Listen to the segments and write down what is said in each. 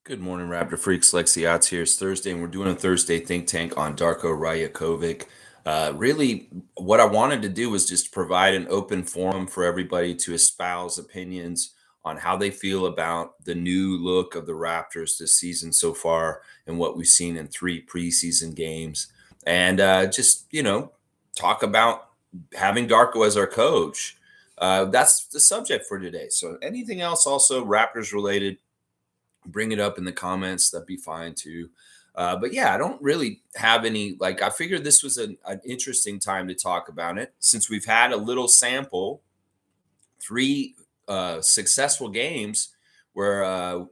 Good morning, Raptor Freaks. Lexi Otts here. It's Thursday, and we're doing a Thursday think tank on Darko Rajakovic. Really, what I wanted to do was just provide an open forum for everybody to espouse opinions on how they feel about the new look of the Raptors this season so far and what we've seen in 3 preseason games. And talk about having Darko as our coach. That's the subject for today. So, anything else also Raptors related, bring it up in the comments. That'd be fine too. But yeah, I don't really have any, I figured this was an interesting time to talk about it since we've had a little sample, 3 successful games where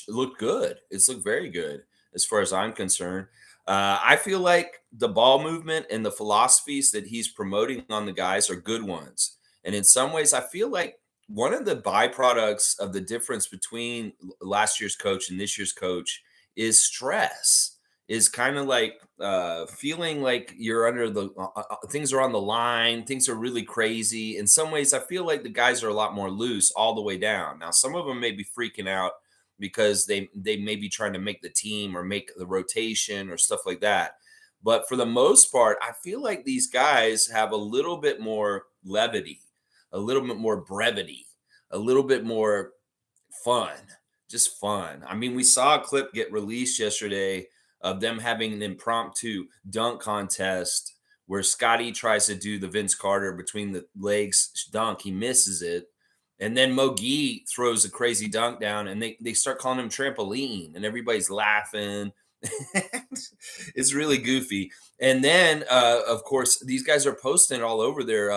looked good. It's looked very good as far as I'm concerned. I feel like the ball movement and the philosophies that he's promoting on the guys are good ones. And in some ways, I feel like one of the byproducts of the difference between last year's coach and this year's coach is stress. Is kind of like feeling like you're under the things are on the line, things are really crazy. In some ways, I feel like the guys are a lot more loose all the way down. Now, some of them may be freaking out because they may be trying to make the team or make the rotation or stuff like that. But for the most part, I feel like these guys have a little bit more levity, a little bit more brevity, a little bit more fun, just fun. I mean, we saw a clip get released yesterday of them having an impromptu dunk contest where Scottie tries to do the Vince Carter between the legs dunk. He misses it. And then Gueye throws a crazy dunk down and they start calling him trampoline and everybody's laughing. It's really goofy. And then, of course, these guys are posting all over their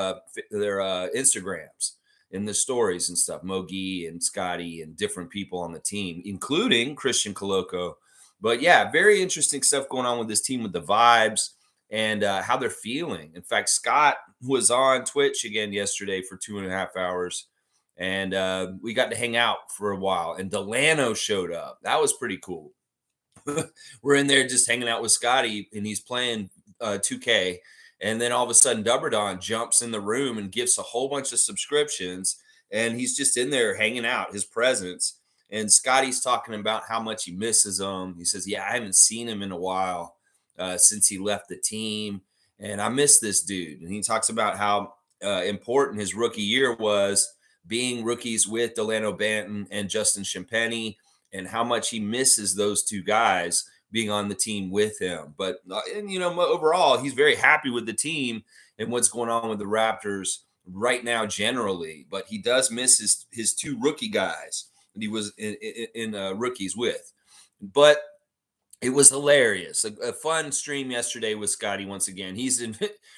Instagrams in the stories and stuff. Gueye and Scottie and different people on the team, including Christian Koloko. But yeah, very interesting stuff going on with this team with the vibes and how they're feeling. In fact, Scott was on Twitch again yesterday for 2.5 hours, and we got to hang out for a while. And Delano showed up. That was pretty cool. We're in there just hanging out with Scottie, and he's playing 2K. And then all of a sudden, Dumberdon jumps in the room and gives a whole bunch of subscriptions. And he's just in there hanging out, his presence. And Scottie's talking about how much he misses him. He says, yeah, I haven't seen him in a while since he left the team. And I miss this dude. And he talks about how important his rookie year was, being rookies with Delano Banton and Justin Champagnie, and how much he misses those two guys being on the team with him. But, overall, he's very happy with the team and what's going on with the Raptors right now generally. But he does miss his 2 rookie guys that he was in rookies with. But it was hilarious. A fun stream yesterday with Scottie once again. He's in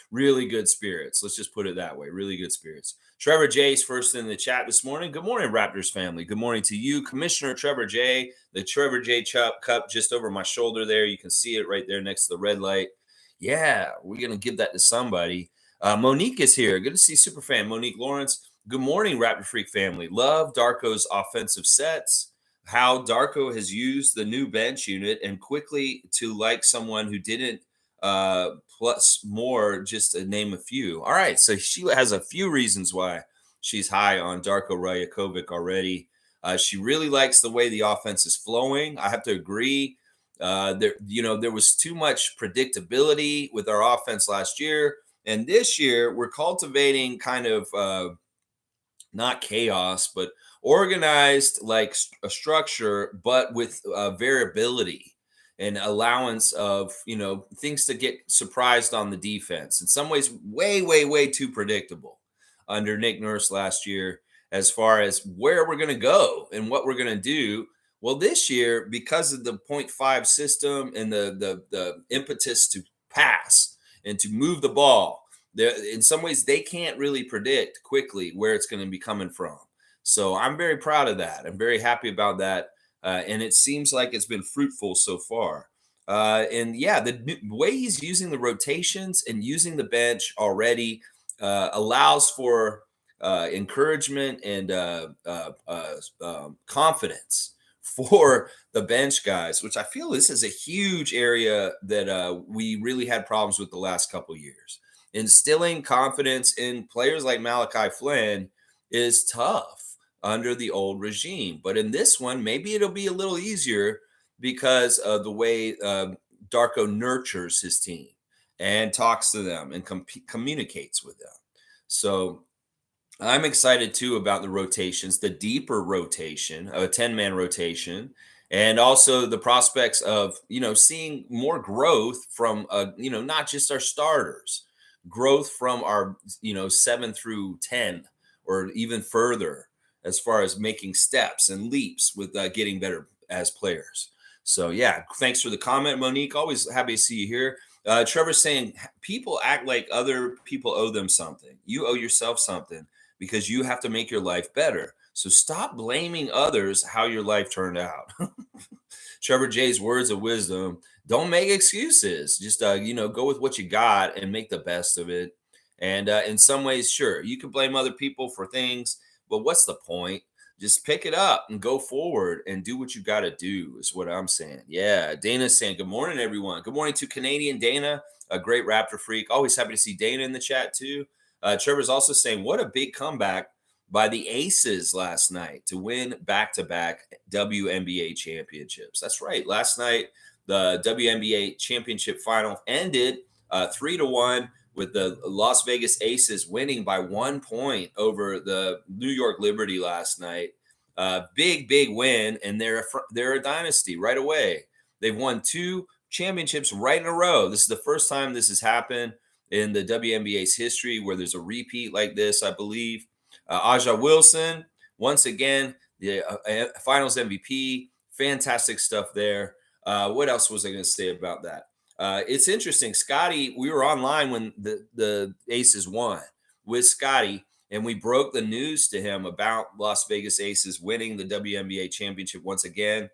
really good spirits. Let's just put it that way. Really good spirits. Trevor J's first in the chat this morning. Good morning, Raptors family. Good morning to you, Commissioner Trevor J. The Trevor J cup just over my shoulder there. You can see it right there next to the red light. Yeah, we're going to give that to somebody. Monique is here. Good to see Superfan Monique Lawrence. Good morning, Raptor Freak family. Love Darko's offensive sets. How Darko has used the new bench unit and quickly to like someone who didn't plus more, just to name a few. All right, so she has a few reasons why she's high on Darko Rajakovic already. She really likes the way the offense is flowing. I have to agree. There was too much predictability with our offense last year, and this year we're cultivating kind of not chaos, but organized like a structure, but with variability and allowance of things to get surprised on the defense. In some ways, way too predictable under Nick Nurse last year as far as where we're going to go and what we're going to do. Well, this year, because of the 0.5 system and the impetus to pass and to move the ball, in some ways they can't really predict quickly where it's going to be coming from. So I'm very proud of that. I'm very happy about that. And it seems like it's been fruitful so far. The way he's using the rotations and using the bench already allows for encouragement and confidence for the bench guys, which I feel this is a huge area that we really had problems with the last couple of years. Instilling confidence in players like Malachi Flynn is tough. under the old regime. But in this one, maybe it'll be a little easier because of the way Darko nurtures his team and talks to them and communicates with them. So I'm excited too about the rotations, the deeper rotation, a 10-man rotation, and also the prospects of, seeing more growth from, not just our starters, growth from our, 7 through 10 or even further as far as making steps and leaps with getting better as players. So, yeah, thanks for the comment, Monique. Always happy to see you here. Trevor's saying people act like other people owe them something. You owe yourself something because you have to make your life better. So stop blaming others how your life turned out. Trevor J's words of wisdom: don't make excuses. Just go with what you got and make the best of it. And in some ways, sure, you can blame other people for things, but what's the point? Just pick it up and go forward and do what you got to do is what I'm saying. Yeah, Dana's saying good morning, everyone. Good morning to Canadian Dana, a great Raptor freak. Always happy to see Dana in the chat too. Trevor's also saying, what a big comeback by the Aces last night to win back-to-back WNBA championships. That's right. Last night, the WNBA championship final ended 3-1 with the Las Vegas Aces winning by 1 point over the New York Liberty last night. Big win, and they're a dynasty right away. They've won 2 championships right in a row. This is the first time this has happened in the WNBA's history where there's a repeat like this, I believe. Aja Wilson, once again, the finals MVP. Fantastic stuff there. What else was I going to say about that? It's interesting. Scottie, we were online when the Aces won with Scottie, and we broke the news to him about Las Vegas Aces winning the WNBA championship once again.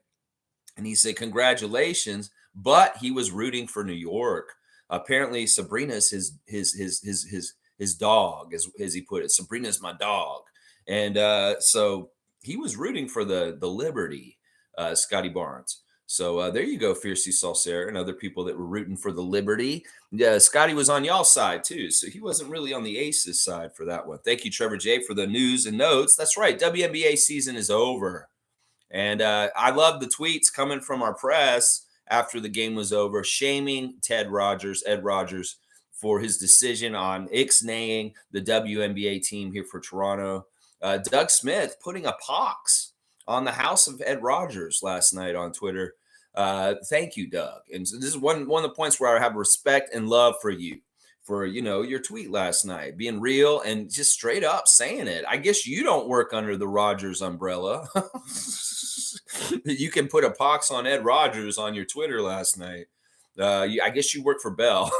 And he said, congratulations, but he was rooting for New York. Apparently, Sabrina's his dog, as he put it. Sabrina's my dog. And so he was rooting for the Liberty, Scottie Barnes. So there you go, Fiercey Salcer and other people that were rooting for the Liberty. Yeah, Scottie was on y'all's side too, so he wasn't really on the Aces side for that one. Thank you, Trevor J, for the news and notes. That's right, WNBA season is over. And I love the tweets coming from our press after the game was over, shaming Ed Rogers, for his decision on ixnaying the WNBA team here for Toronto. Doug Smith putting a pox on the house of Ed Rogers last night on Twitter. Thank you, Doug. And so this is one of the points where I have respect and love for you, for, your tweet last night, being real and just straight up saying it. I guess you don't work under the Rogers umbrella. You can put a pox on Ed Rogers on your Twitter last night. I guess you work for Bell.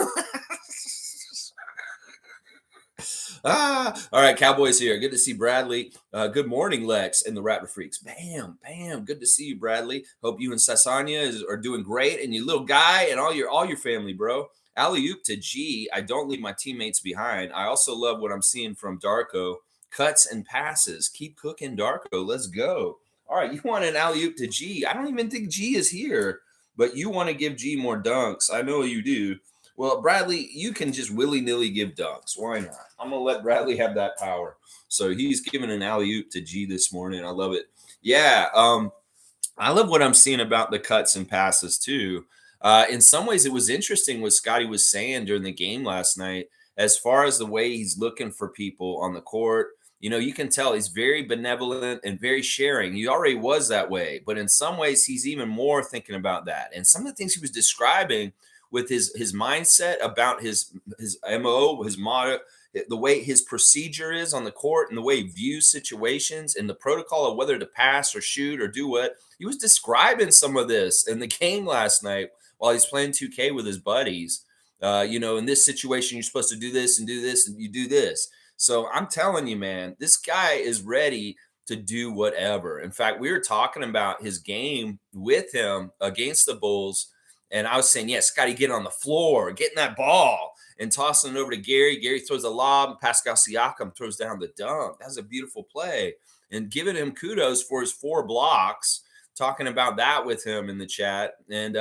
All right, Cowboys here. Good to see Bradley. Good morning, Lex and the Raptor Freaks. Bam. Good to see you, Bradley. Hope you and Savanah are doing great, and your little guy and all your family, bro. Alley-oop to G. I don't leave my teammates behind. I also love what I'm seeing from Darko. Cuts and passes. Keep cooking, Darko. Let's go. All right, you want an alley-oop to G. I don't even think G is here, but you want to give G more dunks. I know you do. Well, Bradley, you can just willy-nilly give dunks. Why not? I'm going to let Bradley have that power. So he's giving an alley-oop to G this morning. I love it. Yeah, I love what I'm seeing about the cuts and passes too. In some ways, it was interesting what Scottie was saying during the game last night as far as the way he's looking for people on the court. You can tell he's very benevolent and very sharing. He already was that way, but in some ways, he's even more thinking about that. And some of the things he was describing with his mindset about his MO, his motto, the way his procedure is on the court and the way he views situations and the protocol of whether to pass or shoot or do what. He was describing some of this in the game last night while he's playing 2K with his buddies. In this situation, you're supposed to do this, and you do this. So I'm telling you, man, this guy is ready to do whatever. In fact, we were talking about his game with him against the Bulls. And I was saying, yeah, Scottie, get on the floor, getting that ball and tossing it over to Gary. Gary throws a lob. Pascal Siakam throws down the dunk. That's a beautiful play. And giving him kudos for his 4 blocks, talking about that with him in the chat. And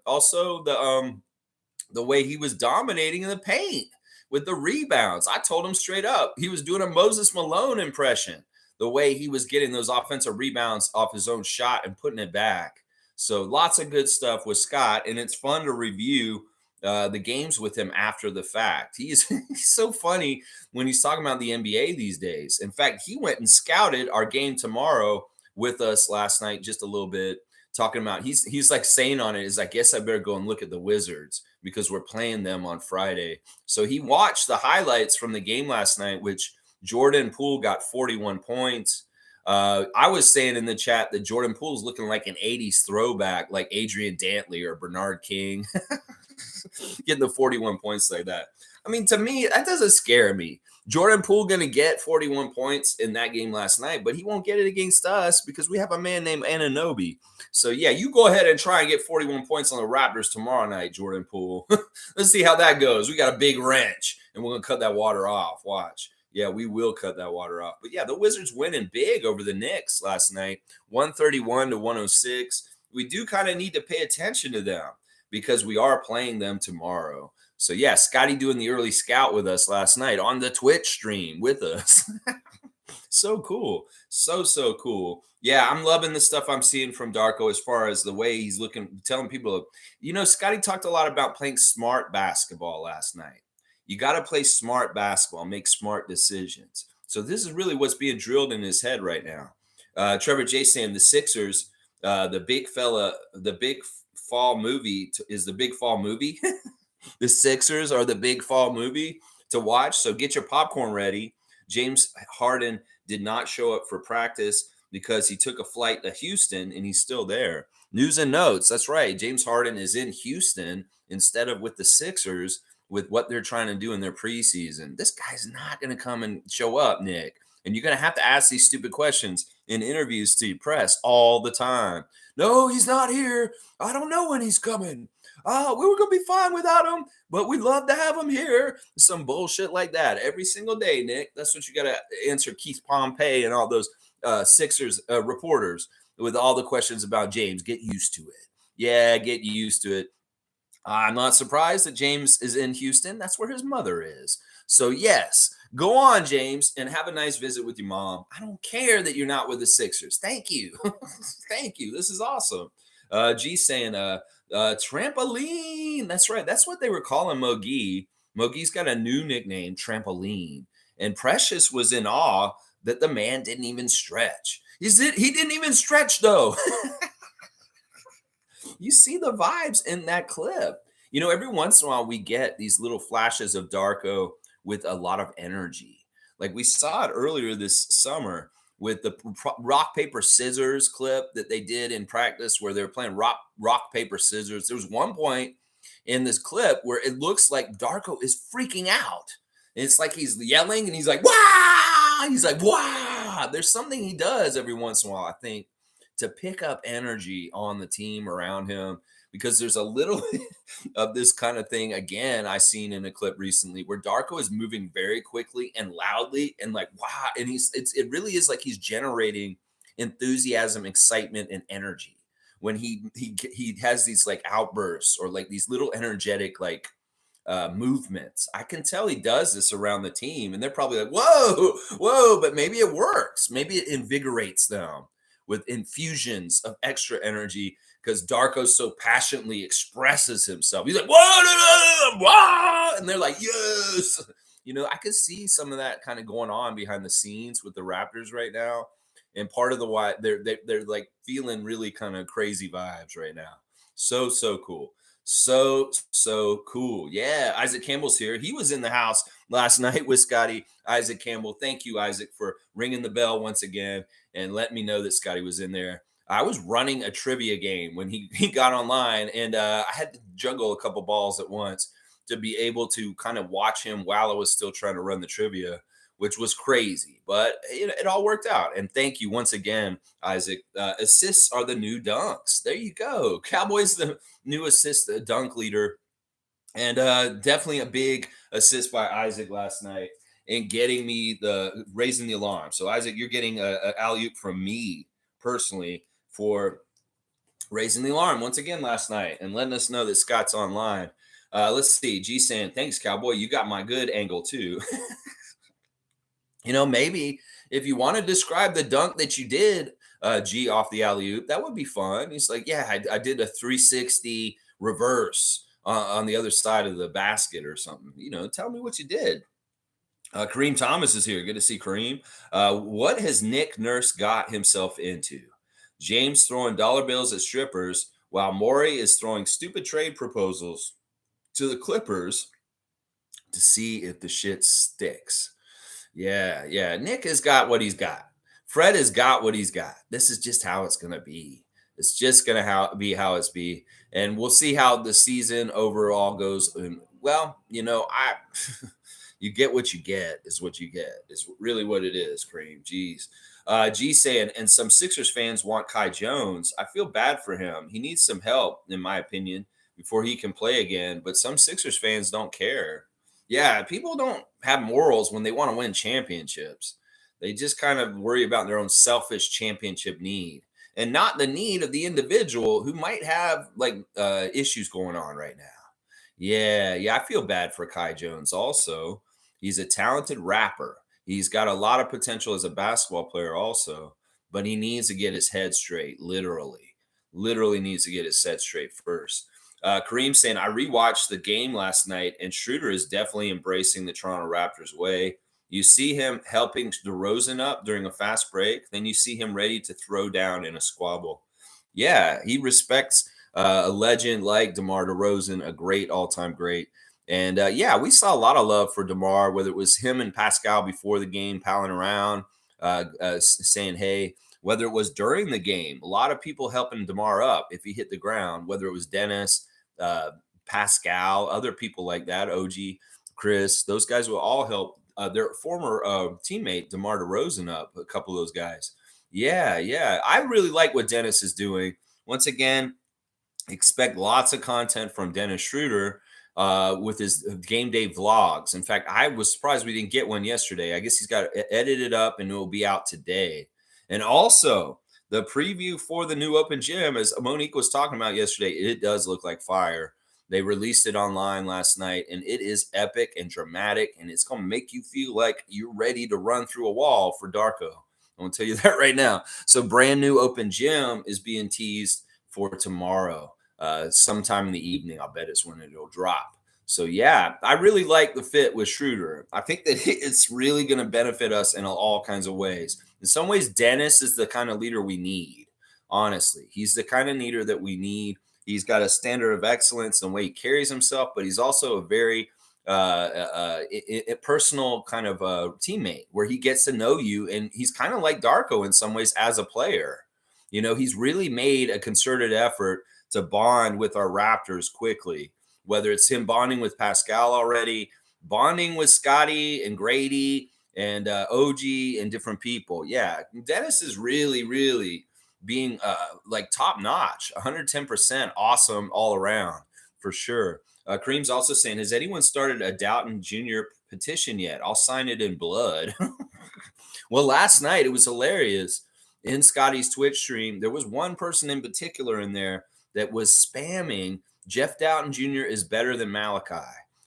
also the way he was dominating in the paint with the rebounds. I told him straight up, he was doing a Moses Malone impression. the way he was getting those offensive rebounds off his own shot and putting it back. So lots of good stuff with Scott, and it's fun to review the games with him after the fact. He's so funny when he's talking about the NBA these days. In fact, he went and scouted our game tomorrow with us last night just a little bit, talking about he's like saying on it is, I guess I better go and look at the Wizards because we're playing them on Friday. So he watched the highlights from the game last night, which Jordan Poole got 41 points. I was saying in the chat that Jordan Poole is looking like an 80s throwback, like Adrian Dantley or Bernard King, getting the 41 points like that. I mean, to me, that doesn't scare me. Jordan Poole going to get 41 points in that game last night, but he won't get it against us because we have a man named Anunoby. So, yeah, you go ahead and try and get 41 points on the Raptors tomorrow night, Jordan Poole. Let's see how that goes. We got a big wrench, and we're going to cut that water off. Watch. Yeah, we will cut that water off. But, yeah, the Wizards winning big over the Knicks last night, 131-106. We do kind of need to pay attention to them because we are playing them tomorrow. So, yeah, Scottie doing the early scout with us last night on the Twitch stream with us. So cool. So cool. Yeah, I'm loving the stuff I'm seeing from Darko as far as the way he's looking, telling people, Scottie talked a lot about playing smart basketball last night. You got to play smart basketball, make smart decisions. So this is really what's being drilled in his head right now. Trevor J saying the Sixers, the big fall movie is the big fall movie. The Sixers are the big fall movie to watch. So get your popcorn ready. James Harden did not show up for practice because he took a flight to Houston and he's still there. News and notes. That's right. James Harden is in Houston instead of with the Sixers with what they're trying to do in their preseason. This guy's not going to come and show up, Nick. And you're going to have to ask these stupid questions in interviews to your press all the time. No, he's not here. I don't know when he's coming. We were going to be fine without him, but we'd love to have him here. Some bullshit like that every single day, Nick. That's what you got to answer Keith Pompey and all those Sixers reporters with all the questions about James. Get used to it. Yeah, get used to it. I'm not surprised that James is in Houston. That's where his mother is. So, yes, go on, James, and have a nice visit with your mom. I don't care that you're not with the Sixers. Thank you. Thank you. This is awesome. G saying, trampoline. That's right. That's what they were calling Mogi. Mogi's got a new nickname, Trampoline. And Precious was in awe that the man didn't even stretch. He didn't even stretch, though. You see the vibes in that clip. Every once in a while we get these little flashes of Darko with a lot of energy. Like we saw it earlier this summer with the rock, paper, scissors clip that they did in practice where they were playing rock, paper, scissors. There was one point in this clip where it looks like Darko is freaking out. And it's like he's yelling and he's like, "Wow!" He's like, "Wow!" There's something he does every once in a while, I think, to pick up energy on the team around him, because there's a little of this kind of thing again I seen in a clip recently where Darko is moving very quickly and loudly and like, wow, and it really is like he's generating enthusiasm, excitement, and energy when he has these like outbursts or like these little energetic like movements. I can tell he does this around the team and they're probably like, whoa, but maybe it works. Maybe it invigorates them with infusions of extra energy because Darko so passionately expresses himself. He's like, whoa, and they're like, yes. I could see some of that kind of going on behind the scenes with the Raptors right now. And part of the why they're like feeling really kind of crazy vibes right now. So cool. So cool. Yeah, Isaac Campbell's here. He was in the house last night with Scottie. Isaac Campbell. Thank you, Isaac, for ringing the bell once again and let me know that Scottie was in there. I was running a trivia game when he got online, and I had to juggle a couple balls at once to be able to kind of watch him while I was still trying to run the trivia, which was crazy. But it all worked out. And thank you once again, Isaac. Assists are the new dunks. There you go. Cowboys, the new assist dunk leader. And definitely a big assist by Isaac last night in getting me raising the alarm. So Isaac, you're getting a alley-oop from me personally for raising the alarm once again last night and letting us know that Scott's online. Let's see. G saying, thanks, Cowboy. You got my good angle too. Maybe If you want to describe the dunk that you did, G, off the alley-oop, that would be fun. He's like, yeah, I did a 360 reverse on the other side of the basket or something. Tell me what you did. Kareem Thomas is here. Good to see Kareem. What has Nick Nurse got himself into? James throwing dollar bills at strippers while Morey is throwing stupid trade proposals to the Clippers to see if the shit sticks. Yeah. Nick has got what he's got. Fred has got what he's got. This is just how it's going to be. It's just going to be how it's be. And we'll see how the season overall goes. And, well, you get what you get is what you get. Is really what it is, Cream. Jeez. G saying, and some Sixers fans want Kai Jones. I feel bad for him. He needs some help, in my opinion, before he can play again. But some Sixers fans don't care. Yeah, people don't have morals when they want to win championships. They just kind of worry about their own selfish championship need and not the need of the individual who might have issues going on right now. Yeah, I feel bad for Kai Jones also. He's a talented rapper. He's got a lot of potential as a basketball player also, but he needs to get his head straight, literally needs to get his head straight first. Kareem saying, I rewatched the game last night, and Schroeder is definitely embracing the Toronto Raptors way. You see him helping DeRozan up during a fast break. Then you see him ready to throw down in a squabble. Yeah, he respects a legend like DeMar DeRozan, a great all-time great. And we saw a lot of love for DeMar, whether it was him and Pascal before the game, palling around, saying, hey, whether it was during the game, a lot of people helping DeMar up if he hit the ground, whether it was Dennis, Pascal, other people like that, OG, Chris, those guys will all help their former teammate, DeMar DeRozan, up, a couple of those guys. Yeah. I really like what Dennis is doing. Once again, expect lots of content from Dennis Schroeder with his game day vlogs. In fact, I was surprised we didn't get one yesterday. I guess he's got it edited up and it will be out today. And also, the preview for the new open gym, as Monique was talking about yesterday, it does look like fire. They released it online last night, and it is epic and dramatic, and it's going to make you feel like you're ready to run through a wall for Darko. I'm going to tell you that right now. So brand new open gym is being teased for tomorrow, sometime in the evening. I'll bet it's when it'll drop. So, yeah, I really like the fit with Schroeder. I think that it's really going to benefit us in all kinds of ways. In some ways, Dennis is the kind of leader we need, honestly. He's the kind of leader that we need. He's got a standard of excellence in the way he carries himself, but he's also a very personal kind of teammate where he gets to know you, and he's kind of like Darko in some ways as a player. He's really made a concerted effort to bond with our Raptors quickly, whether it's him bonding with Pascal already, bonding with Scottie and Grady and OG and different people. Yeah, Dennis is really, really being top notch, 110% awesome all around for sure. Kareem's also saying, has anyone started a Dowtin Jr. petition yet? I'll sign it in blood. Well, last night it was hilarious. In Scottie's Twitch stream, there was one person in particular in there that was spamming Jeff Dowtin Jr. is better than Malachi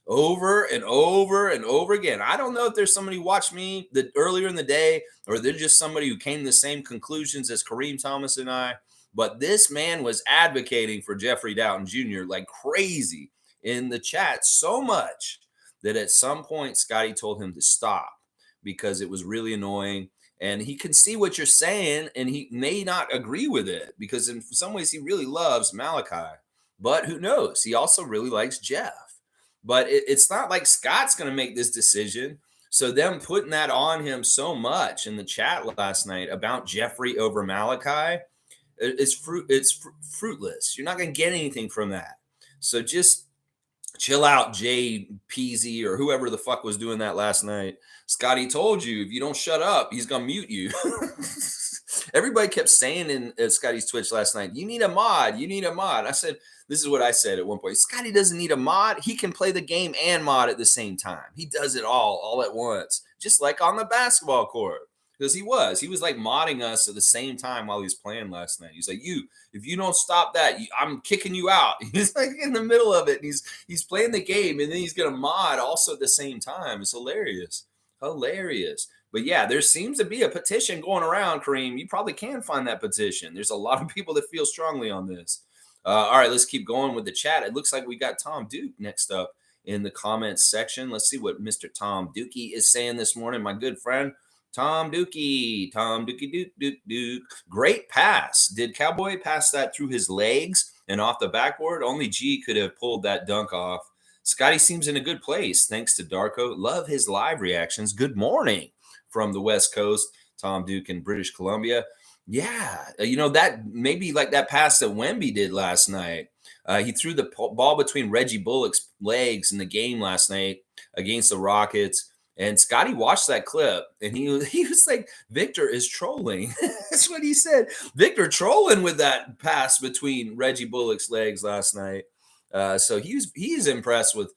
over and over and over again. I don't know if there's somebody who watched me earlier in the day, or they're just somebody who came to the same conclusions as Kareem Thomas and I, but this man was advocating for Jeffrey Dowtin Jr. like crazy in the chat, so much that at some point Scottie told him to stop because it was really annoying. And he can see what you're saying, and he may not agree with it because in some ways he really loves Malachi. But who knows? He also really likes Jeff. But it's not like Scott's going to make this decision. So them putting that on him so much in the chat last night about Jeffrey over Malachi, it's fruitless. You're not going to get anything from that. So just chill out, Jay Peasy or whoever the fuck was doing that last night. Scottie told you if you don't shut up, he's going to mute you. Everybody kept saying in Scottie's Twitch last night, you need a mod. You need a mod. I said, this is what I said at one point. Scottie doesn't need a mod. He can play the game and mod at the same time. He does it all at once, just like on the basketball court. Because he was like modding us at the same time while he was playing last night. He's like, if you don't stop that, I'm kicking you out. He's like in the middle of it. And he's playing the game, and then he's going to mod also at the same time. It's hilarious. But yeah, there seems to be a petition going around, Kareem. You probably can find that petition. There's a lot of people that feel strongly on this. All right, let's keep going with the chat. It looks like we got Tom Duke next up in the comments section. Let's see what Mr. Tom Dukey is saying this morning, my good friend. Tom Dukey, Duke. Great pass. Did Cowboy pass that through his legs and off the backboard? Only G could have pulled that dunk off. Scottie seems in a good place, thanks to Darko. Love his live reactions. Good morning from the West Coast, Tom Duke in British Columbia. Yeah, that maybe like that pass that Wemby did last night. He threw the ball between Reggie Bullock's legs in the game last night against the Rockets. And Scottie watched that clip, and he was like, Victor is trolling. That's what he said. Victor trolling with that pass between Reggie Bullock's legs last night. So he's impressed with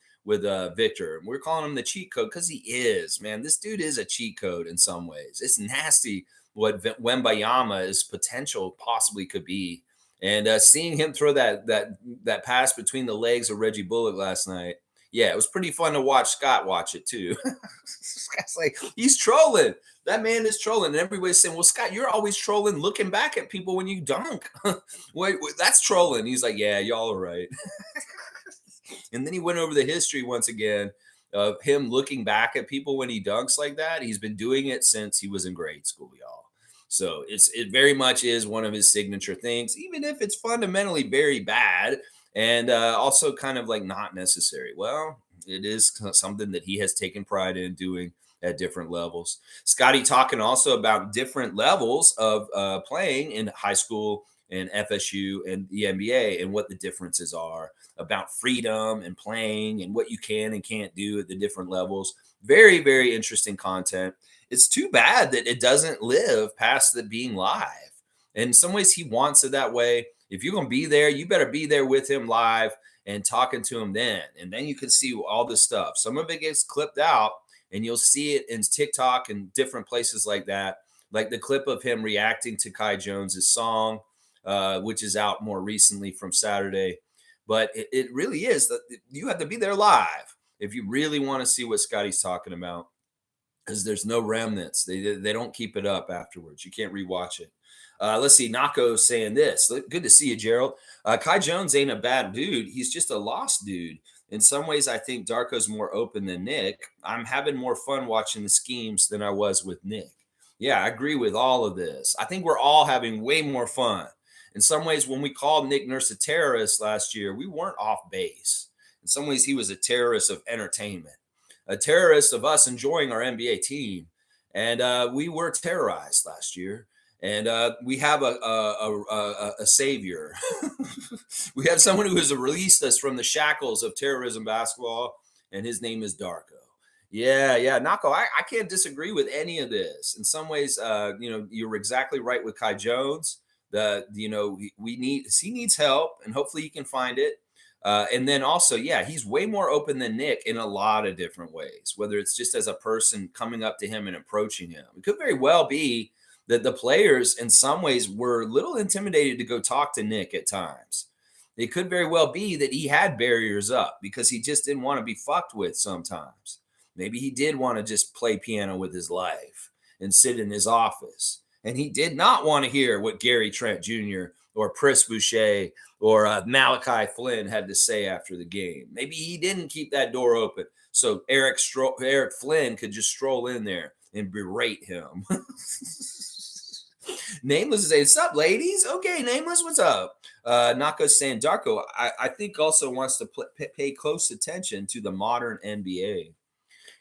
Victor. We're calling him the cheat code because he is, man. This dude is a cheat code in some ways. It's nasty what Wembayama's potential possibly could be. And seeing him throw that pass between the legs of Reggie Bullock last night, yeah, it was pretty fun to watch Scott watch it too. Scott's like, he's trolling. That man is trolling. And everybody's saying, well, Scott, you're always trolling, looking back at people when you dunk. wait, that's trolling. He's like, yeah, y'all are right. And then he went over the history once again of him looking back at people when he dunks like that. He's been doing it since he was in grade school, y'all. So it very much is one of his signature things, even if it's fundamentally very bad and also kind of like not necessary. Well, it is something that he has taken pride in doing at different levels. Scottie talking also about different levels of playing in high school and FSU and the NBA and what the differences are about freedom and playing and what you can and can't do at the different levels. Very, very interesting content. It's too bad that it doesn't live past the being live. In some ways, he wants it that way. If you're going to be there, you better be there with him live and talking to him then. And then you can see all this stuff. Some of it gets clipped out and you'll see it in TikTok and different places like that. Like the clip of him reacting to Kai Jones's song, which is out more recently from Saturday. But it really is that you have to be there live if you really want to see what Scottie's talking about, because there's no remnants. They don't keep it up afterwards. You can't rewatch it. Let's see. Nako saying this. Good to see you, Gerald. Kai Jones ain't a bad dude. He's just a lost dude. In some ways, I think Darko's more open than Nick. I'm having more fun watching the schemes than I was with Nick. Yeah, I agree with all of this. I think we're all having way more fun. In some ways, when we called Nick Nurse a terrorist last year, we weren't off base. In some ways, he was a terrorist of entertainment, a terrorist of us enjoying our NBA team. And we were terrorized last year. And we have a savior. We have someone who has released us from the shackles of terrorism basketball, and his name is Darko. Yeah, Nako, I can't disagree with any of this. In some ways, you're exactly right with Kai Jones. He needs help, and hopefully he can find it. And then also, yeah, he's way more open than Nick in a lot of different ways, whether it's just as a person coming up to him and approaching him. It could very well be that the players in some ways were a little intimidated to go talk to Nick at times. It could very well be that he had barriers up because he just didn't want to be fucked with sometimes. Maybe he did want to just play piano with his life and sit in his office. And he did not want to hear what Gary Trent Jr. or Pris Boucher or Malachi Flynn had to say after the game. Maybe he didn't keep that door open so Eric Flynn could just stroll in there and berate him. Nameless is saying, what's up, ladies? Okay, Nameless, what's up? Nako's saying, Darko, I think also wants to pay close attention to the modern NBA.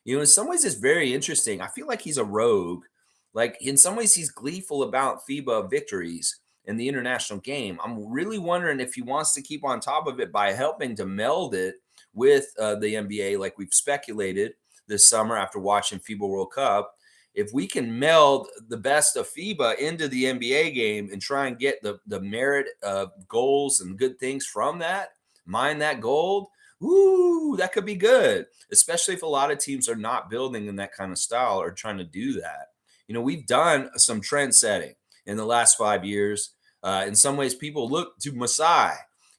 In some ways, it's very interesting. I feel like he's a rogue. Like, in some ways, he's gleeful about FIBA victories in the international game. I'm really wondering if he wants to keep on top of it by helping to meld it with the NBA, like we've speculated this summer after watching FIBA World Cup. If we can meld the best of FIBA into the NBA game and try and get the merit of goals and good things from that, mine that gold, ooh, that could be good, especially if a lot of teams are not building in that kind of style or trying to do that. We've done some trend setting in the last 5 years. In some ways, people look to Masai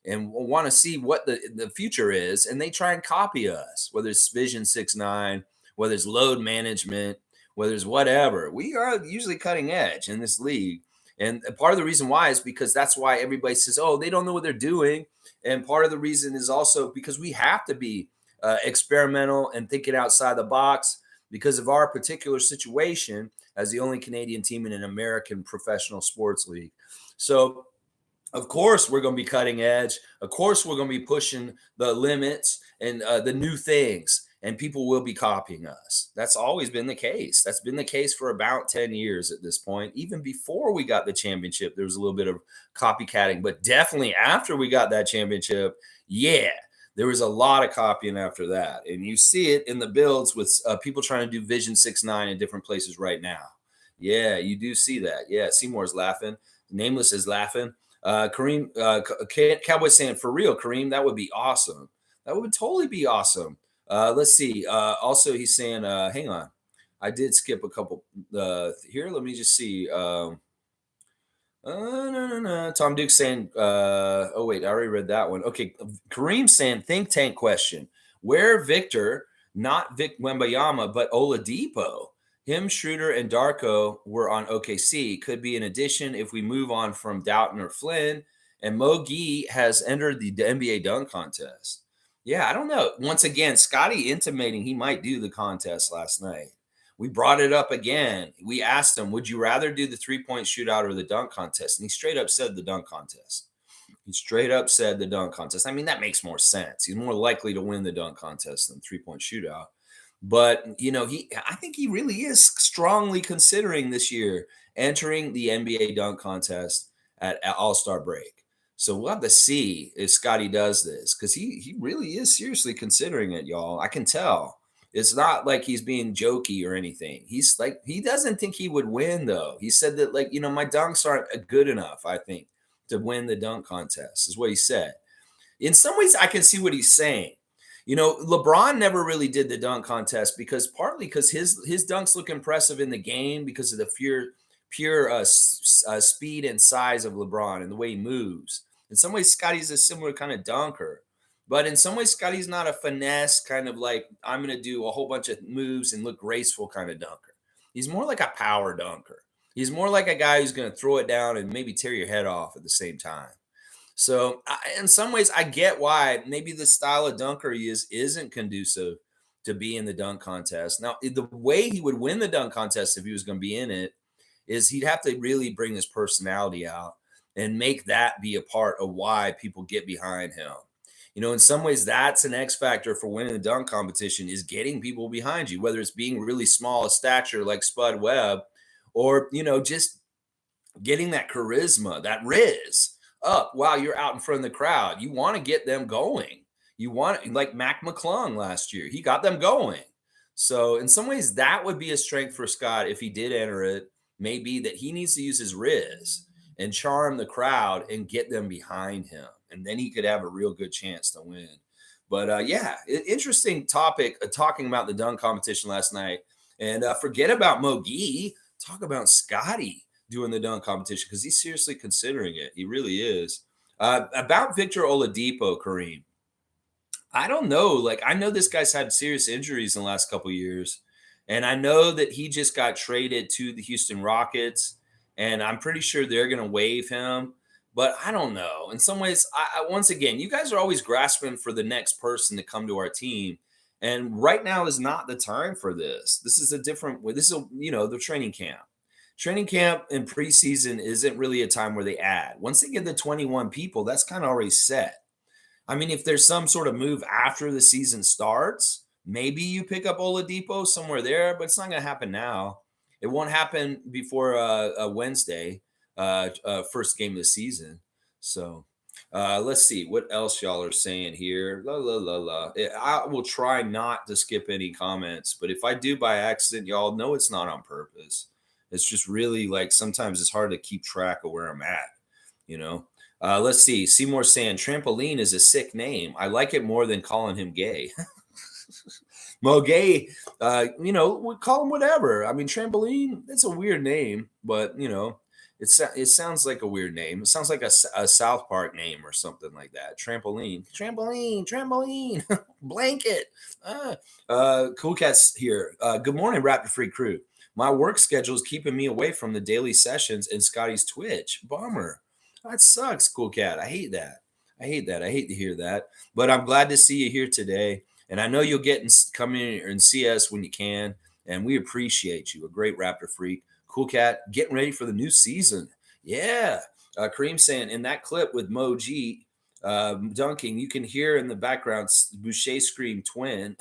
and want to see what the future is, and they try and copy us, whether it's Vision 6-9, whether it's load management, whether it's whatever. We are usually cutting edge in this league. And part of the reason why is because that's why everybody says, oh, they don't know what they're doing. And part of the reason is also because we have to be experimental and thinking outside the box because of our particular situation as the only Canadian team in an American professional sports league. So, of course, we're going to be cutting edge. Of course, we're going to be pushing the limits and the new things, and people will be copying us. That's always been the case. That's been the case for about 10 years at this point. Even before we got the championship, there was a little bit of copycatting, but definitely after we got that championship, yeah, there was a lot of copying after that. And you see it in the builds with people trying to do Vision 6-9 in different places right now. Yeah, you do see that. Yeah, Seymour's laughing. Nameless is laughing. Kareem, Cowboy saying, for real, Kareem, that would be awesome. That would totally be awesome. Let's see. Also, he's saying, hang on. I did skip a couple here. Let me just see. No. Tom Duke saying, oh, wait, I already read that one. Okay. Kareem saying, think tank question. Where Victor, not Vic Wembanyama, but Oladipo? Him, Schroeder, and Darko were on OKC. Could be an addition if we move on from Dowtin or Flynn. And Mo Gueye has entered the NBA dunk contest. Yeah, I don't know. Once again, Scottie intimating he might do the contest last night. We brought it up again. We asked him, would you rather do the three-point shootout or the dunk contest? And he straight up said the dunk contest. He straight up said the dunk contest. I mean, that makes more sense. He's more likely to win the dunk contest than three-point shootout. But, I think he really is strongly considering this year entering the NBA dunk contest at All-Star break. So we'll have to see if Scottie does this because he really is seriously considering it, y'all. I can tell. It's not like he's being jokey or anything. He's like, he doesn't think he would win, though. He said that, my dunks aren't good enough, I think, to win the dunk contest, is what he said. In some ways, I can see what he's saying. LeBron never really did the dunk contest partly because his dunks look impressive in the game because of the pure speed and size of LeBron and the way he moves. In some ways, Scottie's a similar kind of dunker. But in some ways, Scottie's not a finesse kind of like, I'm going to do a whole bunch of moves and look graceful kind of dunker. He's more like a power dunker. He's more like a guy who's going to throw it down and maybe tear your head off at the same time. So in some ways, I get why maybe the style of dunker he isn't conducive to be in the dunk contest. Now, the way he would win the dunk contest if he was going to be in it is he'd have to really bring his personality out and make that be a part of why people get behind him. In some ways, that's an X factor for winning the dunk competition is getting people behind you, whether it's being really small a stature like Spud Webb or, just getting that charisma, that riz up while you're out in front of the crowd. You want to get them going. You want, like Mac McClung last year, he got them going. So in some ways, that would be a strength for Scott if he did enter it, maybe that he needs to use his riz and charm the crowd and get them behind him. And then he could have a real good chance to win. But interesting topic talking about the dunk competition last night. And forget about Mo Gueye. Talk about Scottie doing the dunk competition because he's seriously considering it. He really is. About Victor Oladipo, Kareem. I don't know. I know this guy's had serious injuries in the last couple of years. And I know that he just got traded to the Houston Rockets. And I'm pretty sure they're going to waive him. But I don't know. In some ways, once again, you guys are always grasping for the next person to come to our team. And right now is not the time for this. This is the training camp. Training camp and preseason isn't really a time where they add. Once they get the 21 people, that's kind of already set. I mean, if there's some sort of move after the season starts, maybe you pick up Oladipo somewhere there, but it's not going to happen now. It won't happen before Wednesday. First game of the season. So let's see what else y'all are saying here. I will try not to skip any comments, but if I do by accident, y'all know it's not on purpose. It's just really sometimes it's hard to keep track of where I'm at, let's see. Seymour saying trampoline is a sick name. I like it more than calling him gay. Mo Gueye, we call him whatever. I mean, trampoline, it's a weird name, but it sounds like a weird name. It sounds like a South Park name or something like that. Trampoline, blanket. Cool Cat's here. Good morning, Raptor Freak crew. My work schedule is keeping me away from the daily sessions and Scottie's Twitch. Bummer. That sucks, Cool Cat. I hate that. I hate that. I hate to hear that. But I'm glad to see you here today. And I know you'll get and come in and see us when you can. And we appreciate you. A great Raptor freak. Cool Cat, getting ready for the new season. Yeah. Kareem saying in that clip with Mo G dunking, you can hear in the background Boucher scream twin.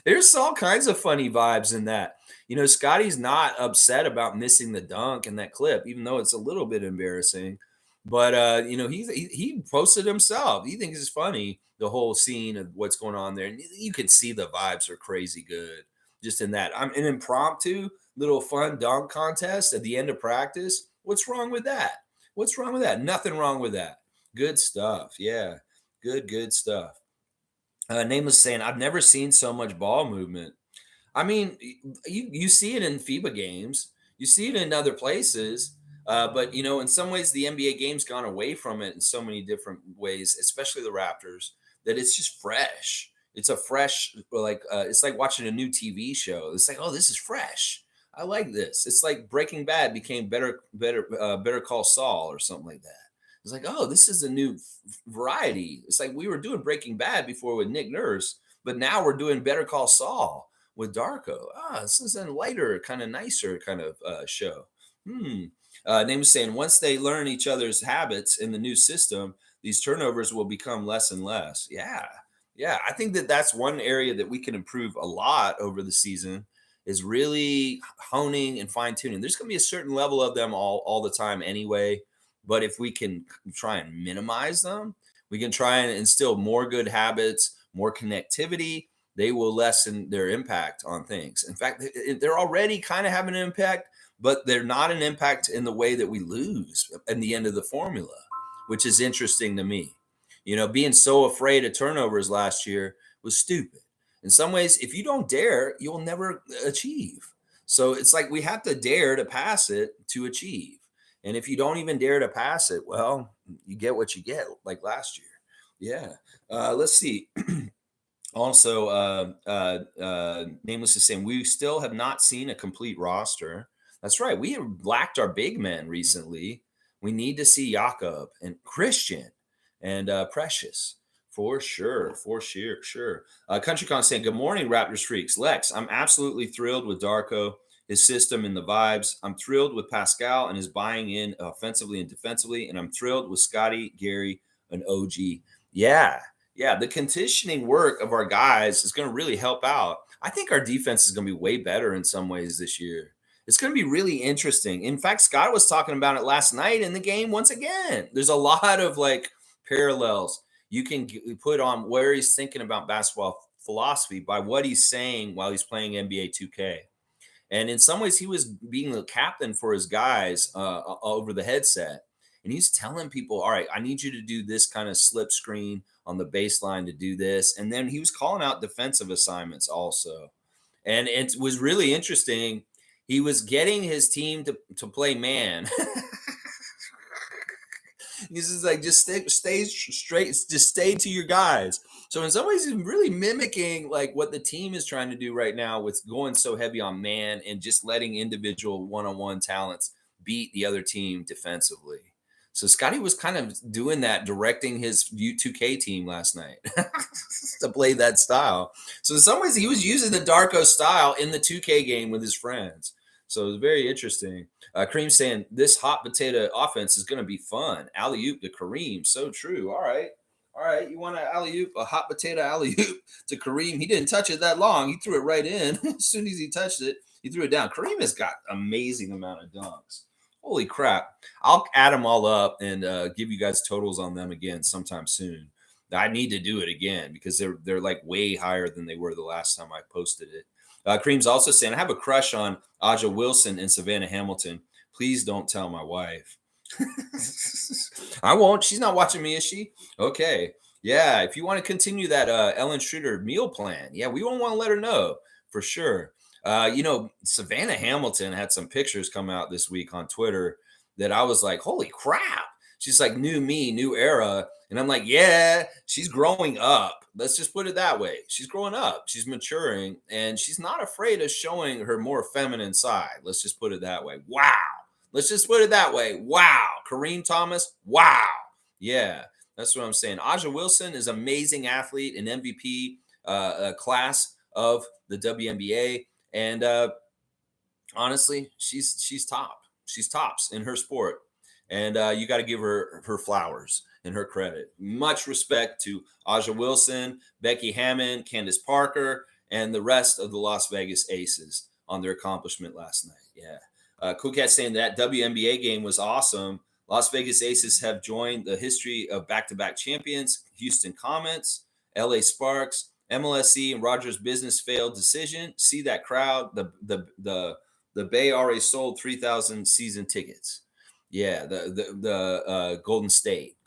There's all kinds of funny vibes in that. You know, Scottie's not upset about missing the dunk in that clip, even though it's a little bit embarrassing. But you know, he posted himself. He thinks it's funny, the whole scene of what's going on there. And you can see the vibes are crazy good just in that. I'm an impromptu little fun dunk contest at the end of practice. What's wrong with that? What's wrong with that? Nothing wrong with that. Good stuff. Yeah. Good stuff. Nameless saying, I've never seen so much ball movement. I mean, you see it in FIBA games, you see it in other places, but you know, in some ways, the NBA game's gone away from it in so many different ways, especially the Raptors, that it's just fresh. It's a fresh, like it's like watching a new TV show. It's like, oh, this is fresh. I like this. It's like Breaking Bad became Better Call Saul or something like that. It's like, oh, this is a new variety. It's like we were doing Breaking Bad before with Nick Nurse, but now we're doing Better Call Saul with Darko. This is a lighter, kind of nicer kind of show. Name was saying once they learn each other's habits in the new system, these turnovers will become less and less. Yeah. I think that's one area that we can improve a lot over the season is really honing and fine tuning. There's going to be a certain level of them all the time anyway. But if we can try and minimize them, we can try and instill more good habits, more connectivity, they will lessen their impact on things. In fact, they're already kind of having an impact, but they're not an impact in the way that we lose in the end of the formula, which is interesting to me. You know, being so afraid of turnovers last year was stupid. In some ways, if you don't dare, you'll never achieve. So it's like we have to dare to pass it to achieve. And if you don't even dare to pass it, well, you get what you get, like last year. Yeah. Let's see. Also, Nameless is saying we still have not seen a complete roster. That's right. We have lacked our big men recently. We need to see Jakob and Christian and Precious for sure. Sure. CountryCon saying, good morning, Raptors freaks. Lex, I'm absolutely thrilled with Darko, his system and the vibes. I'm thrilled with Pascal and his buying in offensively and defensively. And I'm thrilled with Scottie, Gary, and OG. Yeah. The conditioning work of our guys is going to really help out. I think our defense is going to be way better in some ways this year. It's going to be really interesting. In fact, Scott was talking about it last night in the game once again. There's a lot of like parallels you can put on where he's thinking about basketball philosophy by what he's saying while he's playing NBA 2K. And in some ways, he was being the captain for his guys over the headset. And he's telling people, all right, I need you to do this kind of slip screen on the baseline to do this. And then he was calling out defensive assignments also. And it was really interesting. He was getting his team to play man. He's just like, just stay straight, just stay to your guys. So in some ways, he's really mimicking like what the team is trying to do right now with going so heavy on man and just letting individual one-on-one talents beat the other team defensively. So Scottie was kind of doing that, directing his U2K team last night to play that style. So in some ways, he was using the Darko style in the 2K game with his friends. So it was very interesting. Kareem saying this hot potato offense is going to be fun. Alley-oop to Kareem. So true. All right. You want to alley-oop, a hot potato alley-oop to Kareem. He didn't touch it that long. He threw it right in. As soon as he touched it, he threw it down. Kareem has got amazing amount of dunks. Holy crap. I'll add them all up and give you guys totals on them again sometime soon. I need to do it again because they're like way higher than they were the last time I posted it. Kareem's also saying, I have a crush on Aja Wilson and Savanah Hamilton. Please don't tell my wife. I won't. She's not watching me, is she? Okay. Yeah. If you want to continue that Ellen Schroeder meal plan, yeah, we won't want to let her know for sure. You know, Savanah Hamilton had some pictures come out this week on Twitter that I was like, holy crap. She's like, new me, new era. And I'm like, yeah, she's growing up. Let's just put it that way. She's growing up. She's maturing, and she's not afraid of showing her more feminine side. Let's just put it that way. Wow. Let's just put it that way. Wow. Kareem Thomas. Wow. Yeah, that's what I'm saying. Aja Wilson is an amazing athlete, an MVP class of the WNBA. And honestly, she's top. She's tops in her sport. And you got to give her flowers and her credit. Much respect to Aja Wilson, Becky Hammon, Candace Parker, and the rest of the Las Vegas Aces on their accomplishment last night. Yeah. Cool Cat saying that WNBA game was awesome. Las Vegas Aces have joined the history of back-to-back champions. Houston Comets, LA Sparks, MLSE, and Rogers Business failed decision. See that crowd. The Bay already sold 3,000 season tickets. Yeah, the Golden State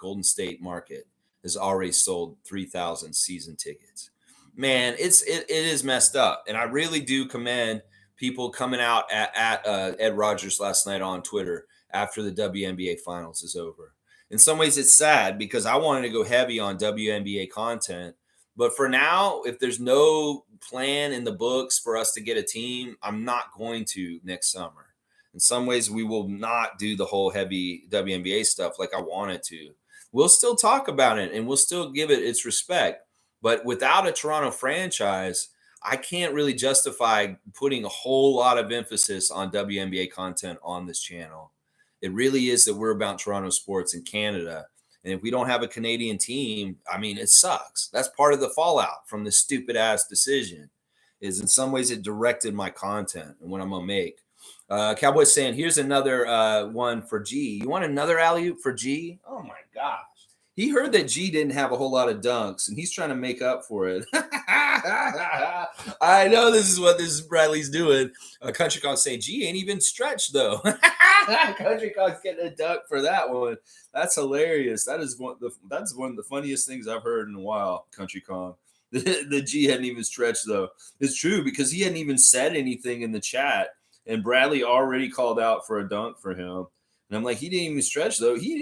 market has already sold 3,000 season tickets. Man, it is messed up, and I really do commend people coming out at Ed Rogers last night on Twitter after the WNBA finals is over. In some ways, it's sad because I wanted to go heavy on WNBA content, but for now, if there's no plan in the books for us to get a team, I'm not going to next summer. In some ways, we will not do the whole heavy WNBA stuff like I wanted to. We'll still talk about it and we'll still give it its respect. But without a Toronto franchise, I can't really justify putting a whole lot of emphasis on WNBA content on this channel. It really is that we're about Toronto sports in Canada. And if we don't have a Canadian team, I mean, it sucks. That's part of the fallout from this stupid ass decision is in some ways it directed my content and what I'm going to make. Cowboy's saying, here's another one for G. You want another alley-oop for G? Oh, my gosh. He heard that G didn't have a whole lot of dunks, and he's trying to make up for it. I know this is what this Bradley's doing. Country Kong saying, G ain't even stretched, though. Country Kong's getting a dunk for that one. That's hilarious. That's one of the funniest things I've heard in a while, Country Kong. The G hadn't even stretched, though. It's true, because he hadn't even said anything in the chat. And Bradley already called out for a dunk for him. And I'm like, he didn't even stretch, though. He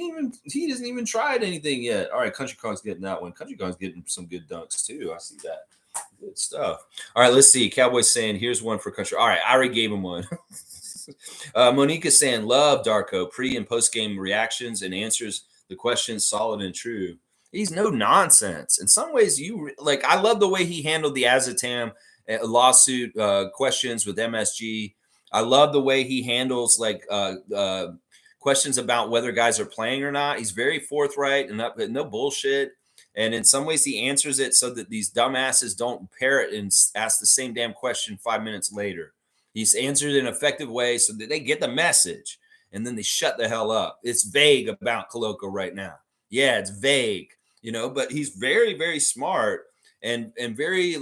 doesn't even tried anything yet. All right, Country Kong's getting that one. Country Kong's getting some good dunks, too. I see that. Good stuff. All right, let's see. Cowboy's saying, here's one for Country. All right, I already gave him one. Monique is saying, love Darko. Pre- and post-game reactions and answers the questions solid and true. He's no nonsense. In some ways, I love the way he handled the Azatam lawsuit questions with MSG. I love the way he handles questions about whether guys are playing or not. He's very forthright and no bullshit. And in some ways, he answers it so that these dumbasses don't parrot and ask the same damn question 5 minutes later. He's answered in an effective way so that they get the message and then they shut the hell up. It's vague about Koloko right now. Yeah, it's vague, but he's very, very smart. And very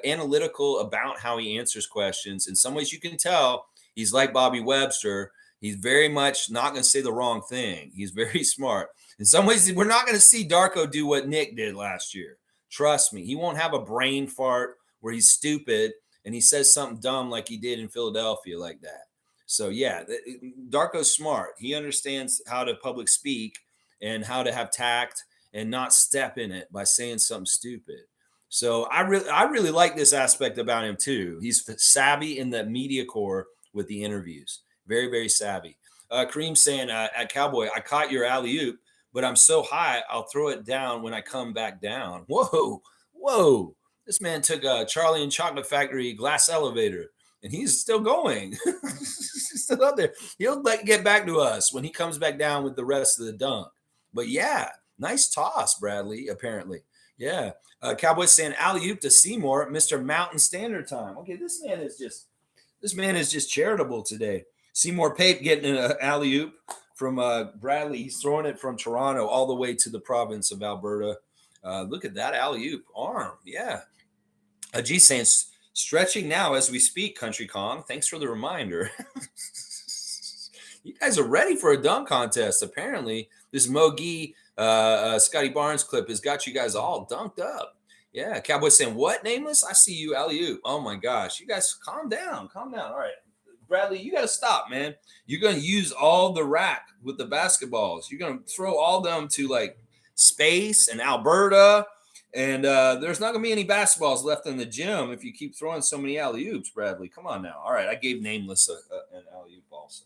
analytical about how he answers questions. In some ways, you can tell he's like Bobby Webster. He's very much not going to say the wrong thing. He's very smart. In some ways, we're not going to see Darko do what Nick did last year. Trust me, he won't have a brain fart where he's stupid and he says something dumb like he did in Philadelphia like that. So, yeah, Darko's smart. He understands how to public speak and how to have tact and not step in it by saying something stupid. So I really like this aspect about him too. He's savvy in the media core with the interviews. Very, very savvy. Kareem saying, at Cowboy, I caught your alley-oop, but I'm so high, I'll throw it down when I come back down. Whoa. This man took a Charlie and Chocolate Factory glass elevator, and he's still going. He's still up there. He'll get back to us when he comes back down with the rest of the dunk. But yeah, nice toss, Bradley, apparently. Yeah. Cowboys saying alley-oop to Seymour, Mr. Mountain Standard Time. Okay, this man is just charitable today. Seymour Pape getting an alley-oop from Bradley. He's throwing it from Toronto all the way to the province of Alberta. Look at that alley-oop arm. Yeah. G saying stretching now as we speak, Country Kong. Thanks for the reminder. You guys are ready for a dunk contest. Apparently, this Mogi Scottie Barnes clip has got you guys all dunked up. Yeah, Cowboys saying, what, Nameless? I see you, alley-oop. Oh, my gosh. You guys, calm down. All right. Bradley, you got to stop, man. You're going to use all the rack with the basketballs. You're going to throw all them to like space and Alberta. And there's not going to be any basketballs left in the gym if you keep throwing so many alley-oops, Bradley. Come on now. All right. I gave Nameless an alley-oop also.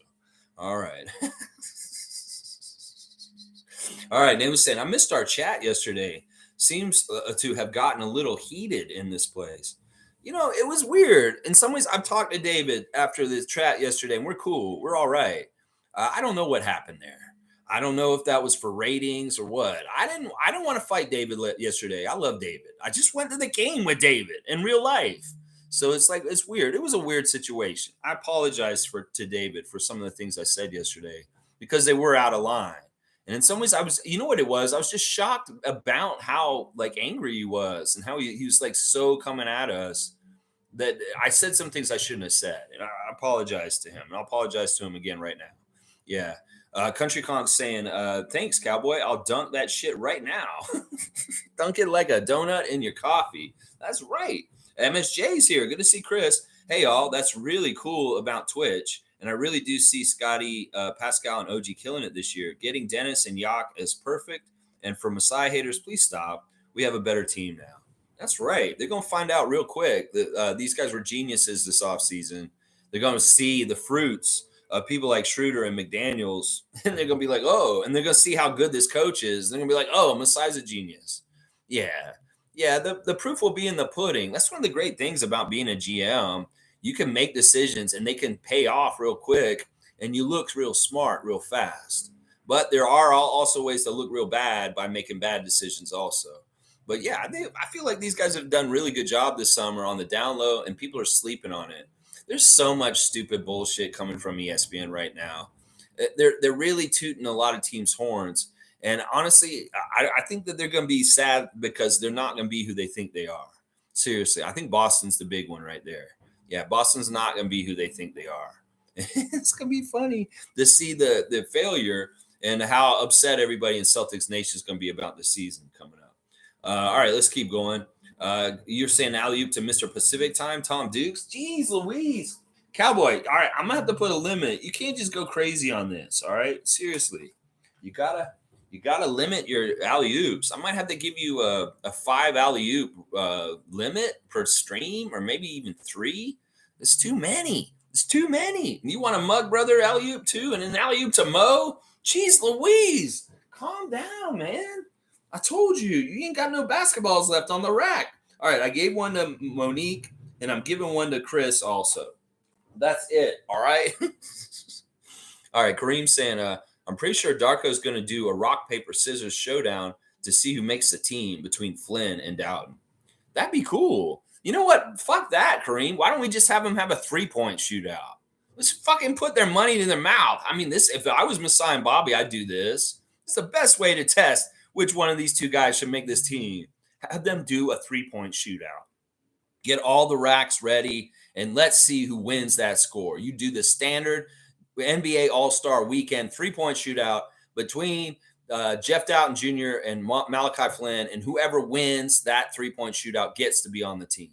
All right. All right. Nameless saying, I missed our chat yesterday. Seems to have gotten a little heated in this place. You know, it was weird. In some ways, I've talked to David after the chat yesterday, and we're cool. We're all right. I don't know what happened there. I don't know if that was for ratings or what. I don't want to fight David yesterday. I love David. I just went to the game with David in real life. So it's like, it's weird. It was a weird situation. I apologize to David for some of the things I said yesterday because they were out of line. And in some ways, you know what it was? I was just shocked about how like angry he was and how he was like so coming at us that I said some things I shouldn't have said. And I apologize to him. And I'll apologize to him again right now. Yeah. Country Conk saying, thanks, Cowboy. I'll dunk that shit right now. Dunk it like a donut in your coffee. That's right. MSJ's here. Good to see Chris. Hey, y'all. That's really cool about Twitch. And I really do see Scottie, Pascal, and OG killing it this year. Getting Dennis and Yak is perfect. And for Masai haters, please stop. We have a better team now. That's right. They're going to find out real quick that these guys were geniuses this offseason. They're going to see the fruits of people like Schroeder and McDaniels. And they're going to be like, oh, and they're going to see how good this coach is. They're going to be like, oh, Masai's a genius. Yeah. Yeah, the proof will be in the pudding. That's one of the great things about being a GM. You can make decisions and they can pay off real quick and you look real smart real fast. But there are also ways to look real bad by making bad decisions also. But yeah, I feel like these guys have done a really good job this summer on the down low and people are sleeping on it. There's so much stupid bullshit coming from ESPN right now. They're really tooting a lot of teams' horns. And honestly, I think that they're going to be sad because they're not going to be who they think they are. Seriously, I think Boston's the big one right there. Yeah, Boston's not going to be who they think they are. It's going to be funny to see the failure and how upset everybody in Celtics Nation is going to be about the season coming up. All right, let's keep going. You're saying alley-oop to Mr. Pacific Time, Tom Dukes? Jeez Louise. Cowboy, all right, I'm going to have to put a limit. You can't just go crazy on this, all right? Seriously. You gotta limit your alley-oops. I might have to give you a 5 alley-oop limit per stream, or maybe even 3. It's too many. It's too many. You want a mug brother alley-oop too, and an alley-oop to Mo? Jeez Louise. Calm down, man. I told you, you ain't got no basketballs left on the rack. All right, I gave one to Monique, and I'm giving one to Chris also. That's it, all right? All right, Kareem saying, I'm pretty sure Darko is going to do a rock, paper, scissors showdown to see who makes the team between Flynn and Dowtin. That'd be cool. You know what? Fuck that, Kareem. Why don't we just have them have a 3-point shootout? Let's fucking put their money in their mouth. I mean, if I was Masai and Bobby, I'd do this. It's the best way to test which one of these two guys should make this team. Have them do a 3-point shootout. Get all the racks ready, and let's see who wins that score. You do the standard NBA All-Star Weekend 3-point shootout between Jeff Dowtin Jr. and Malachi Flynn, and whoever wins that 3-point shootout gets to be on the team.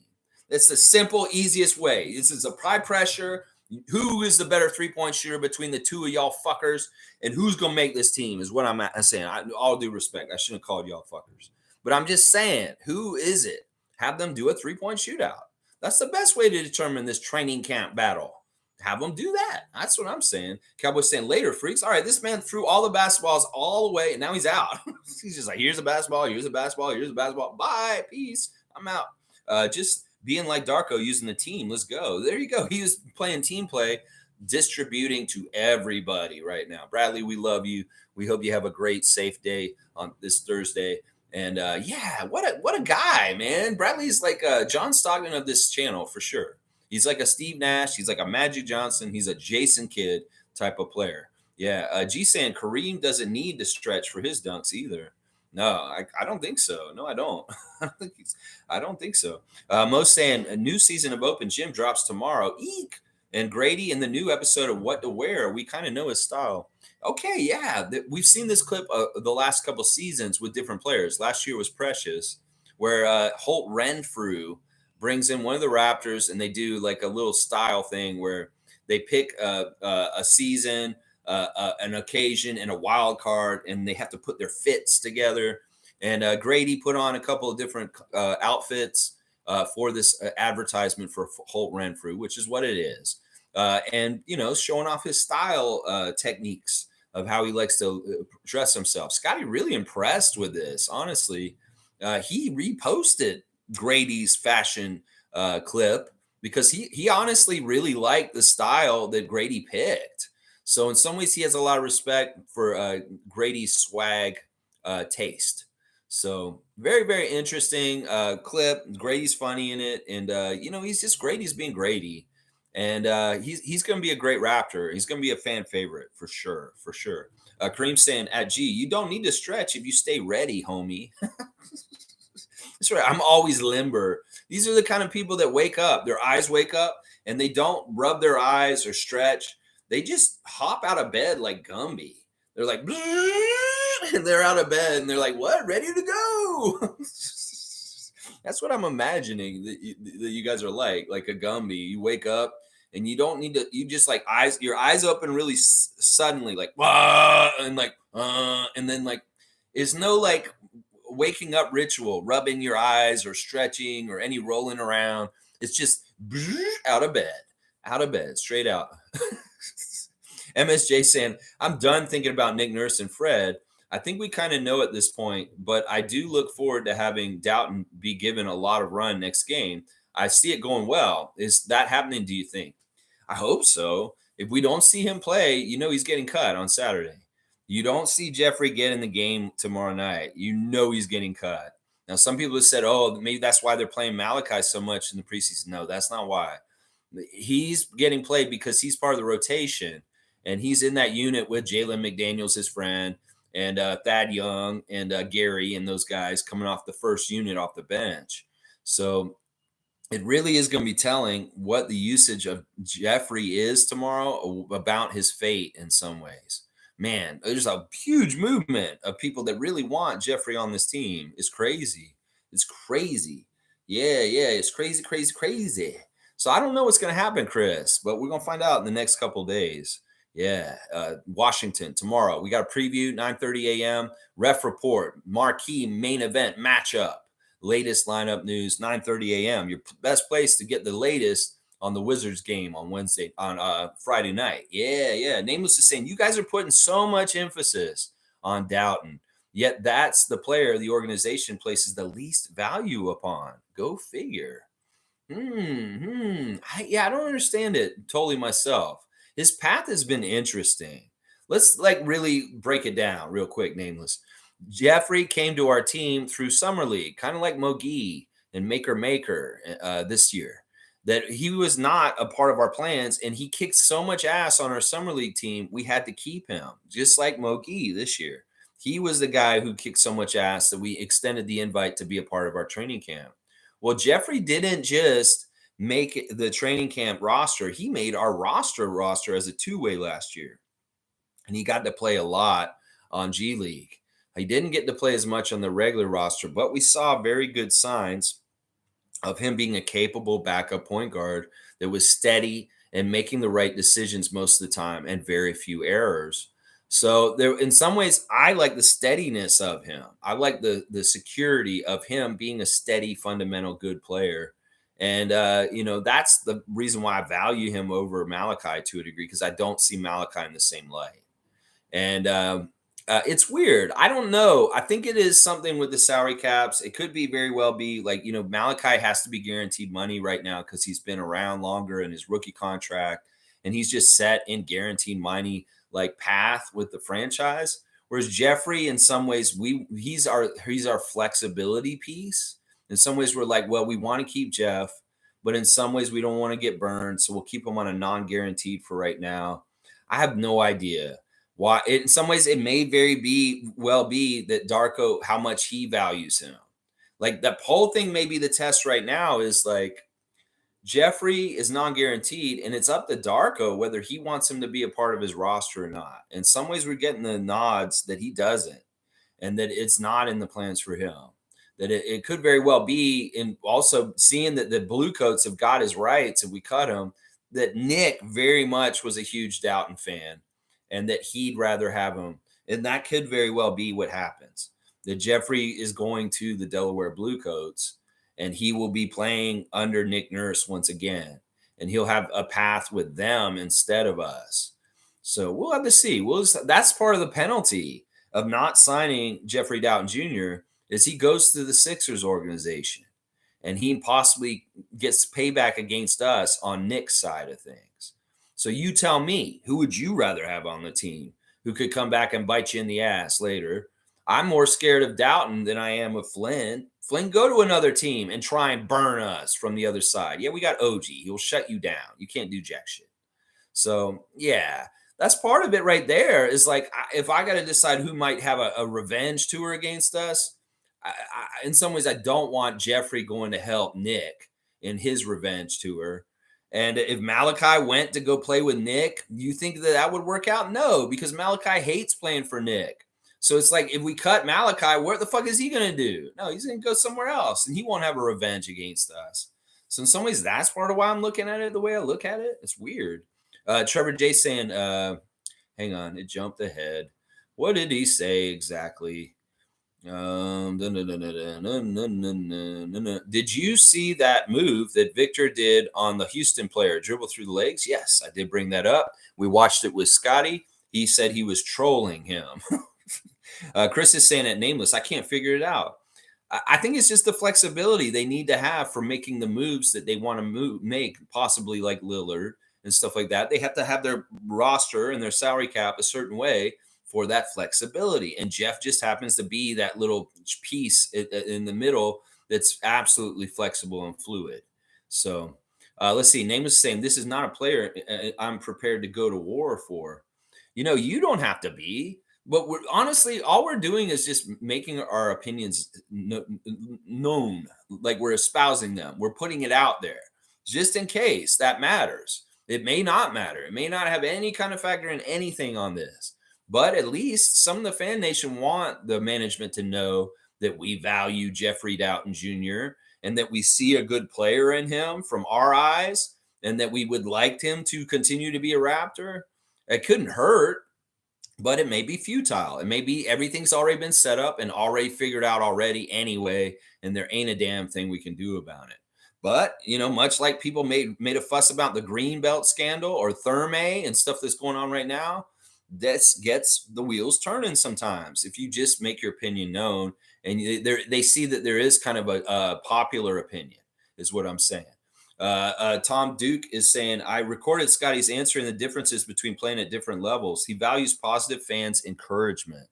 It's the simple, easiest way. This is a high pressure. Who is the better 3-point shooter between the two of y'all fuckers, and who's going to make this team is what I'm saying. All due respect, I shouldn't have called y'all fuckers. But I'm just saying, who is it? Have them do a 3-point shootout. That's the best way to determine this training camp battle. Have them do that. That's what I'm saying. Cowboys saying later, freaks. All right, this man threw all the basketballs all the way, and now he's out. He's just like, here's a basketball, here's a basketball, here's a basketball. Bye, peace. I'm out. Just being like Darko, using the team. Let's go. There you go. He was playing team play, distributing to everybody right now. Bradley, we love you. We hope you have a great, safe day on this Thursday. And yeah, what a guy, man. Bradley's like John Stockton of this channel for sure. He's like a Steve Nash. He's like a Magic Johnson. He's a Jason Kidd type of player. Yeah. G saying Kareem doesn't need to stretch for his dunks either. No, I don't think so. No, I don't. I don't think so. Mo saying a new season of Open Gym drops tomorrow. Eek. And Grady in the new episode of What to Wear, we kind of know his style. Okay, yeah. We've seen this clip the last couple seasons with different players. Last year was Precious, where Holt Renfrew brings in one of the Raptors, and they do like a little style thing where they pick a season, an occasion, and a wild card, and they have to put their fits together. And Grady put on a couple of different outfits for this advertisement for Holt Renfrew, which is what it is. And, showing off his style techniques of how he likes to dress himself. Scottie really impressed with this, honestly. He reposted Grady's fashion clip because he honestly really liked the style that Grady picked. So in some ways, he has a lot of respect for Grady's swag taste. So very, very interesting clip. Grady's funny in it. And, he's just Grady's being Grady. And he's going to be a great Raptor. He's going to be a fan favorite for sure, for sure. Kareem saying, you don't need to stretch if you stay ready, homie. That's right. I'm always limber. These are the kind of people that wake up, their eyes wake up, and they don't rub their eyes or stretch. They just hop out of bed like Gumby. They're like, and they're out of bed, and they're like, what? Ready to go. That's what I'm imagining that you guys are like a Gumby. You wake up, and you don't need to, you just like your eyes open really suddenly, like, and like, and then like, there's no like waking up ritual, rubbing your eyes or stretching or any rolling around. It's just out of bed, straight out. MSJ saying, I'm done thinking about Nick Nurse and Fred. I think we kind of know at this point, but I do look forward to having Dowtin be given a lot of run next game. I see it going well. Is that happening, do you think? I hope so. If we don't see him play, he's getting cut on Saturday. You don't see Jeffrey get in the game tomorrow night, he's getting cut. Now, some people have said, oh, maybe that's why they're playing Malachi so much in the preseason. No, that's not why. He's getting played because he's part of the rotation, and he's in that unit with Jalen McDaniels, his friend, and Thad Young and Gary and those guys coming off the first unit off the bench. So it really is going to be telling what the usage of Jeffrey is tomorrow about his fate in some ways. Man, there's a huge movement of people that really want Jeffrey on this team. It's crazy. It's crazy. Yeah, it's crazy. So I don't know what's going to happen, Chris, but we're going to find out in the next couple of days. Yeah, Washington tomorrow. We got a preview, 9:30 a.m. Ref report, marquee main event matchup. Latest lineup news, 9:30 a.m. Your best place to get the latest on the Wizards game on Friday night. Yeah. Nameless is saying, you guys are putting so much emphasis on Dowtin, yet that's the player the organization places the least value upon. Go figure. I don't understand it totally myself. His path has been interesting. Let's really break it down real quick, Nameless. Jeffrey came to our team through Summer League, kind of like Mogi and Maker this year. That he was not a part of our plans, and he kicked so much ass on our Summer League team, we had to keep him, just like Mogi this year. He was the guy who kicked so much ass that we extended the invite to be a part of our training camp. Well, Jeffrey didn't just make the training camp roster. He made our roster as a two-way last year, and he got to play a lot on G League. He didn't get to play as much on the regular roster, but we saw very good signs of him being a capable backup point guard that was steady and making the right decisions most of the time and very few errors. So there, in some ways, I like the steadiness of him. I like the security of him being a steady, fundamental, good player. And, that's the reason why I value him over Malachi to a degree, because I don't see Malachi in the same light. And it's weird. I don't know. I think it is something with the salary caps. It could be very well be like, Malachi has to be guaranteed money right now because he's been around longer in his rookie contract, and he's just set in guaranteed money like path with the franchise. Whereas Jeffrey, in some ways, he's our flexibility piece. In some ways, we're like, well, we want to keep Jeff, but in some ways, we don't want to get burned, so we'll keep him on a non-guaranteed for right now. I have no idea why. In some ways, it may well be that Darko, how much he values him. Like that whole thing may be the test right now is like Jeffrey is non-guaranteed, and it's up to Darko whether he wants him to be a part of his roster or not. In some ways, we're getting the nods that he doesn't, and that it's not in the plans for him. That it could very well be, and also seeing that the Bluecoats have got his rights, if we cut him, that Nick very much was a huge Dowtin fan and that he'd rather have him. And that could very well be what happens. That Jeffrey is going to the Delaware Bluecoats and he will be playing under Nick Nurse once again. And he'll have a path with them instead of us. So we'll have to see. That's part of the penalty of not signing Jeffrey Dowtin Jr. is he goes to the Sixers organization and he possibly gets payback against us on Nick's side of things. So you tell me, who would you rather have on the team who could come back and bite you in the ass later? I'm more scared of Dowtin than I am of Flynn. Flynn, go to another team and try and burn us from the other side. Yeah, we got OG. He'll shut you down. You can't do jack shit. So, yeah, that's part of it right there is like, if I got to decide who might have a revenge tour against us, in some ways, I don't want Jeffrey going to help Nick in his revenge tour. And if Malachi went to go play with Nick, you think that would work out? No, because Malachi hates playing for Nick. So it's like, if we cut Malachi, what the fuck is he going to do? No, he's going to go somewhere else and he won't have a revenge against us. So in some ways, that's part of why I'm looking at it the way I look at it. It's weird. Trevor J saying, hang on, it jumped ahead. What did he say exactly? Did you see that move that Victor did on the Houston player, dribble through the legs? Yes, I did bring that up. We watched it with Scottie. He said he was trolling him. Chris is saying it nameless. I can't figure it out. I think it's just the flexibility they need to have for making the moves that they want to make, possibly like Lillard and stuff like that. They have to have their roster and their salary cap a certain way for that flexibility. And Jeff just happens to be that little piece in the middle that's absolutely flexible and fluid. So let's see. Name is saying, this is not a player I'm prepared to go to war for. You don't have to be. But honestly, all we're doing is just making our opinions known, like we're espousing them. We're putting it out there just in case that matters. It may not matter. It may not have any kind of factor in anything on this. But at least some of the fan nation want the management to know that we value Jeffrey Dowtin Jr. and that we see a good player in him from our eyes and that we would like him to continue to be a Raptor. It couldn't hurt. But it may be futile. It may be everything's already been set up and already figured out already anyway, and there ain't a damn thing we can do about it. But, much like people made a fuss about the Greenbelt scandal or Therme and stuff that's going on right now, this gets the wheels turning sometimes. If you just make your opinion known and they see that there is kind of a popular opinion is what I'm saying. Tom Duke is saying, I recorded Scottie's answer and the differences between playing at different levels. He values positive fans' encouragement.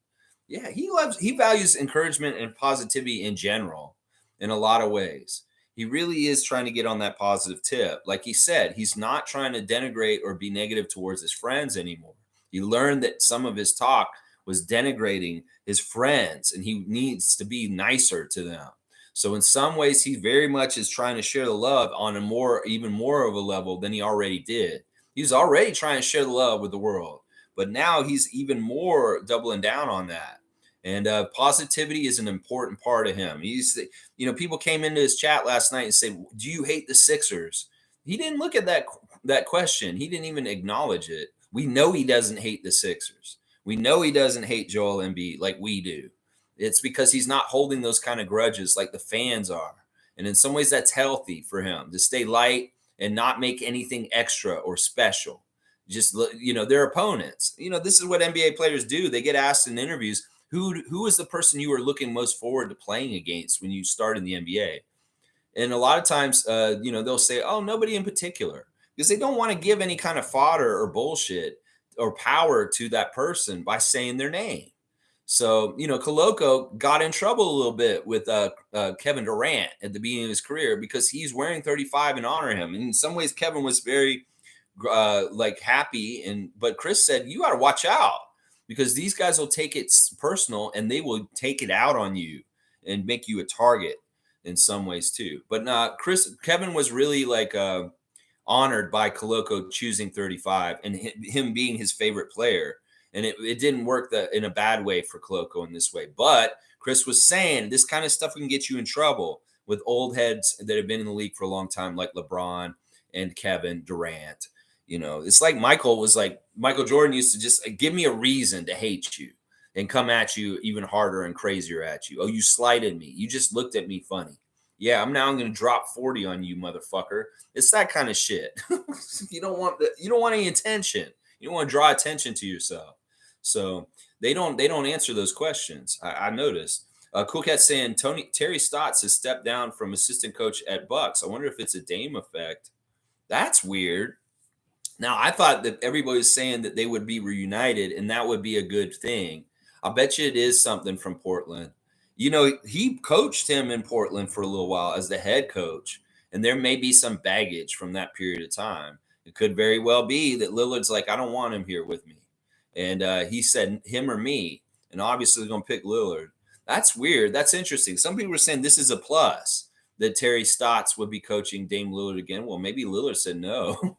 Yeah, he values encouragement and positivity in general in a lot of ways. He really is trying to get on that positive tip. Like he said, he's not trying to denigrate or be negative towards his friends anymore. He learned that some of his talk was denigrating his friends and he needs to be nicer to them. So in some ways, he very much is trying to share the love on even more of a level than he already did. He was already trying to share the love with the world, but now he's even more doubling down on that. And positivity is an important part of him. People came into his chat last night and said, do you hate the Sixers? He didn't look at that question. He didn't even acknowledge it. We know he doesn't hate the Sixers. We know he doesn't hate Joel Embiid like we do. It's because he's not holding those kind of grudges like the fans are. And in some ways, that's healthy for him to stay light and not make anything extra or special. Just, their opponents. This is what NBA players do. They get asked in interviews, who is the person you are looking most forward to playing against when you start in the NBA? And a lot of times, they'll say, oh, nobody in particular, because they don't want to give any kind of fodder or bullshit or power to that person by saying their name. So, Koloko got in trouble a little bit with Kevin Durant at the beginning of his career because he's wearing 35 and honor him. And in some ways, Kevin was very happy. But Chris said, you got to watch out because these guys will take it personal and they will take it out on you and make you a target in some ways too. But Kevin was really honored by Koloko choosing 35 and him being his favorite player. And it didn't work in a bad way for Koloko in this way. But Chris was saying this kind of stuff can get you in trouble with old heads that have been in the league for a long time, like LeBron and Kevin Durant. It's like Michael Jordan used to just give me a reason to hate you and come at you even harder and crazier at you. Oh, you slighted me. You just looked at me funny. Yeah, I'm going to drop 40 on you, motherfucker. It's that kind of shit. You don't want any attention. You don't want to draw attention to yourself. So they don't answer those questions. I noticed. Cool Cat saying Terry Stotts has stepped down from assistant coach at Bucks. I wonder if it's a Dame effect. That's weird. Now, I thought that everybody was saying that they would be reunited and that would be a good thing. I bet you it is something from Portland. He coached him in Portland for a little while as the head coach, and there may be some baggage from that period of time. It could very well be that Lillard's like, I don't want him here with me. And he said, him or me. And obviously, they're going to pick Lillard. That's weird. That's interesting. Some people were saying this is a plus that Terry Stotts would be coaching Dame Lillard again. Well, maybe Lillard said no.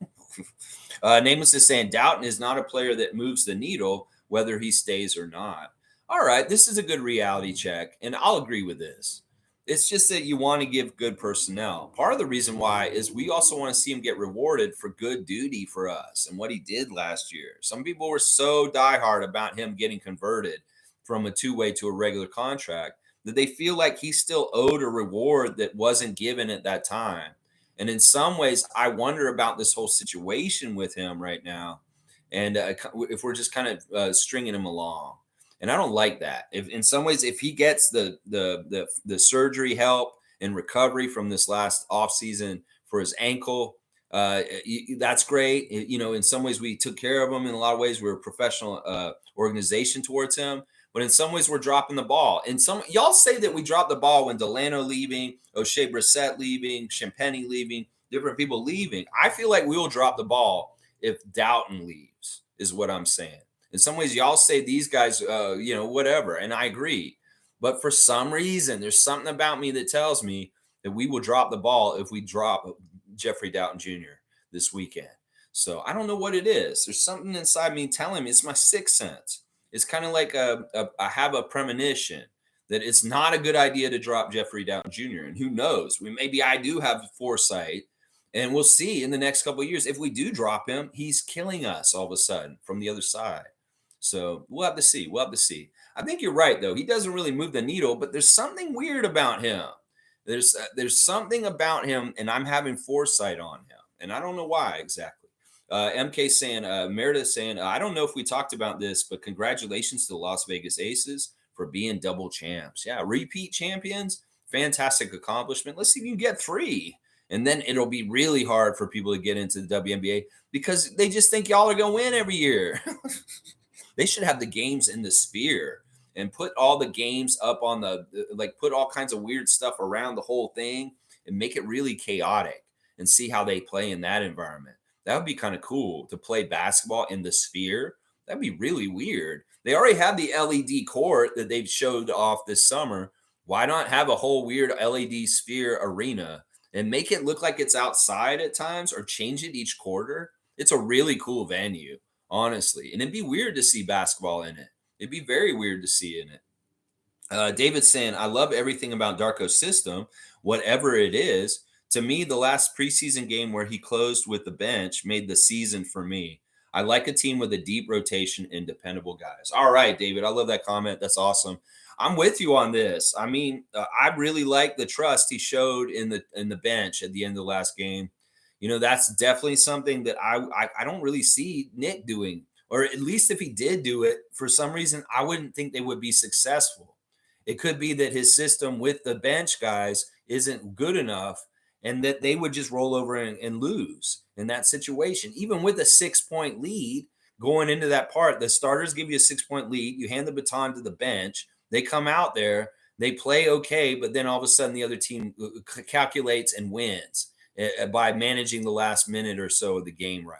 Nameless is saying Dowtin is not a player that moves the needle, whether he stays or not. All right, this is a good reality check, and I'll agree with this. It's just that you want to give good personnel. Part of the reason why is we also want to see him get rewarded for good duty for us and what he did last year. Some people were so diehard about him getting converted from a two-way to a regular contract that they feel like he still owed a reward that wasn't given at that time. And in some ways, I wonder about this whole situation with him right now, and if we're just kind of stringing him along. And I don't like that. If in some ways, if he gets the surgery help and recovery from this last offseason for his ankle, that's great. In some ways, we took care of him. In a lot of ways, we're a professional organization towards him. But in some ways, we're dropping the ball. And y'all say that we dropped the ball when Delano leaving, O'Shea Brissett leaving, Champagny leaving, different people leaving. I feel like we will drop the ball if Dowtin leaves, is what I'm saying. In some ways, y'all say these guys, whatever, and I agree. But for some reason, there's something about me that tells me that we will drop the ball if we drop Jeffrey Dowtin Jr. this weekend. So I don't know what it is. There's something inside me telling me it's my sixth sense. It's kind of like I have a premonition that it's not a good idea to drop Jeffrey Dowtin Jr. And who knows? Maybe I do have foresight. And we'll see in the next couple of years. If we do drop him, he's killing us all of a sudden from the other side. So we'll have to see. I think you're right, though. He doesn't really move the needle, but there's something weird about him. There's something about him, and I'm having foresight on him. And I don't know why exactly. MK saying, Meredith saying, I don't know if we talked about this, but congratulations to the Las Vegas Aces for being double champs. Yeah, repeat champions. Fantastic accomplishment. Let's see if you can get 3. And then it'll be really hard for people to get into the WNBA because they just think y'all are going to win every year. They should have the games in the sphere and put all the games up on put all kinds of weird stuff around the whole thing and make it really chaotic and see how they play in that environment. That would be kind of cool to play basketball in the sphere. That'd be really weird. They already have the LED court that they've showed off this summer. Why not have a whole weird LED sphere arena and make it look like it's outside at times or change it each quarter? It's a really cool venue, honestly. And it'd be weird to see basketball in it. It'd be very weird to see in it. David's saying, I love everything about Darko's system, whatever it is. To me, the last preseason game where he closed with the bench made the season for me. I like a team with a deep rotation and dependable guys. All right, David, I love that comment. That's awesome. I'm with you on this. I mean, I really like the trust he showed in the bench at the end of the last game. That's definitely something that I don't really see Nick doing, or at least if he did do it, for some reason, I wouldn't think they would be successful. It could be that his system with the bench guys isn't good enough and that they would just roll over and lose in that situation. Even with a 6-point lead going into that part, the starters give you a 6-point lead. You hand the baton to the bench. They come out there, they play okay, but then all of a sudden the other team calculates and wins by managing the last minute or so of the game right.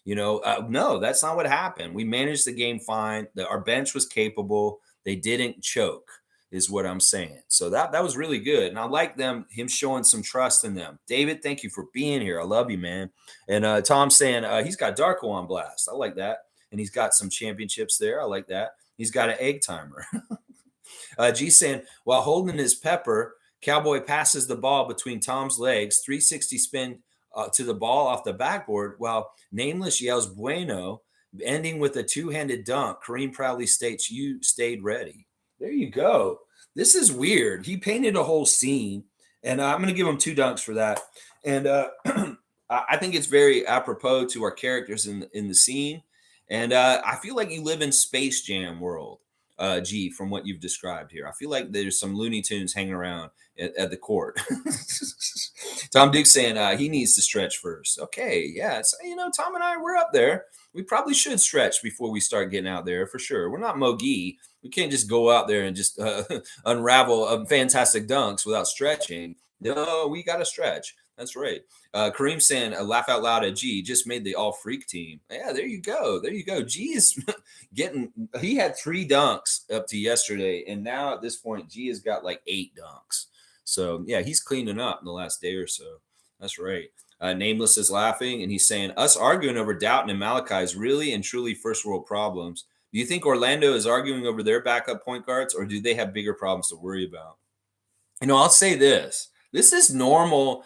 No, that's not what happened. We managed the game fine. Our bench was capable. They didn't choke, is what I'm saying. So that was really good. And I like him showing some trust in them. David, thank you for being here. I love you, man. And Tom's saying he's got Darko on blast. I like that. And he's got some championships there. I like that. He's got an egg timer. G saying, while holding his pepper, Cowboy passes the ball between Tom's legs, 360 spin to the ball off the backboard, while Nameless yells "Bueno," ending with a two-handed dunk. Kareem proudly states, "You stayed ready." There you go. This is weird. He painted a whole scene, and I'm going to give him 2 dunks for that. And I think it's very apropos to our characters in the scene. And I feel like you live in Space Jam world, G, from what you've described here. I feel like there's some Looney Tunes hanging around at the court. Tom Duke saying he needs to stretch first. Okay, yeah. It's, Tom and I, we're up there. We probably should stretch before we start getting out there for sure. We're not Mogi. We can't just go out there and just unravel fantastic dunks without stretching. No, we got to stretch. That's right. Kareem saying, laugh out loud at G, just made the all freak team. Yeah, there you go. There you go. G is he had 3 dunks up to yesterday. And now at this point, G has got like 8 dunks. So yeah, he's cleaning up in the last day or so. That's right. Nameless is laughing and he's saying, us arguing over Dowtin and Malachi is really and truly first world problems. Do you think Orlando is arguing over their backup point guards, or do they have bigger problems to worry about? I'll say this. This is normal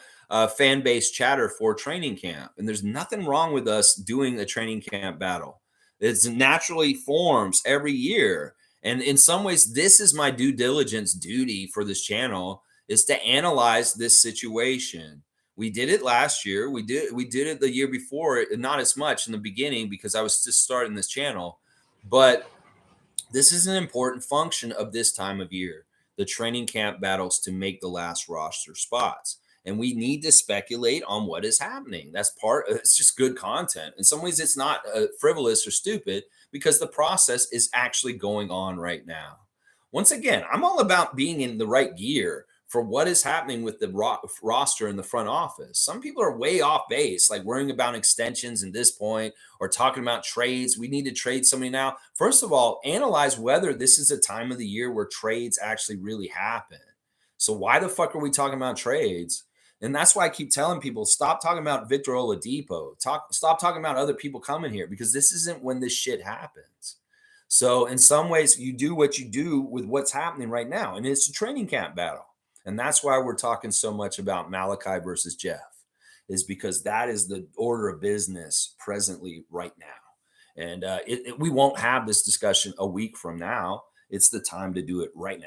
fan base chatter for training camp. And there's nothing wrong with us doing a training camp battle. It naturally forms every year. And in some ways, this is my due diligence duty for this channel, is to analyze this situation. We did it last year. We did it the year before, not as much in the beginning because I was just starting this channel. But this is an important function of this time of year, the training camp battles to make the last roster spots. And we need to speculate on what is happening. It's just good content. In some ways, it's not frivolous or stupid because the process is actually going on right now. Once again, I'm all about being in the right gear for what is happening with the roster in the front office. Some people are way off base, like worrying about extensions at this point or talking about trades. We need to trade somebody now. First of all, analyze whether this is a time of the year where trades actually really happen. So why the fuck are we talking about trades? And that's why I keep telling people, stop talking about Victor Oladipo. Stop talking about other people coming here, because this isn't when this shit happens. So in some ways, you do what you do with what's happening right now. And it's a training camp battle. And that's why we're talking so much about Malachi versus Jeff, is because that is the order of business presently right now. And we won't have this discussion a week from now. It's the time to do it right now.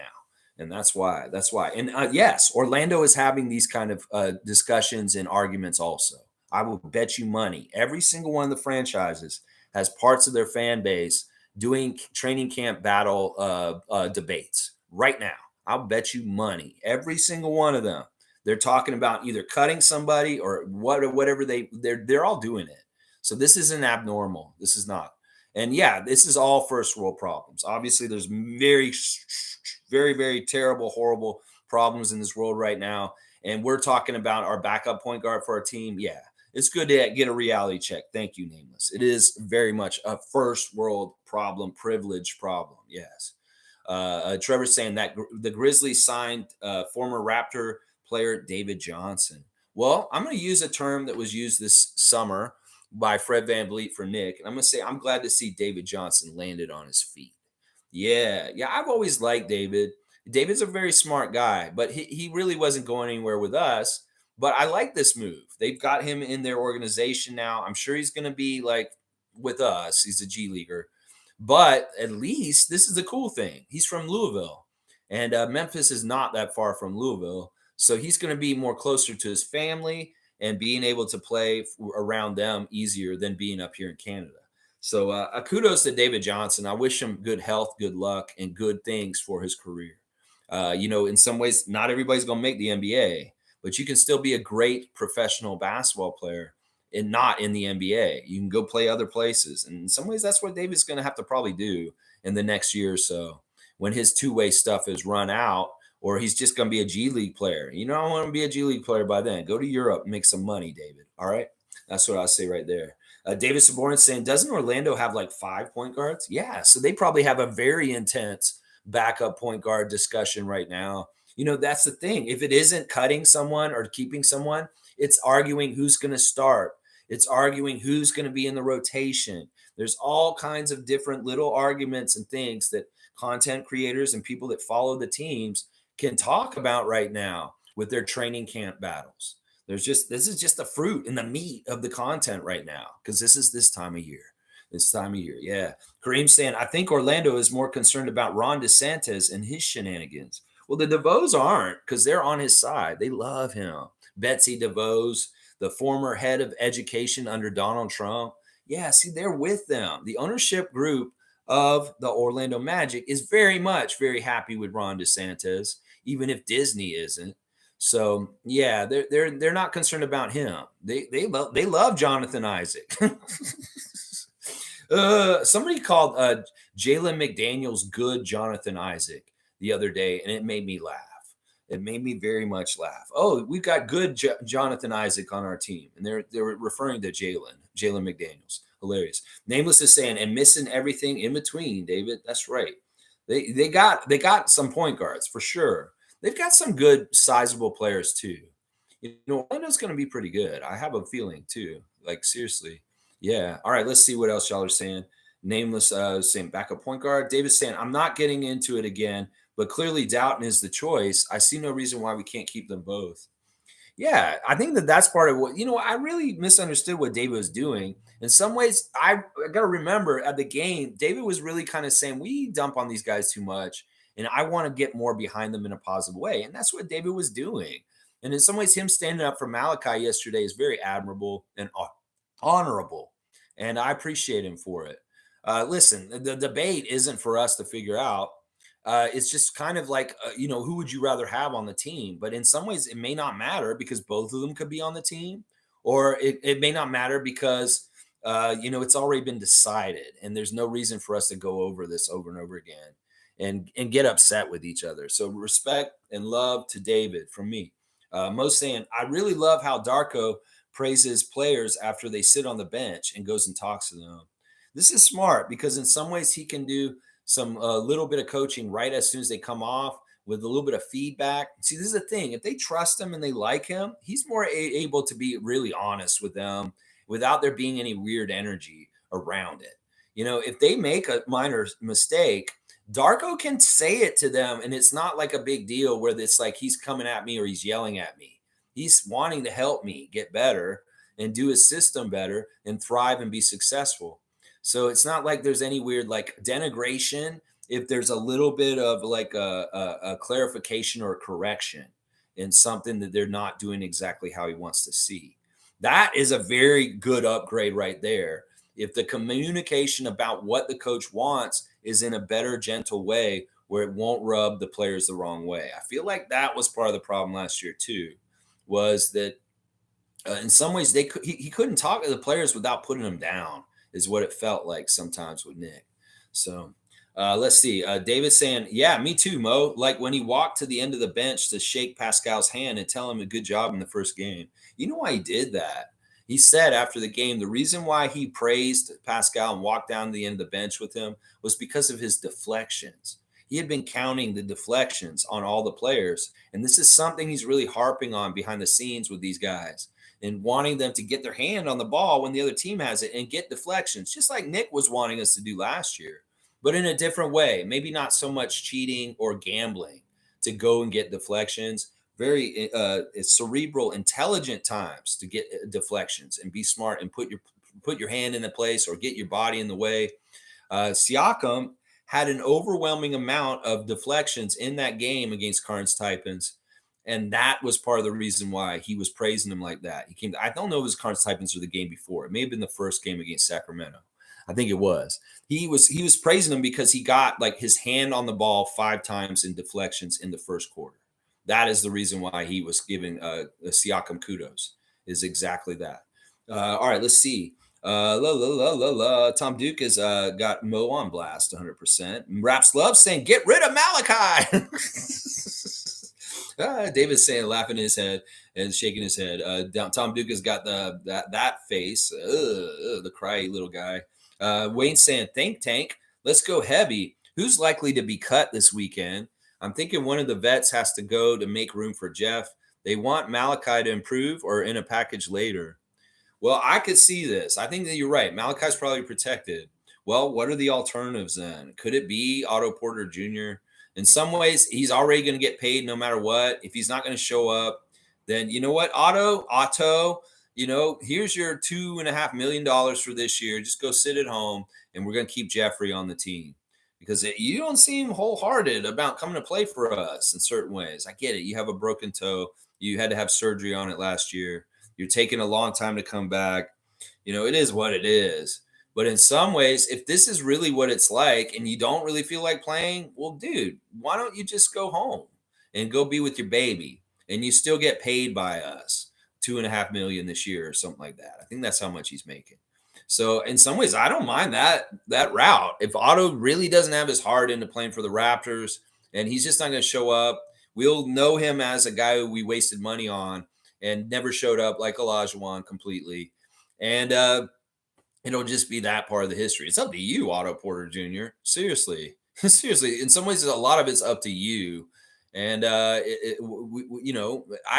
And that's why. And yes, Orlando is having these kind of discussions and arguments also. I will bet you money every single one of the franchises has parts of their fan base doing training camp battle debates right now. I'll bet you money. Every single one of them. They're talking about either cutting somebody or whatever they're all doing it. So this isn't abnormal. This is not. And yeah, this is all first world problems. Obviously, there's very, very, very terrible, horrible problems in this world right now. And we're talking about our backup point guard for our team. Yeah, it's good to get a reality check. Thank you, Nameless. It is very much a first world problem, privilege problem. Yes. Trevor's saying that the Grizzlies signed former Raptor player David Johnson. Well, I'm going to use a term that was used this summer by Fred VanVleet for Nick. And I'm going to say I'm glad to see David Johnson landed on his feet. Yeah, I've always liked David. David's a very smart guy, but he really wasn't going anywhere with us. But I like this move. They've got him in their organization now. I'm sure he's going to be like with us. He's a G Leaguer. But at least this is the cool thing. He's from Louisville, and Memphis is not that far from Louisville. So he's going to be more closer to his family and being able to play around them easier than being up here in Canada. So kudos to David Johnson. I wish him good health, good luck, and good things for his career. In some ways, not everybody's going to make the NBA, but you can still be a great professional basketball player and not in the NBA. You can go play other places. And in some ways, that's what David's going to have to probably do in the next year or so when his two-way stuff is run out, or he's just going to be a G League player. I want to be a G League player by then. Go to Europe and make some money, David. All right? That's what I'll say right there. David Saborn saying, doesn't Orlando have like 5 point guards? Yeah, so they probably have a very intense backup point guard discussion right now. That's the thing. If it isn't cutting someone or keeping someone, it's arguing who's going to start. It's arguing who's going to be in the rotation. There's all kinds of different little arguments and things that content creators and people that follow the teams can talk about right now with their training camp battles. This is just the fruit and the meat of the content right now because this is this time of year. This time of year, yeah. Kareem saying, I think Orlando is more concerned about Ron DeSantis and his shenanigans. Well, the DeVos aren't because they're on his side. They love him. Betsy DeVos, the former head of education under Donald Trump. Yeah, see, they're with them. The ownership group of the Orlando Magic is very happy with Ron DeSantis, even if Disney isn't. So yeah, they're not concerned about him. They love Jonathan Isaac. Somebody called Jalen McDaniels good Jonathan Isaac the other day, and it made me laugh. It made me very much laugh. Oh, we've got good Jonathan Isaac on our team, and they're referring to Jalen McDaniels. Hilarious. Nameless is saying, and missing everything in between. David, that's right. They got some point guards for sure. They've got some good sizable players too. You know, Orlando's going to be pretty good. I have a feeling too. Like seriously. Yeah. All right. Let's see what else y'all are saying. Nameless saying backup point guard. David's saying, I'm not getting into it again, but clearly Dowtin is the choice. I see no reason why we can't keep them both. Yeah, I think that's part of what, I really misunderstood what David was doing. In some ways, I got to remember at the game, David was really kind of saying, we dump on these guys too much, and I want to get more behind them in a positive way. And that's what David was doing. And in some ways, him standing up for Malachi yesterday is very admirable and honorable. And I appreciate him for it. Listen, the debate isn't for us to figure out. It's just kind of like, who would you rather have on the team? But in some ways, it may not matter because both of them could be on the team, or it may not matter because, it's already been decided and there's no reason for us to go over this over and over again and get upset with each other. So respect and love to David from me. Mo saying, I really love how Darko praises players after they sit on the bench and goes and talks to them. This is smart because in some ways he can do some little bit of coaching right as soon as they come off with a little bit of feedback. See, this is the thing. If they trust him and they like him, he's more able to be really honest with them without there being any weird energy around it. If they make a minor mistake, Darko can say it to them, and it's not like a big deal where it's like he's coming at me or he's yelling at me. He's wanting to help me get better and do his system better and thrive and be successful. So it's not like there's any weird like denigration if there's a little bit of like a clarification or a correction in something that they're not doing exactly how he wants to see. That is a very good upgrade right there. If the communication about what the coach wants is in a better, gentle way where it won't rub the players the wrong way. I feel like that was part of the problem last year too, was that in some ways he couldn't talk to the players without putting them down. Is what it felt like sometimes with Nick. So let's see. David saying, yeah, me too, Mo. Like when he walked to the end of the bench to shake Pascal's hand and tell him a good job in the first game. You know why he did that? He said after the game, the reason why he praised Pascal and walked down to the end of the bench with him was because of his deflections. He had been counting the deflections on all the players. And this is something he's really harping on behind the scenes with these guys, and wanting them to get their hand on the ball when the other team has it and get deflections, just like Nick was wanting us to do last year, but in a different way. Maybe not so much cheating or gambling to go and get deflections. Very cerebral, intelligent times to get deflections and be smart and put your hand in the place or get your body in the way. Siakam had an overwhelming amount of deflections in that game against Carnes Taipans. And that was part of the reason why he was praising him like that. I don't know if it was Carnes Taipans or the game before. It may have been the first game against Sacramento. I think it was. He was praising him because he got like his hand on the ball 5 times in deflections in the first quarter. That is the reason why he was giving Siakam kudos, is exactly that. All right, let's see. Tom Duke has got Mo on blast 100%. Raps Love saying, get rid of Malachi. David's saying, laughing in his head and shaking his head. Tom Duke has got that face, the cryy little guy. Wayne saying, think tank, let's go heavy. Who's likely to be cut this weekend? I'm thinking one of the vets has to go to make room for Jeff. They want Malachi to improve or in a package later. Well, I could see this. I think that you're right. Malachi's probably protected. Well, what are the alternatives then? Could it be Otto Porter Jr.? In some ways, he's already going to get paid no matter what. If he's not going to show up, then you know what, Otto, here's your $2.5 million for this year. Just go sit at home, and we're going to keep Jeffrey on the team because you don't seem wholehearted about coming to play for us in certain ways. I get it. You have a broken toe. You had to have surgery on it last year. You're taking a long time to come back. It is what it is. But in some ways, if this is really what it's like and you don't really feel like playing, well, dude, why don't you just go home and go be with your baby? And you still get paid by us $2.5 million this year or something like that. I think that's how much he's making. So in some ways, I don't mind that route. If Otto really doesn't have his heart into playing for the Raptors and he's just not going to show up, we'll know him as a guy who we wasted money on and never showed up like Olajuwon completely. And it'll just be that part of the history. It's up to you, Otto Porter Jr. Seriously. Seriously. In some ways, a lot of it's up to you. And, I'd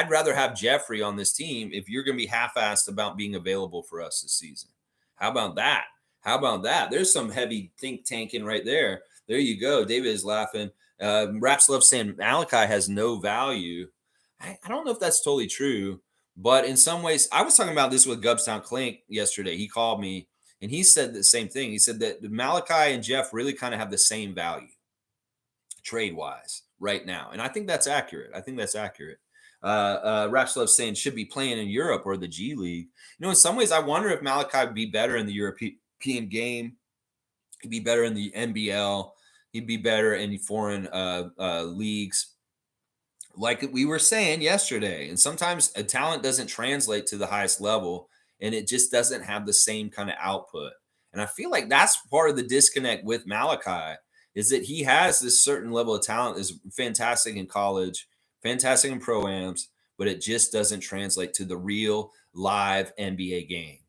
rather have Jeffrey on this team if you're going to be half-assed about being available for us this season. How about that? How about that? There's some heavy think tanking right there. There you go. David is laughing. Raps love saying Malachi has no value. I don't know if that's totally true. But in some ways, I was talking about this with Ghubbstown Clink yesterday. He called me and he said the same thing. He said that Malachi and Jeff really kind of have the same value trade wise right now. And I think that's accurate. Raps love saying should be playing in Europe or the G League. In some ways, I wonder if Malachi would be better in the European game. He'd be better in the NBL. He'd be better in foreign leagues. Like we were saying yesterday, and sometimes a talent doesn't translate to the highest level and it just doesn't have the same kind of output. And I feel like that's part of the disconnect with Malachi is that he has this certain level of talent, is fantastic in college, fantastic in pro-ams, but it just doesn't translate to the real live NBA game.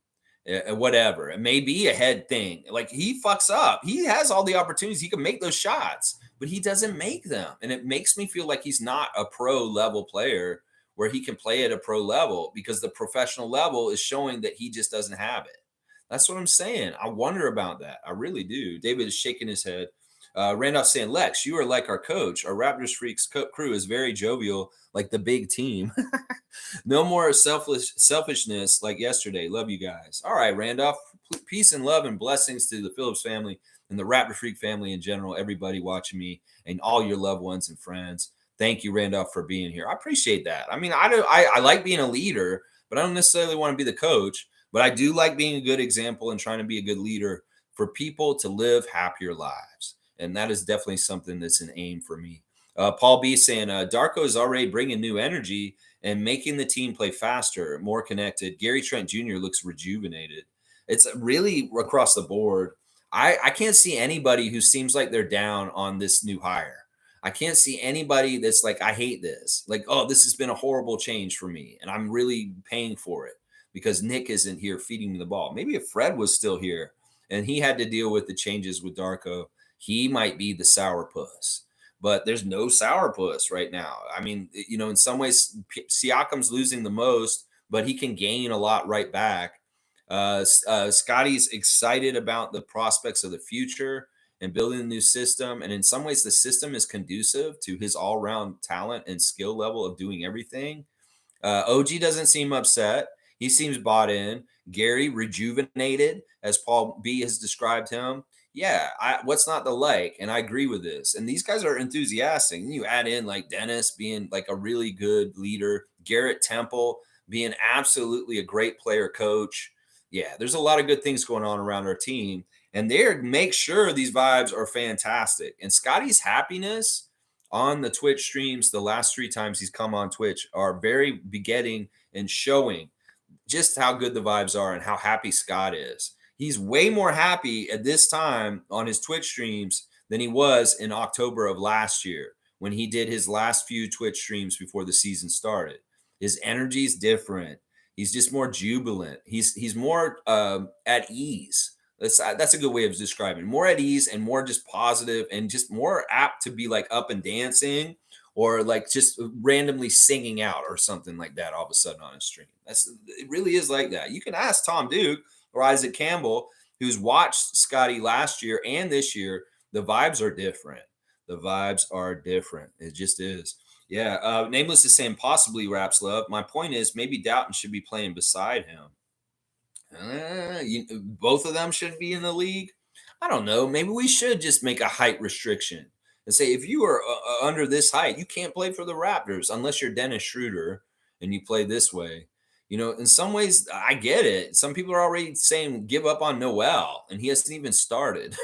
Whatever. It may be a head thing. Like he fucks up. He has all the opportunities. He can make those shots, but he doesn't make them. And it makes me feel like he's not a pro level player where he can play at a pro level because the professional level is showing that he just doesn't have it. That's what I'm saying. I wonder about that. I really do. David is shaking his head. Randolph saying, Lex, you are like our coach. Our Raptors Freaks crew is very jovial, like the big team. No more selfishness like yesterday. Love you guys. All right, Randolph. Peace and love and blessings to the Phillips family and the Raptor Freak family in general, everybody watching me and all your loved ones and friends. Thank you, Randolph, for being here. I appreciate that. I mean, I like being a leader, but I don't necessarily want to be the coach. But I do like being a good example and trying to be a good leader for people to live happier lives. And that is definitely something that's an aim for me. Paul B saying, Darko is already bringing new energy and making the team play faster, more connected. Gary Trent Jr. looks rejuvenated. It's really across the board. I can't see anybody who seems like they're down on this new hire. I can't see anybody that's like, I hate this. Like, oh, this has been a horrible change for me, and I'm really paying for it because Nick isn't here feeding me the ball. Maybe if Fred was still here and he had to deal with the changes with Darko, he might be the sourpuss. But there's no sourpuss right now. I mean, in some ways, Siakam's losing the most, but he can gain a lot right back. Scottie's excited about the prospects of the future and building a new system. And in some ways, the system is conducive to his all-around talent and skill level of doing everything. OG doesn't seem upset. He seems bought in. Gary, rejuvenated, as Paul B has described him. Yeah, what's not to like? And I agree with this. And these guys are enthusiastic. And you add in like Dennis being like a really good leader, Garrett Temple being absolutely a great player coach. Yeah, there's a lot of good things going on around our team. And they make sure these vibes are fantastic. And Scottie's happiness on the Twitch streams, the last 3 times he's come on Twitch, are very begetting and showing just how good the vibes are and how happy Scott is. He's way more happy at this time on his Twitch streams than he was in October of last year when he did his last few Twitch streams before the season started. His energy is different. He's just more jubilant. He's more at ease. That's a good way of describing it. More at ease and more just positive and just more apt to be like up and dancing or like just randomly singing out or something like that all of a sudden on a stream. It really is like that. You can ask Tom Duke or Isaac Campbell, who's watched Scottie last year and this year. The vibes are different. The vibes are different. It just is. Yeah. Nameless is saying possibly Raps Love. My point is maybe Dowtin should be playing beside him. Both of them should be in the league. I don't know. Maybe we should just make a height restriction and say if you are under this height, you can't play for the Raptors unless you're Dennis Schroeder and you play this way. In some ways, I get it. Some people are already saying give up on Noel, and he hasn't even started.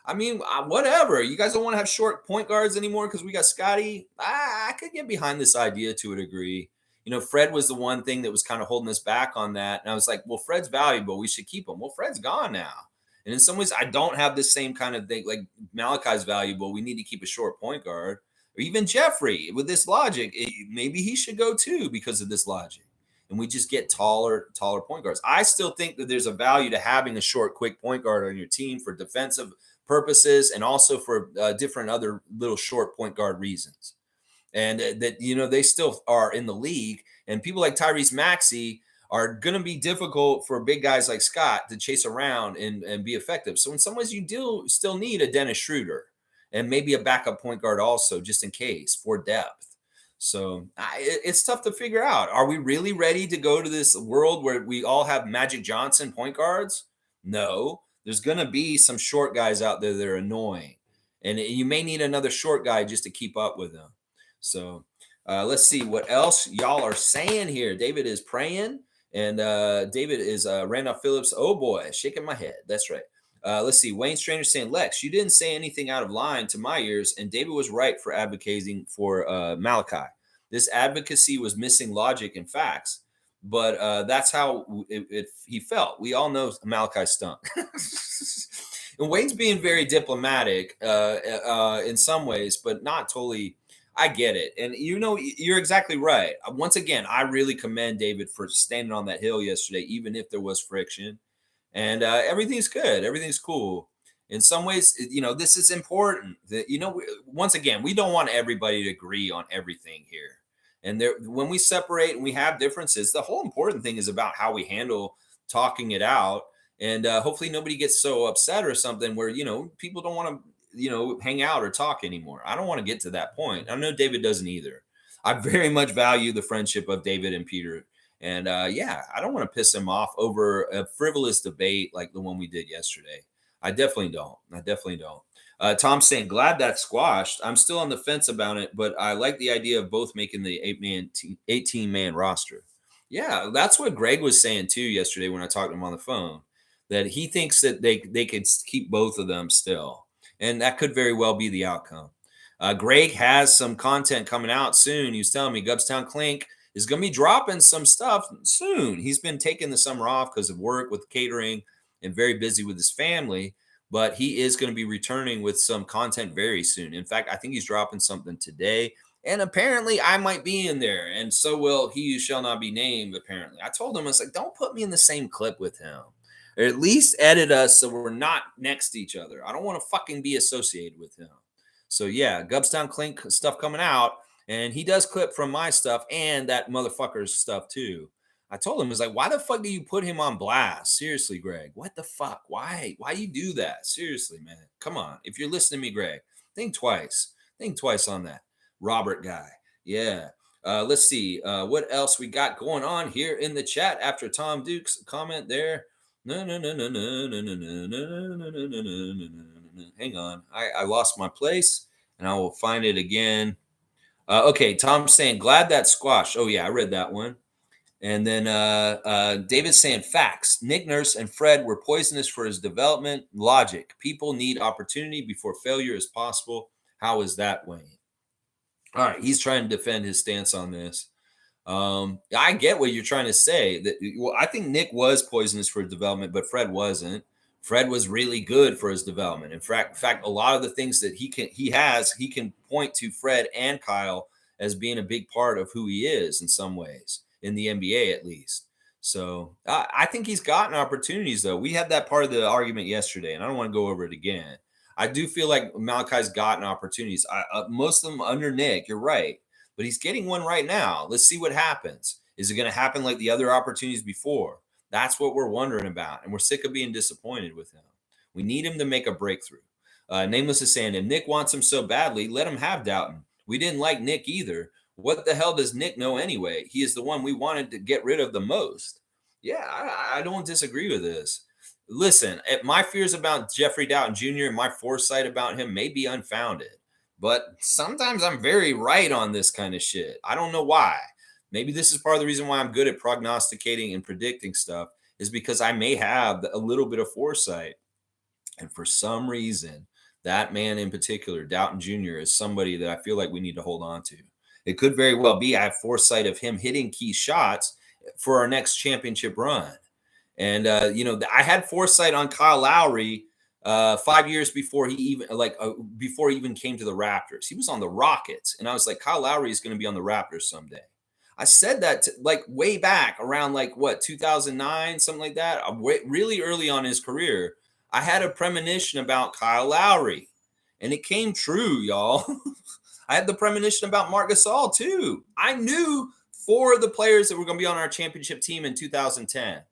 I mean, whatever. You guys don't want to have short point guards anymore because we got Scottie. I could get behind this idea to a degree. Fred was the one thing that was kind of holding us back on that. And I was like, well, Fred's valuable. We should keep him. Well, Fred's gone now. And in some ways, I don't have the same kind of thing. Like Malachi's valuable. We need to keep a short point guard. Or even Jeffrey with this logic. Maybe he should go too because of this logic. And we just get taller point guards. I still think that there's a value to having a short, quick point guard on your team for defensive purposes and also for different other little short point guard reasons. And that, they still are in the league. And people like Tyrese Maxey are going to be difficult for big guys like Scott to chase around and be effective. So in some ways, you do still need a Dennis Schroeder and maybe a backup point guard also, just in case, for depth. So it's tough to figure out. Are we really ready to go to this world where we all have Magic Johnson point guards? No. There's going to be some short guys out there that are annoying. And you may need another short guy just to keep up with them. So let's see what else y'all are saying here. David is praying. And David is Randolph Phillips. Oh, boy, shaking my head. That's right. Let's see. Wayne Stranger saying, Lex, you didn't say anything out of line to my ears, and David was right for advocating for Malachi. This advocacy was missing logic and facts, but that's how he felt. We all know Malachi stunk. And Wayne's being very diplomatic in some ways, but not totally. I get it. And, you're exactly right. Once again, I really commend David for standing on that hill yesterday, even if there was friction. And everything's good. Everything's cool. In some ways, this is important. That once again, we don't want everybody to agree on everything here. And when we separate and we have differences, the whole important thing is about how we handle talking it out. And hopefully nobody gets so upset or something where, people don't want to, hang out or talk anymore. I don't want to get to that point. I know David doesn't either. I very much value the friendship of David and Peter. And I don't want to piss him off over a frivolous debate like the one we did yesterday. I definitely don't. Tom's saying, glad that's squashed. I'm still on the fence about it, but I like the idea of both making the 18-man roster. Yeah, that's what Greg was saying too yesterday when I talked to him on the phone, that he thinks that they could keep both of them still. And that could very well be the outcome. Greg has some content coming out soon. He was telling me Ghubbstown Clink is going to be dropping some stuff soon. He's been taking the summer off because of work with catering and very busy with his family. But he is going to be returning with some content very soon. In fact, I think he's dropping something today. And apparently I might be in there. And so will he who shall not be named, apparently. I told him, I was like, don't put me in the same clip with him. Or at least edit us so we're not next to each other. I don't want to fucking be associated with him. So yeah, Ghubbstown Clink stuff coming out. And he does clip from my stuff and that motherfucker's stuff too. I told him, I was like, why the fuck do you put him on blast? Seriously, Greg. What the fuck? Why? Why you do that? Seriously, man. Come on. If you're listening to me, Greg, think twice. Think twice on that. Robert guy. Yeah. Let's see. What else we got going on here in the chat after Tom Duke's comment there? No. Hang on. I lost my place and I will find it again. Okay, Tom's saying, glad that squash. Oh, yeah, I read that one. And then David's saying, facts. Nick Nurse and Fred were poisonous for his development. Logic. People need opportunity before failure is possible. How is that, Wayne? All right, he's trying to defend his stance on this. I get what you're trying to say. Well, I think Nick was poisonous for his development, but Fred wasn't. Fred was really good for his development. In fact, a lot of the things that he can point to Fred and Kyle as being a big part of who he is in some ways, in the NBA at least. So I think he's gotten opportunities, though. We had that part of the argument yesterday, and I don't want to go over it again. I do feel like Malachi's gotten opportunities. Most of them under Nick, you're right. But he's getting one right now. Let's see what happens. Is it going to happen like the other opportunities before? That's what we're wondering about. And we're sick of being disappointed with him. We need him to make a breakthrough. Nameless is saying, if Nick wants him so badly, let him have Dowtin. We didn't like Nick either. What the hell does Nick know anyway? He is the one we wanted to get rid of the most. Yeah, I don't disagree with this. Listen, my fears about Jeffrey Dowtin Jr. and my foresight about him may be unfounded, but sometimes I'm very right on this kind of shit. I don't know why. Maybe this is part of the reason why I'm good at prognosticating and predicting stuff, is because I may have a little bit of foresight. And for some reason, that man in particular, Dowtin Jr., is somebody that I feel like we need to hold on to. It could very well be I have foresight of him hitting key shots for our next championship run. And I had foresight on Kyle Lowry 5 years before before he even came to the Raptors. He was on the Rockets, and I was like, Kyle Lowry is going to be on the Raptors someday. I said that way back around 2009, something like that. Really early on in his career, I had a premonition about Kyle Lowry, and it came true, y'all. I had the premonition about Marc Gasol too. I knew 4 of the players that were going to be on our championship team in 2010.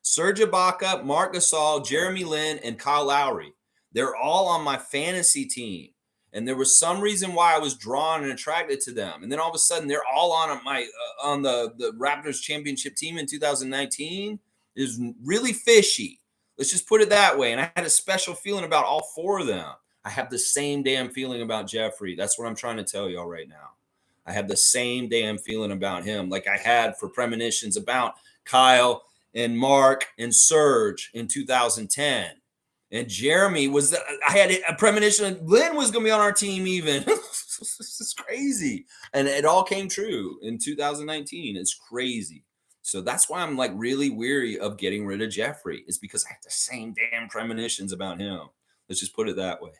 Serge Ibaka, Marc Gasol, Jeremy Lin, and Kyle Lowry. They're all on my fantasy team. And there was some reason why I was drawn and attracted to them. And then all of a sudden, they're all on the Raptors championship team in 2019. It was really fishy. Let's just put it that way. And I had a special feeling about all 4 of them. I have the same damn feeling about Jeffrey. That's what I'm trying to tell y'all right now. I have the same damn feeling about him like I had for premonitions about Kyle and Mark and Serge in 2010. And Jeremy I had a premonition Lynn was going to be on our team even. It's crazy. And it all came true in 2019. It's crazy. So that's why I'm really weary of getting rid of Jeffrey. It's because I have the same damn premonitions about him. Let's just put it that way.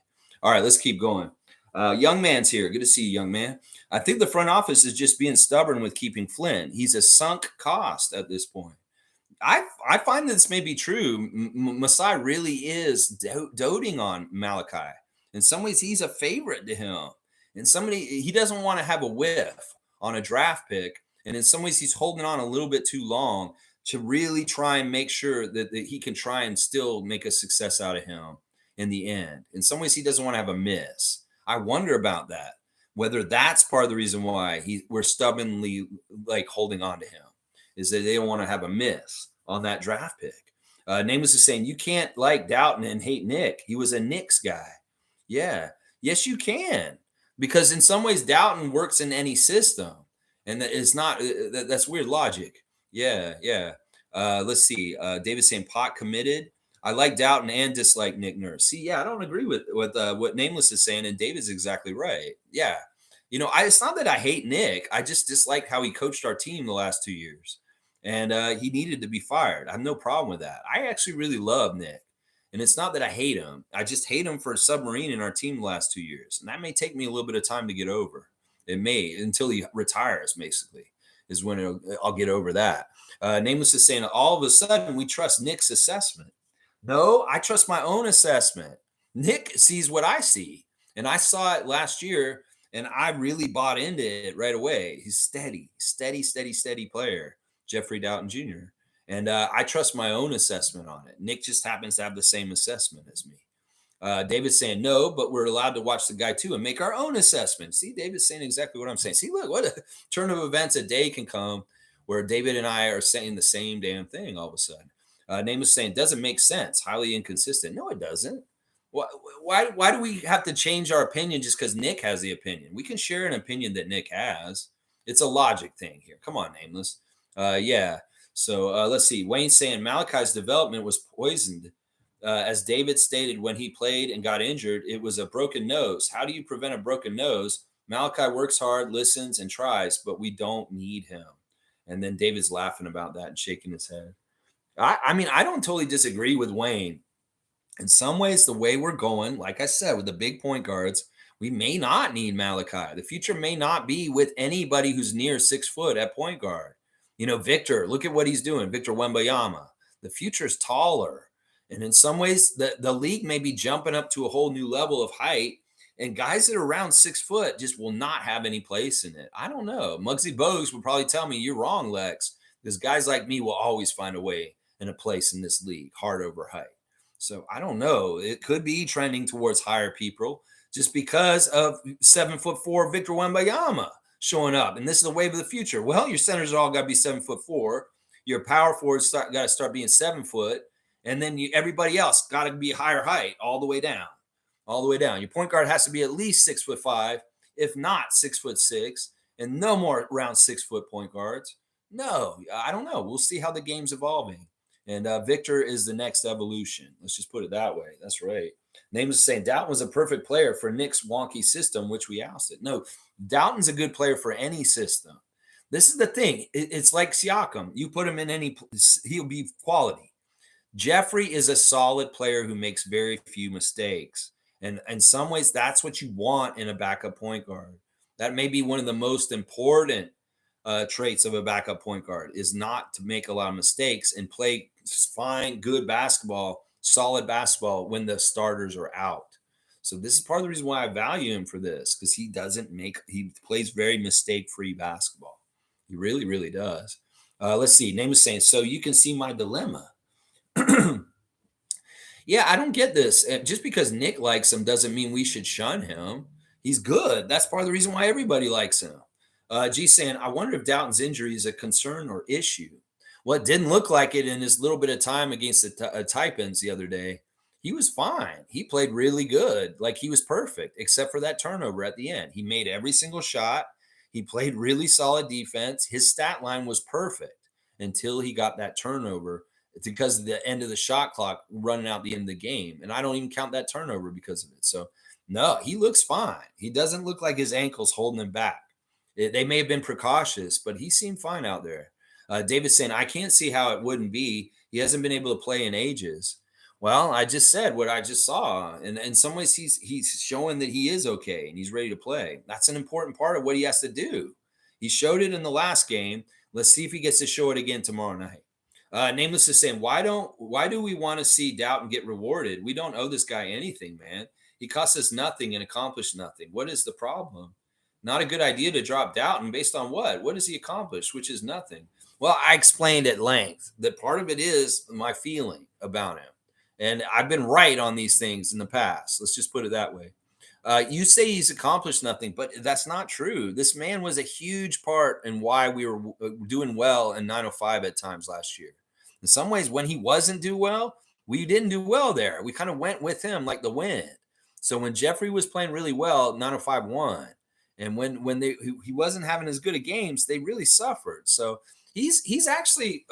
All right, let's keep going. Young man's here. Good to see you, young man. I think the front office is just being stubborn with keeping Flynn. He's a sunk cost at this point. I find this may be true. Masai really is doting on Malachi. In some ways, he's a favorite to him. In some ways, he doesn't want to have a whiff on a draft pick. And in some ways, he's holding on a little bit too long to really try and make sure that he can try and still make a success out of him in the end. In some ways, he doesn't want to have a miss. I wonder about that, whether that's part of the reason why we're stubbornly holding on to him, is that they don't want to have a miss on that draft pick. Nameless is saying, you can't like Dowtin and hate Nick. He was a Knicks guy. Yeah. Yes, you can. Because in some ways, Dowtin works in any system. And it's not, that's weird logic. Yeah. Let's see. David's saying pot committed. I like Dowtin and dislike Nick Nurse. See, yeah, I don't agree with what Nameless is saying. And David's exactly right. Yeah. It's not that I hate Nick. I just dislike how he coached our team the last 2 years. And he needed to be fired. I have no problem with that. I actually really love Nick. And it's not that I hate him. I just hate him for submarining our team the last 2 years. And that may take me a little bit of time to get over. It may, until he retires, basically, is when I'll get over that. Nameless is saying, all of a sudden, we trust Nick's assessment. No, I trust my own assessment. Nick sees what I see. And I saw it last year, and I really bought into it right away. He's steady player. Jeffrey Dowtin Jr. And I trust my own assessment on it. Nick just happens to have the same assessment as me. David's saying no, but we're allowed to watch the guy too and make our own assessment. See, David's saying exactly what I'm saying. See, look, what a turn of events a day can come where David and I are saying the same damn thing all of a sudden. Name is saying doesn't make sense, highly inconsistent. No, it doesn't. Why do we have to change our opinion just because Nick has the opinion? We can share an opinion that Nick has. It's a logic thing here. Come on, Nameless. Yeah. So let's see. Wayne's saying Malachi's development was poisoned. As David stated, when he played and got injured, it was a broken nose. How do you prevent a broken nose? Malachi works hard, listens, and tries, but we don't need him. And then David's laughing about that and shaking his head. I mean, I don't totally disagree with Wayne. In some ways, the way we're going, like I said, with the big point guards, we may not need Malachi. The future may not be with anybody who's near 6 foot at point guard. Victor, look at what he's doing. Victor Wembanyama. The future's taller. And in some ways, the league may be jumping up to a whole new level of height. And guys that are around 6 foot just will not have any place in it. I don't know. Muggsy Bogues would probably tell me, you're wrong, Lex. Because guys like me will always find a way and a place in this league, heart over height. So I don't know. It could be trending towards higher people. just because of 7'4" Victor Wembanyama showing up. And this is the wave of the future. Well, your centers are all got to be 7'4". Your power forwards got to start being 7 foot. And then everybody else got to be higher height all the way down. All the way down. Your point guard has to be at least 6'5", if not 6'6", and no more around 6 foot point guards. No, I don't know. We'll see how the game's evolving. And Victor is the next evolution. Let's just put it that way. That's right. Name is saying Dowtin was a perfect player for Nick's wonky system, which we ousted. No, Dowtin's a good player for any system. This is the thing. It's like Siakam. You put him in any, he'll be quality. Jeffrey is a solid player who makes very few mistakes. And in some ways, that's what you want in a backup point guard. That may be one of the most important traits of a backup point guard, is not to make a lot of mistakes and play fine, good basketball, solid basketball when the starters are out. So this is part of the reason why I value him for this, because he plays very mistake-free basketball. He really, really does. Let's see. Name is saying, so you can see my dilemma. Yeah, I don't get this. Just because Nick likes him doesn't mean we should shun him. He's good. That's part of the reason why everybody likes him. G saying, I wonder if Dowtin's injury is a concern or issue. Well, it didn't look like it in his little bit of time against the Taipans the other day. He was fine. He played really good. Like, he was perfect, except for that turnover at the end. He made every single shot. He played really solid defense. His stat line was perfect until he got that turnover, because of the end of the shot clock running out the end of the game. And I don't even count that turnover because of it. So, no, he looks fine. He doesn't look like his ankle's holding him back. They may have been precautious, but he seemed fine out there. David's saying, I can't see how it wouldn't be. He hasn't been able to play in ages. Well, I just said what I just saw. And in some ways, he's showing that he is okay and he's ready to play. That's an important part of what he has to do. He showed it in the last game. Let's see if he gets to show it again tomorrow night. Nameless is saying, why do we want to see Dowtin get rewarded? We don't owe this guy anything, man. He cost us nothing and accomplished nothing. What is the problem? Not a good idea to drop Dowtin based on what? What has he accomplished, which is nothing? Well, I explained at length that part of it is my feeling about him. And I've been right on these things in the past. Let's just put it that way. You say he's accomplished nothing, but that's not true. This man was a huge part in why we were doing well in 905 at times last year. In some ways, when he wasn't do well, we didn't do well there. We kind of went with him like the wind. So when Jeffrey was playing really well, 905 won. And when he wasn't having as good of games, they really suffered. So he's actually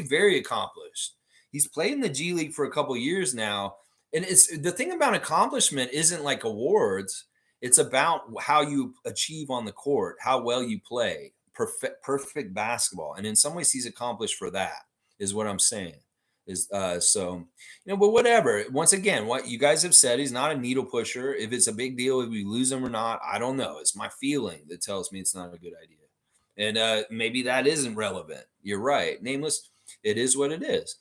very accomplished. He's played in the G League for a couple of years now. And it's the thing about accomplishment isn't like awards. It's about how you achieve on the court, how well you play, perfect basketball. And in some ways, he's accomplished for that, is what I'm saying. But whatever. Once again, what you guys have said, he's not a needle pusher. If it's a big deal, if we lose him or not, I don't know. It's my feeling that tells me it's not a good idea. And maybe that isn't relevant. You're right. Nameless, it is what it is.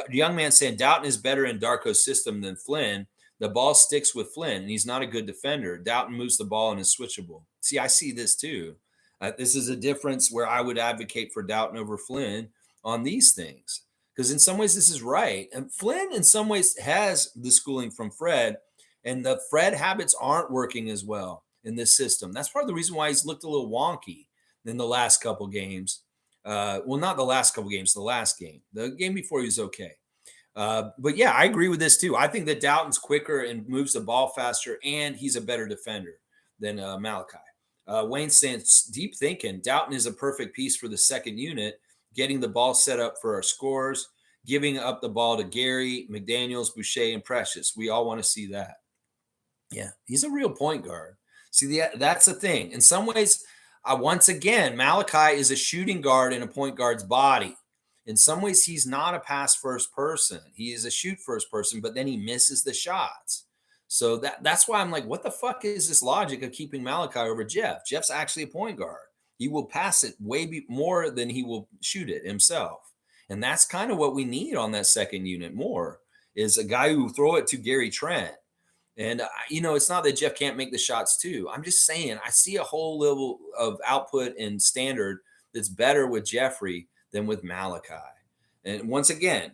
Young man saying Dowtin is better in Darko's system than Flynn. The ball sticks with Flynn, and he's not a good defender. Dowtin moves the ball and is switchable. See, I see this too. This is a difference where I would advocate for Dowtin over Flynn on these things. Because in some ways, this is right. And Flynn, in some ways, has the schooling from Fred, and the Fred habits aren't working as well in this system. That's part of the reason why he's looked a little wonky in the last couple games. Well, not the last couple games, the last game. The game before he was okay. But yeah, I agree with this too. I think that Dowtin's quicker and moves the ball faster, and he's a better defender than Malachi. Wayne saying, deep thinking, Dowtin is a perfect piece for the second unit, getting the ball set up for our scores, giving up the ball to Gary, McDaniels, Boucher, and Precious. We all want to see that. Yeah, he's a real point guard. See, that's the thing. In some ways, once again, Malachi is a shooting guard in a point guard's body. In some ways, he's not a pass first person. He is a shoot first person, but then he misses the shots. So that's why I'm like, what the fuck is this logic of keeping Malachi over Jeff? Jeff's actually a point guard. He will pass it way more than he will shoot it himself. And that's kind of what we need on that second unit more, is a guy who will throw it to Gary Trent. And, it's not that Jeff can't make the shots too. I'm just saying, I see a whole level of output and standard that's better with Jeffrey than with Malachi. And once again,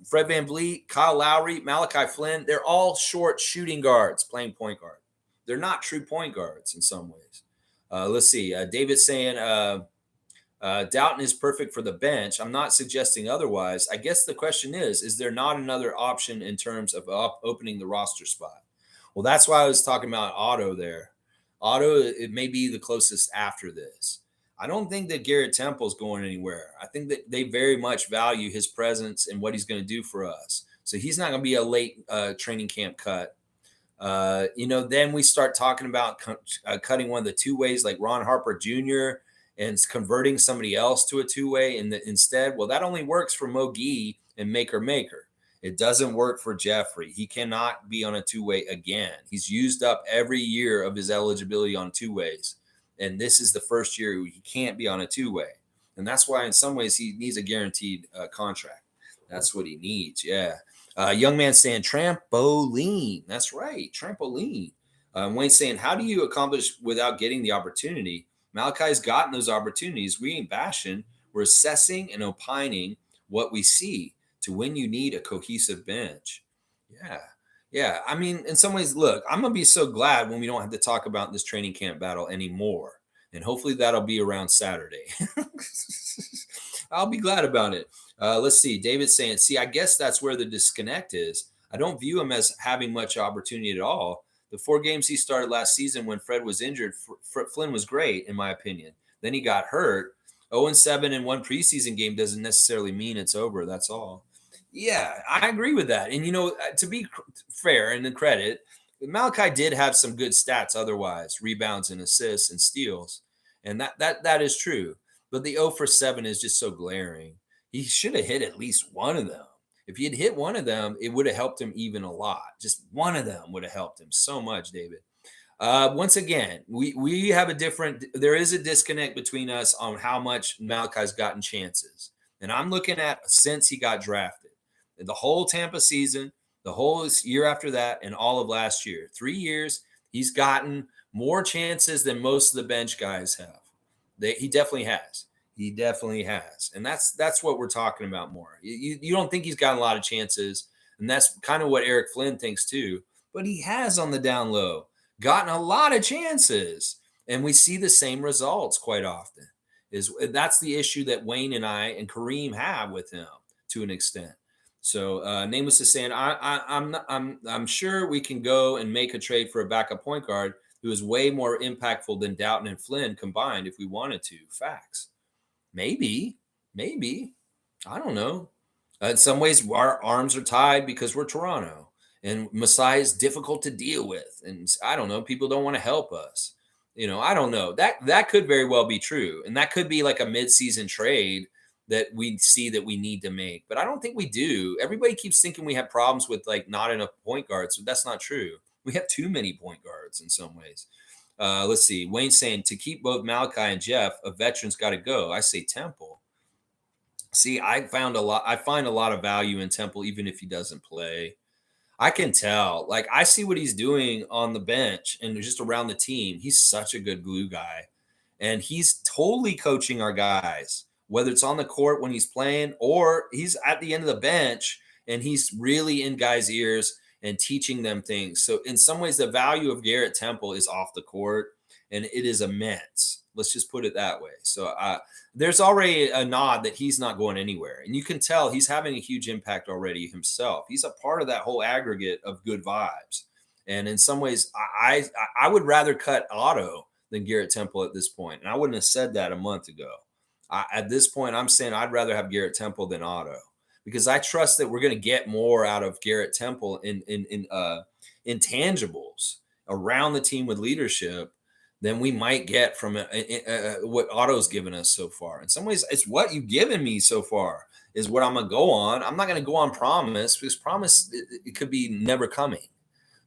Fred VanVleet, Kyle Lowry, Malachi Flynn, they're all short shooting guards playing point guard. They're not true point guards in some ways. Let's see. David's saying Dowtin is perfect for the bench. I'm not suggesting otherwise. I guess the question is there not another option in terms of opening the roster spot? Well, that's why I was talking about Otto there. Otto, it may be the closest after this. I don't think that Garrett Temple is going anywhere. I think that they very much value his presence and what he's going to do for us. So he's not going to be a late training camp cut. Then we start talking about cutting one of the two ways like Ron Harper Jr. and converting somebody else to a two-way instead. Well, that only works for Mogi and Maker. It doesn't work for Jeffrey. He cannot be on a two-way again. He's used up every year of his eligibility on two-ways. And this is the first year he can't be on a two-way. And that's why in some ways he needs a guaranteed contract. That's what he needs. Yeah. Young man saying trampoline. That's right. Trampoline. Wayne saying, how do you accomplish without getting the opportunity? Malachi's gotten those opportunities. We ain't bashing. We're assessing and opining what we see to when you need a cohesive bench. Yeah. Yeah. I mean, in some ways, look, I'm going to be so glad when we don't have to talk about this training camp battle anymore. And hopefully that'll be around Saturday. I'll be glad about it. Let's see. David's saying, I guess that's where the disconnect is. I don't view him as having much opportunity at all. The 4 games he started last season when Fred was injured, Flynn was great, in my opinion. Then he got hurt. 0-7 in one preseason game doesn't necessarily mean it's over. That's all. Yeah, I agree with that. And, to be fair and the credit, Malachi did have some good stats otherwise, rebounds and assists and steals. And that is true. But the 0-7 is just so glaring. He should have hit at least one of them. If he had hit one of them, it would have helped him even a lot. Just one of them would have helped him so much, David. Once again, we have there is a disconnect between us on how much Malachi's gotten chances. And I'm looking at since he got drafted. The whole Tampa season, the whole year after that, and all of last year. 3 years, he's gotten more chances than most of the bench guys have. He definitely has. He definitely has. And that's what we're talking about more. You don't think he's gotten a lot of chances, and that's kind of what Eric Flynn thinks too. But he has on the down low gotten a lot of chances, and we see the same results quite often. That's the issue that Wayne and I and Kareem have with him to an extent. So Nameless is saying, I'm sure we can go and make a trade for a backup point guard who is way more impactful than Dowtin and Flynn combined if we wanted to. Facts. Maybe. I don't know. In some ways, our arms are tied because we're Toronto. And Masai is difficult to deal with. And I don't know. People don't want to help us. I don't know. That could very well be true. And that could be like a midseason trade that we see that we need to make. But I don't think we do. Everybody keeps thinking we have problems with like not enough point guards. So that's not true. We have too many point guards in some ways. Let's see. Wayne's saying to keep both Malachi and Jeff, a veteran's got to go. I say Temple. See, I find a lot of value in Temple, even if he doesn't play. I can tell. Like, I see what he's doing on the bench and just around the team. He's such a good glue guy. And he's totally coaching our guys, whether it's on the court when he's playing or he's at the end of the bench and he's really in guys' ears and teaching them things. So in some ways, the value of Garrett Temple is off the court, and it is immense. Let's just put it that way. So there's already a nod that he's not going anywhere. And you can tell he's having a huge impact already himself. He's a part of that whole aggregate of good vibes. And in some ways, I would rather cut Otto than Garrett Temple at this point. And I wouldn't have said that a month ago. At this point, I'm saying I'd rather have Garrett Temple than Otto, because I trust that we're going to get more out of Garrett Temple in intangibles around the team with leadership than we might get from what Otto's given us so far. In some ways, it's what you've given me so far is what I'm going to go on. I'm not going to go on promise, because promise, it could be never coming.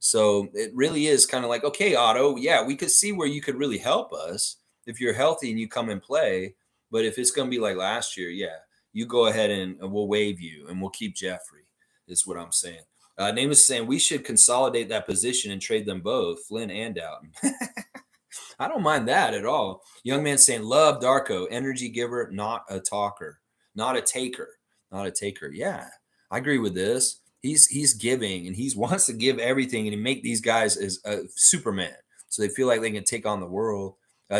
So it really is kind of like, okay, Otto, yeah, we could see where you could really help us if you're healthy and you come and play. But if it's going to be like last year, yeah, you go ahead and we'll waive you and we'll keep Jeffrey, is what I'm saying. Nameless is saying we should consolidate that position and trade them both, Flynn and Dowtin. I don't mind that at all. Young man saying, love Darko, energy giver, not a talker, not a taker. not a taker. Yeah, I agree with this. He's giving and he wants to give everything and he make these guys as Superman, so they feel like they can take on the world.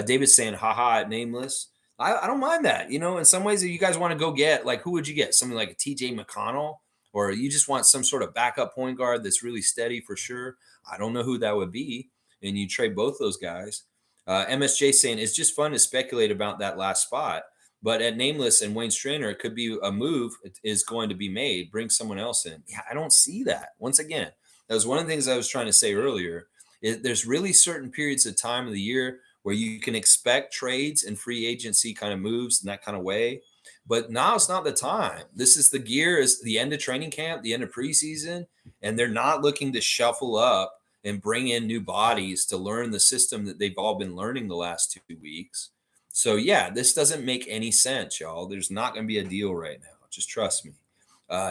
David's saying, haha, nameless. I don't mind that. In some ways, if you guys want to go get, like, who would you get? Something like a TJ McConnell, or you just want some sort of backup point guard that's really steady for sure. I don't know who that would be. And you trade both those guys. MSJ saying, it's just fun to speculate about that last spot. But at Nameless and Wayne Strainer, it could be a move is going to be made. Bring someone else in. Yeah, I don't see that. Once again, that was one of the things I was trying to say earlier. There's really certain periods of time of the year where you can expect trades and free agency kind of moves in that kind of way. But now it's not the time. This is the gear is the end of training camp, the end of preseason, and they're not looking to shuffle up and bring in new bodies to learn the system that they've all been learning the last 2 weeks. So yeah, this doesn't make any sense, y'all. There's not going to be a deal right now. Just trust me.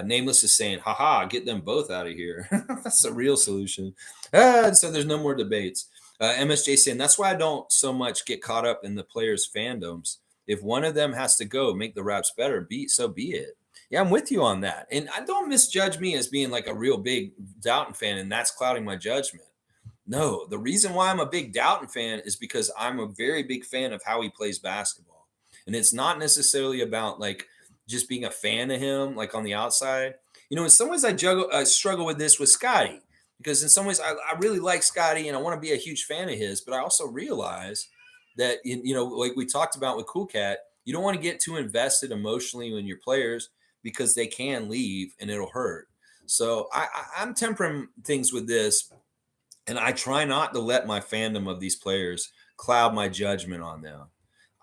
Nameless is saying, haha, get them both out of here. That's a real solution. So there's no more debates. MSJ saying, that's why I don't so much get caught up in the players' fandoms. If one of them has to go, make the Raps better, be it. Yeah, I'm with you on that. And I don't misjudge me as being like a real big Dowtin fan, and that's clouding my judgment. No, the reason why I'm a big Dowtin fan is because I'm a very big fan of how he plays basketball. And it's not necessarily about like just being a fan of him, like on the outside. In some ways I struggle with this with Scottie, because in some ways I really like Scottie and I want to be a huge fan of his, but I also realize that, like we talked about with Cool Cat, you don't want to get too invested emotionally in your players because they can leave and it'll hurt. So I'm tempering things with this. And I try not to let my fandom of these players cloud my judgment on them.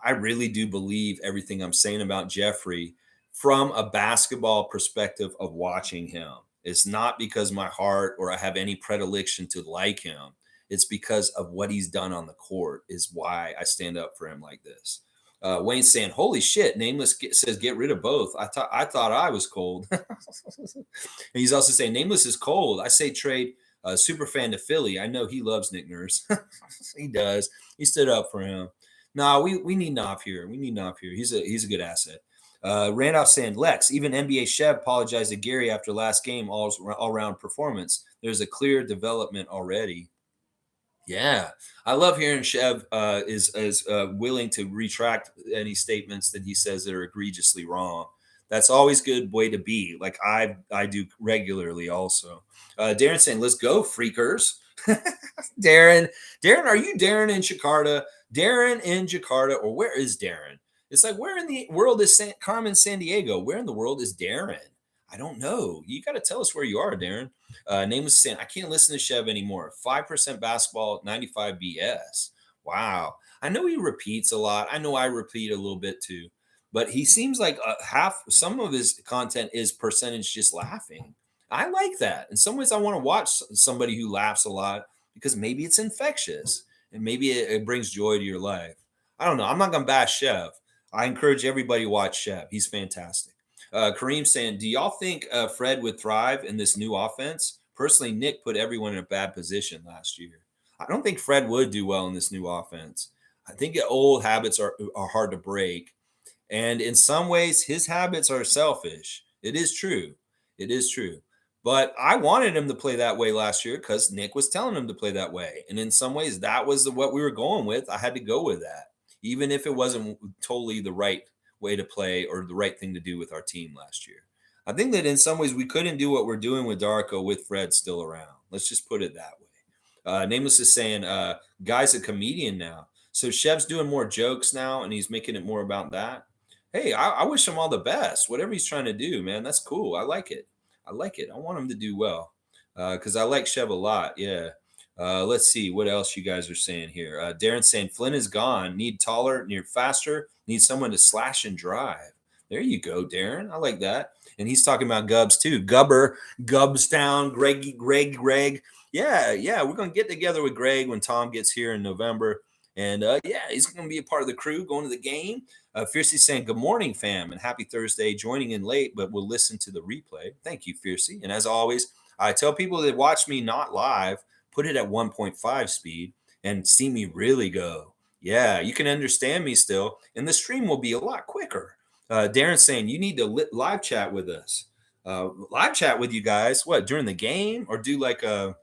I really do believe everything I'm saying about Jeffrey from a basketball perspective of watching him. It's not because my heart or I have any predilection to like him. It's because of what he's done on the court is why I stand up for him like this. Wayne's saying, holy shit, Nameless says get rid of both. I thought I was cold. And he's also saying Nameless is cold. I say trade super fan to Philly. I know he loves Nick Nurse. He does. He stood up for him. No, we need Knopf here. We need Knopf here. He's a good asset. Randolph saying, Lex, even NBA Chev apologized to Gary after last game, all-round performance. There's a clear development already. Yeah, I love hearing Chev is willing to retract any statements that he says that are egregiously wrong. That's always a good way to be. Like I do regularly also. Darren saying, let's go, freakers. Darren, are you Darren in Jakarta? Darren in Jakarta, or where is Darren? It's like, where in the world is Carmen San Diego? Where in the world is Darren? I don't know. You got to tell us where you are, Darren. Nameless saying, I can't listen to Chev anymore. 5% basketball, 95 BS. Wow. I know he repeats a lot. I know I repeat a little bit too. But he seems like some of his content is percentage just laughing. I like that. In some ways, I want to watch somebody who laughs a lot because maybe it's infectious and maybe it brings joy to your life. I don't know. I'm not going to bash Chev. I encourage everybody to watch Chev. He's fantastic. Kareem saying, do y'all think Fred would thrive in this new offense? Personally, Nick put everyone in a bad position last year. I don't think Fred would do well in this new offense. I think old habits are hard to break. And in some ways, his habits are selfish. It is true. It is true. But I wanted him to play that way last year because Nick was telling him to play that way. And in some ways, that was what we were going with. I had to go with that, even if it wasn't totally the right way to play or the right thing to do with our team last year. I think that in some ways we couldn't do what we're doing with Darko with Fred still around. Let's just put it that way. Nameless is saying, guy's a comedian now. So Chev's doing more jokes now and he's making it more about that. Hey, I wish him all the best. Whatever he's trying to do, man, that's cool. I like it. I want him to do well because I like Chev a lot. Yeah. Let's see what else you guys are saying here. Darren saying Flynn is gone. Need taller, need faster. Need someone to slash and drive. There you go, Darren. I like that. And he's talking about Gubbs too. Ghubbstown, Greg. Yeah. We're gonna get together with Greg when Tom gets here in November. And he's gonna be a part of the crew going to the game. Fiercey saying, good morning, fam, and happy Thursday. Joining in late, but we'll listen to the replay. Thank you, Fiercey. And as always, I tell people that watch me not live, put it at 1.5 speed and see me really go. Yeah, you can understand me still. And the stream will be a lot quicker. Darren's saying you need to live chat with us. Live chat with you guys. What, during the game, or do like a,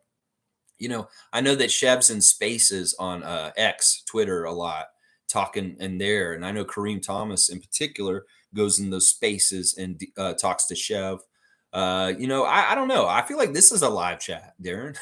I know that Shev's in spaces on X, Twitter a lot, talking in there. And I know Kareem Thomas in particular goes in those spaces and talks to Shev. I don't know. I feel like this is a live chat, Darren.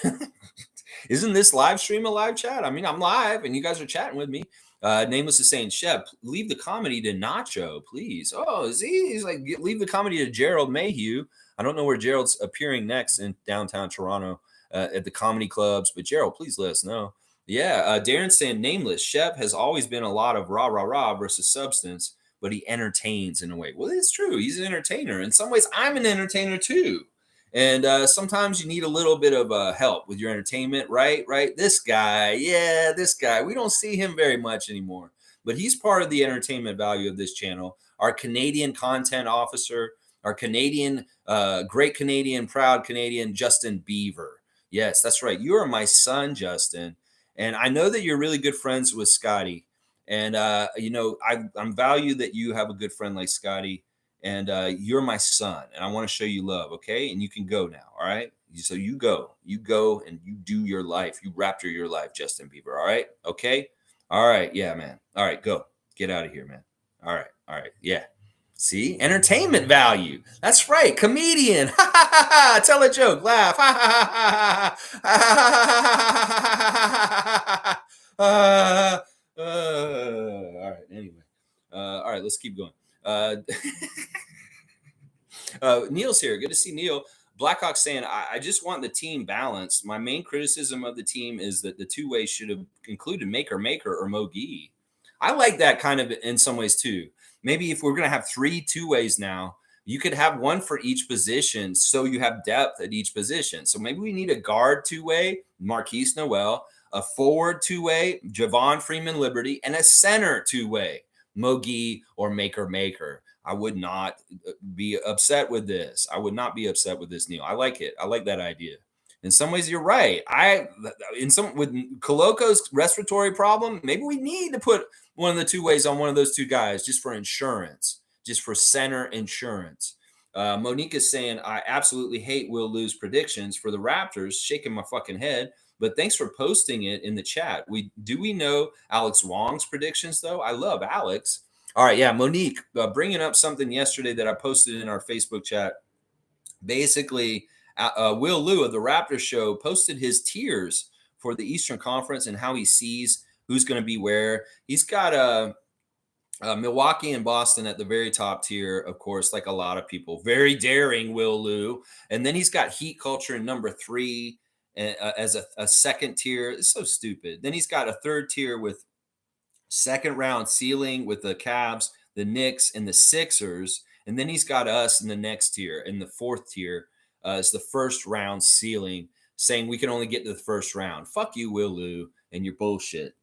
Isn't this live stream a live chat? I mean, I'm live and you guys are chatting with me. Nameless is saying, Shev, leave the comedy to Nacho, please. Oh, is he? He's like, leave the comedy to Gerald Mayhew. I don't know where Gerald's appearing next in downtown Toronto at the comedy clubs, but Gerald, please let us know. Yeah, Darren's saying, Nameless, Shev has always been a lot of rah, rah, rah versus substance, but he entertains in a way. Well, it's true. He's an entertainer. In some ways, I'm an entertainer too. And sometimes you need a little bit of help with your entertainment, right? Right. This guy. We don't see him very much anymore, but he's part of the entertainment value of this channel. Our Canadian content officer, our Canadian, great Canadian, proud Canadian, Justin Beaver. Yes, that's right. You are my son, Justin. And I know that you're really good friends with Scottie. And, I'm value that you have a good friend like Scottie. And you're my son, and I want to show you love, okay? And you can go now, all right? So you go, and you do your life. You Raptor your life, Justin Bieber, all right? Okay? All right, yeah, man. All right, go. Get out of here, man. All right, yeah. See? Entertainment value. That's right, comedian. Ha, ha, ha, ha. Tell a joke, laugh. Ha, ha, ha, ha, ha. All right, anyway. All right, let's keep going. Neil's here. Good to see Neil. Blackhawk saying, I just want the team balanced. My main criticism of the team is that the two ways should have included Maker or Mogi. I like that kind of in some ways too. Maybe if we're going to have 3 two-ways now, you could have one for each position so you have depth at each position. So maybe we need a guard two-way, Marquise Noel, a forward two-way, Javon Freeman Liberty, and a center two-way, Mogi or Maker. I would not be upset with this. I would not be upset with this, Neil. I like it. I like that idea. In some ways, you're right. With Koloko's respiratory problem, maybe we need to put one of the two ways on one of those two guys just for insurance, just for center insurance. Monique is saying, I absolutely hate Will lose predictions for the Raptors, shaking my fucking head. But thanks for posting it in the chat. We know Alex Wong's predictions, though? I love Alex. All right, yeah, Monique, bringing up something yesterday that I posted in our Facebook chat. Basically, Will Liu of the Raptors show posted his tiers for the Eastern Conference and how he sees who's going to be where. He's got Milwaukee and Boston at the very top tier, of course, like a lot of people. Very daring, Will Liu. And then he's got Heat Culture in number 3 as a second tier. It's so stupid. Then he's got a third tier with second round ceiling with the Cavs, the Knicks, and the Sixers. And then he's got us in the next tier. In the fourth tier is the first round ceiling, saying we can only get to the first round. Fuck you, Will Liu, and your bullshit.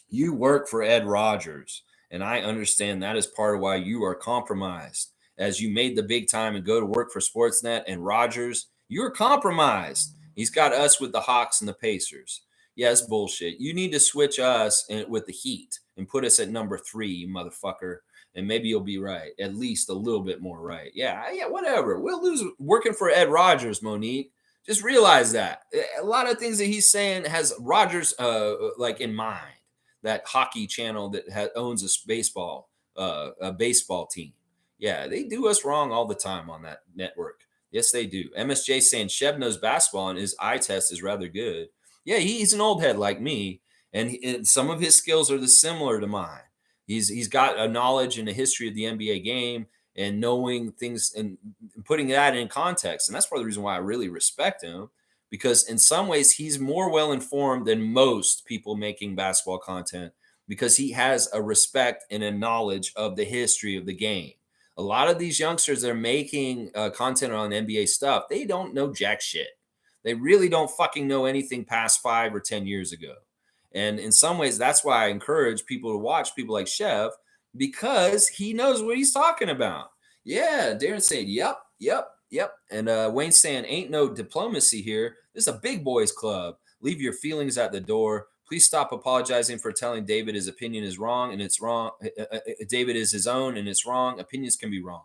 You work for Ed Rogers, and I understand that is part of why you are compromised. As you made the big time and go to work for Sportsnet and Rogers, you're compromised. He's got us with the Hawks and the Pacers. Yeah, it's bullshit. You need to switch us with the Heat and put us at number 3, you motherfucker. And maybe you'll be right. At least a little bit more right. Yeah, whatever. We'll lose working for Ed Rogers, Monique. Just realize that. A lot of things that he's saying has Rogers like in mind. That hockey channel that owns a baseball team. Yeah, they do us wrong all the time on that network. Yes, they do. MSJ saying Shev knows basketball and his eye test is rather good. Yeah, he's an old head like me, and some of his skills are similar to mine. He's got a knowledge and a history of the NBA game and knowing things and putting that in context. And that's part of the reason why I really respect him, because in some ways he's more well-informed than most people making basketball content, because he has a respect and a knowledge of the history of the game. A lot of these youngsters that are making content on NBA stuff, they don't know jack shit. They really don't fucking know anything past 5 or 10 years ago. And in some ways, that's why I encourage people to watch people like Shev, because he knows what he's talking about. Yeah, Darren saying, yep. And Wayne saying, ain't no diplomacy here. This is a big boys club. Leave your feelings at the door. Please stop apologizing for telling David his opinion is wrong and it's wrong. David is his own and it's wrong. Opinions can be wrong.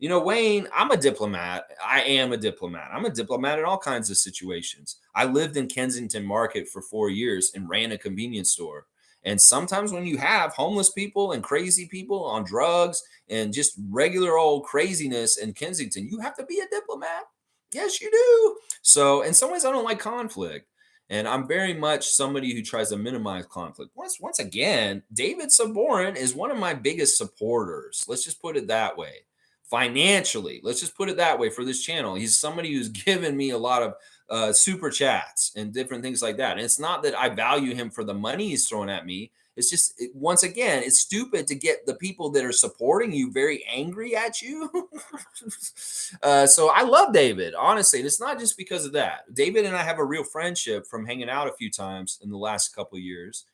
Wayne, I'm a diplomat. I am a diplomat. I'm a diplomat in all kinds of situations. I lived in Kensington Market for 4 years and ran a convenience store. And sometimes when you have homeless people and crazy people on drugs and just regular old craziness in Kensington, you have to be a diplomat. Yes, you do. So in some ways, I don't like conflict. And I'm very much somebody who tries to minimize conflict. Once again, David Saborin is one of my biggest supporters. Let's just put it that way. Financially, let's just put it that way for this channel. He's somebody who's given me a lot of super chats and different things like that. And it's not that I value him for the money he's throwing at me. It's just, once again, it's stupid to get the people that are supporting you very angry at you. So I love David, honestly. And it's not just because of that. David and I have a real friendship from hanging out a few times in the last couple of years.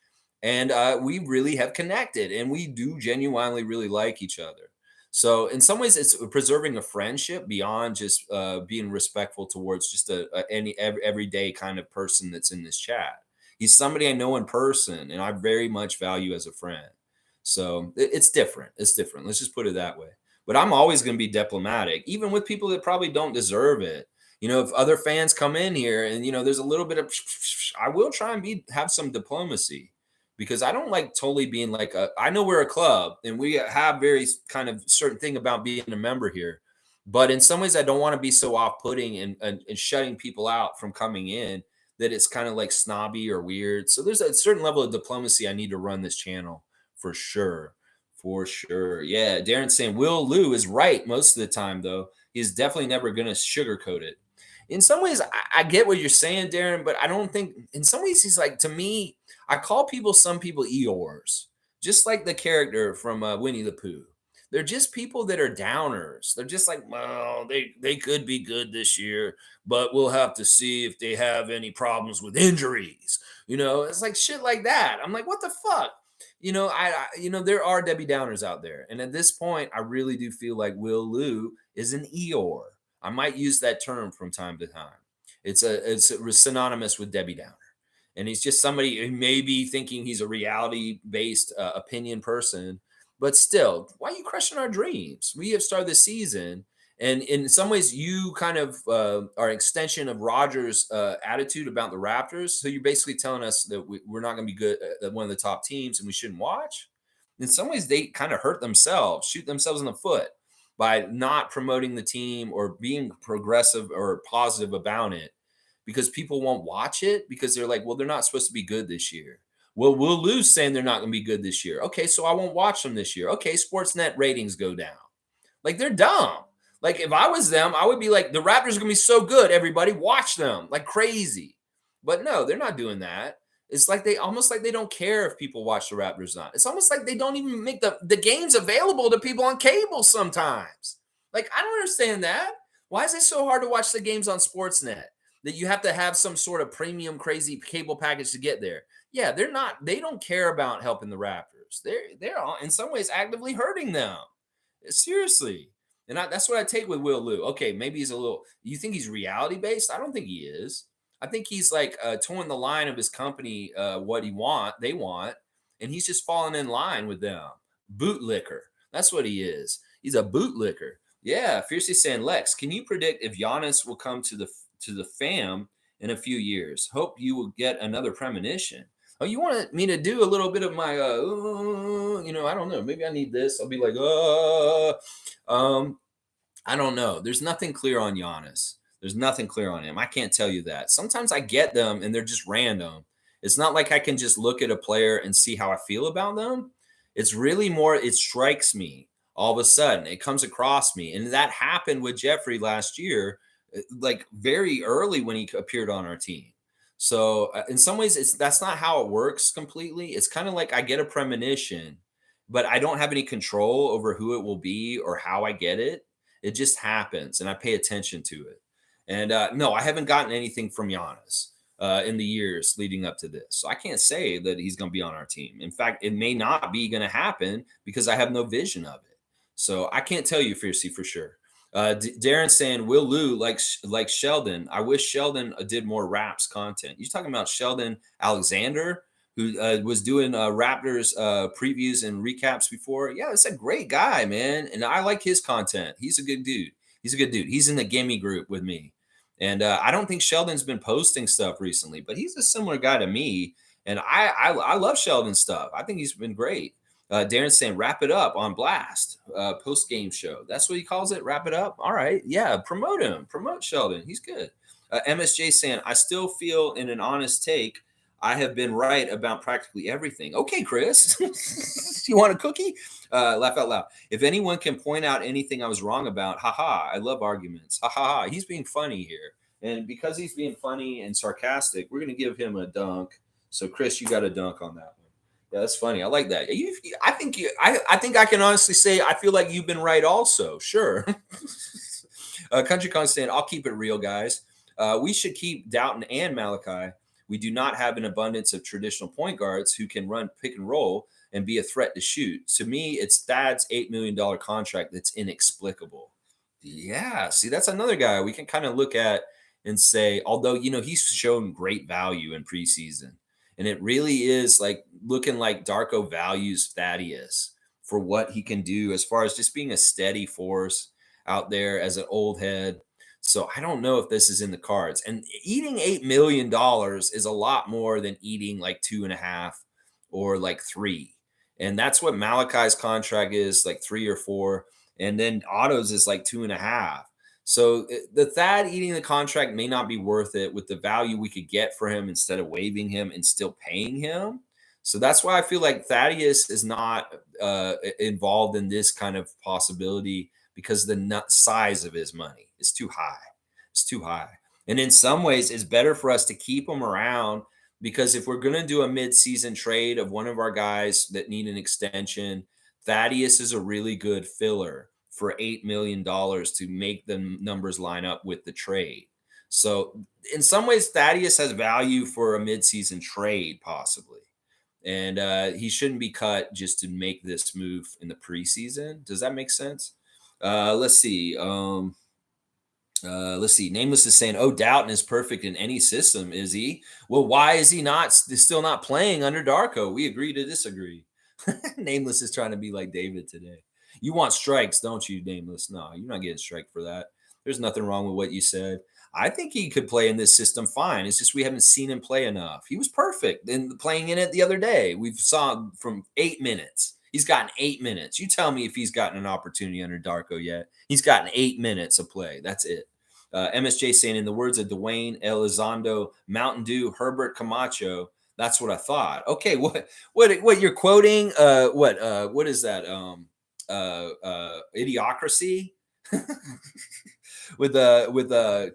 And we really have connected and we do genuinely really like each other. So in some ways, it's preserving a friendship beyond just being respectful towards just any everyday kind of person that's in this chat. He's somebody I know in person, and I very much value as a friend. So it's different. It's different. Let's just put it that way. But I'm always going to be diplomatic, even with people that probably don't deserve it. If other fans come in here and there's a little bit of, I will try and have some diplomacy. Because I don't like totally being like I know we're a club and we have very kind of certain thing about being a member here, but in some ways I don't want to be so off-putting and shutting people out from coming in that it's kind of like snobby or weird. So there's a certain level of diplomacy I need to run this channel for sure. For sure. Yeah, Darren's saying Will Lou is right most of the time though. He's definitely never going to sugarcoat it. In some ways, I get what you're saying, Darren, but I don't think, in some ways, he's like, to me, I call some people Eeyores, just like the character from Winnie the Pooh. They're just people that are downers. They're just like, well, they could be good this year, but we'll have to see if they have any problems with injuries. It's like shit like that. I'm like, what the fuck? There are Debbie Downers out there. And at this point, I really do feel like Will Lou is an Eeyore. I might use that term from time to time. It's synonymous with Debbie Downer. And he's just somebody who may be thinking he's a reality-based opinion person. But still, why are you crushing our dreams? We have started the season. And in some ways, you kind of are an extension of Roger's attitude about the Raptors. So you're basically telling us that we're not going to be good at one of the top teams and we shouldn't watch. In some ways, they kind of hurt themselves, shoot themselves in the foot by not promoting the team or being progressive or positive about it, because people won't watch it because they're like, well, they're not supposed to be good this year. Well, we'll lose saying they're not going to be good this year. Okay, so I won't watch them this year. Okay, Sportsnet ratings go down. Like, they're dumb. Like, if I was them, I would be like, the Raptors are going to be so good, everybody, watch them like crazy. But no, they're not doing that. It's like they don't care if people watch the Raptors or not. It's almost like they don't even make the games available to people on cable sometimes. Like, I don't understand that. Why is it so hard to watch the games on Sportsnet? That you have to have some sort of premium crazy cable package to get there. Yeah, they don't care about helping the Raptors. They're in some ways actively hurting them. Seriously. And that's what I take with Will Lou. Okay, maybe he's you think he's reality based? I don't think he is. I think he's like towing the line of his company, what they want, and he's just falling in line with them. Bootlicker. That's what he is. He's a bootlicker. Yeah, fiercely saying, Lex, can you predict if Giannis will come to the fam in a few years? Hope you will get another premonition. Oh, you wanted me to do a little bit of my, I don't know. Maybe I need this. I'll be like, I don't know. There's nothing clear on Giannis. There's nothing clear on him. I can't tell you that. Sometimes I get them and they're just random. It's not like I can just look at a player and see how I feel about them. It's really more, it strikes me all of a sudden. It comes across me. And that happened with Jeffrey last year, like very early when he appeared on our team. So in some ways, that's not how it works completely. It's kind of like I get a premonition, but I don't have any control over who it will be or how I get it. It just happens, and I pay attention to it. And no, I haven't gotten anything from Giannis in the years leading up to this. So I can't say that he's going to be on our team. In fact, it may not be going to happen because I have no vision of it. So I can't tell you, Fiercey, for sure. Darren saying, Will Lou like Sheldon? I wish Sheldon did more Raps content. You talking about Sheldon Alexander? who was doing Raptors previews and recaps before. Yeah, it's a great guy, man. And I like his content. He's a good dude. He's in the gimme group with me. And I don't think Sheldon's been posting stuff recently, but he's a similar guy to me. And I love Sheldon's stuff. I think he's been great. Darren's saying, wrap it up on Blast, post game show. That's what he calls it. Wrap it up. All right. Yeah. Promote him. Promote Sheldon. He's good. MSJ saying, I still feel in an honest take, I have been right about practically everything. Okay, Chris. You want a cookie? Laugh out loud. If anyone can point out anything I was wrong about, haha, I love arguments. Ha ha ha. He's being funny here. And because he's being funny and sarcastic, we're going to give him a dunk. So, Chris, you got a dunk on that one. Yeah, that's funny. I like that. I think I can honestly say I feel like you've been right also. Sure. Country Con saying, I'll keep it real, guys. We should keep Dowtin and Malachi. We do not have an abundance of traditional point guards who can run pick and roll and be a threat to shoot. To me, it's Thad's $8 million contract that's inexplicable. Yeah, see, that's another guy we can kind of look at and say, although, he's shown great value in preseason. And it really is like looking like Darko values Thaddeus for what he can do as far as just being a steady force out there as an old head. So I don't know if this is in the cards. And eating $8 million is a lot more than eating like 2.5 or like 3. And that's what Malachi's contract is, like 3 or 4. And then Otto's is like 2.5. So the Thad eating the contract may not be worth it with the value we could get for him instead of waiving him and still paying him. So that's why I feel like Thaddeus is not involved in this kind of possibility because the size of his money is too high. It's too high. And in some ways, it's better for us to keep him around because if we're going to do a mid-season trade of one of our guys that need an extension, Thaddeus is a really good filler for $8 million to make the numbers line up with the trade. So in some ways, Thaddeus has value for a midseason trade, possibly. And he shouldn't be cut just to make this move in the preseason. Does that make sense? Let's see. Let's see. Nameless is saying, Dowtin is perfect in any system, is he? Well, why is he still not playing under Darko? We agree to disagree. Nameless is trying to be like David today. You want strikes, don't you, Nameless? No, you're not getting strike for that. There's nothing wrong with what you said. I think he could play in this system fine. It's just we haven't seen him play enough. He was perfect in playing in it the other day. We saw him from 8 minutes. He's gotten 8 minutes. You tell me if he's gotten an opportunity under Darko yet. He's gotten 8 minutes of play. That's it. MSJ saying, in the words of Dwayne Elizondo, Mountain Dew, Herbert Camacho, that's what I thought. Okay, what you're quoting? What is that? Idiocracy with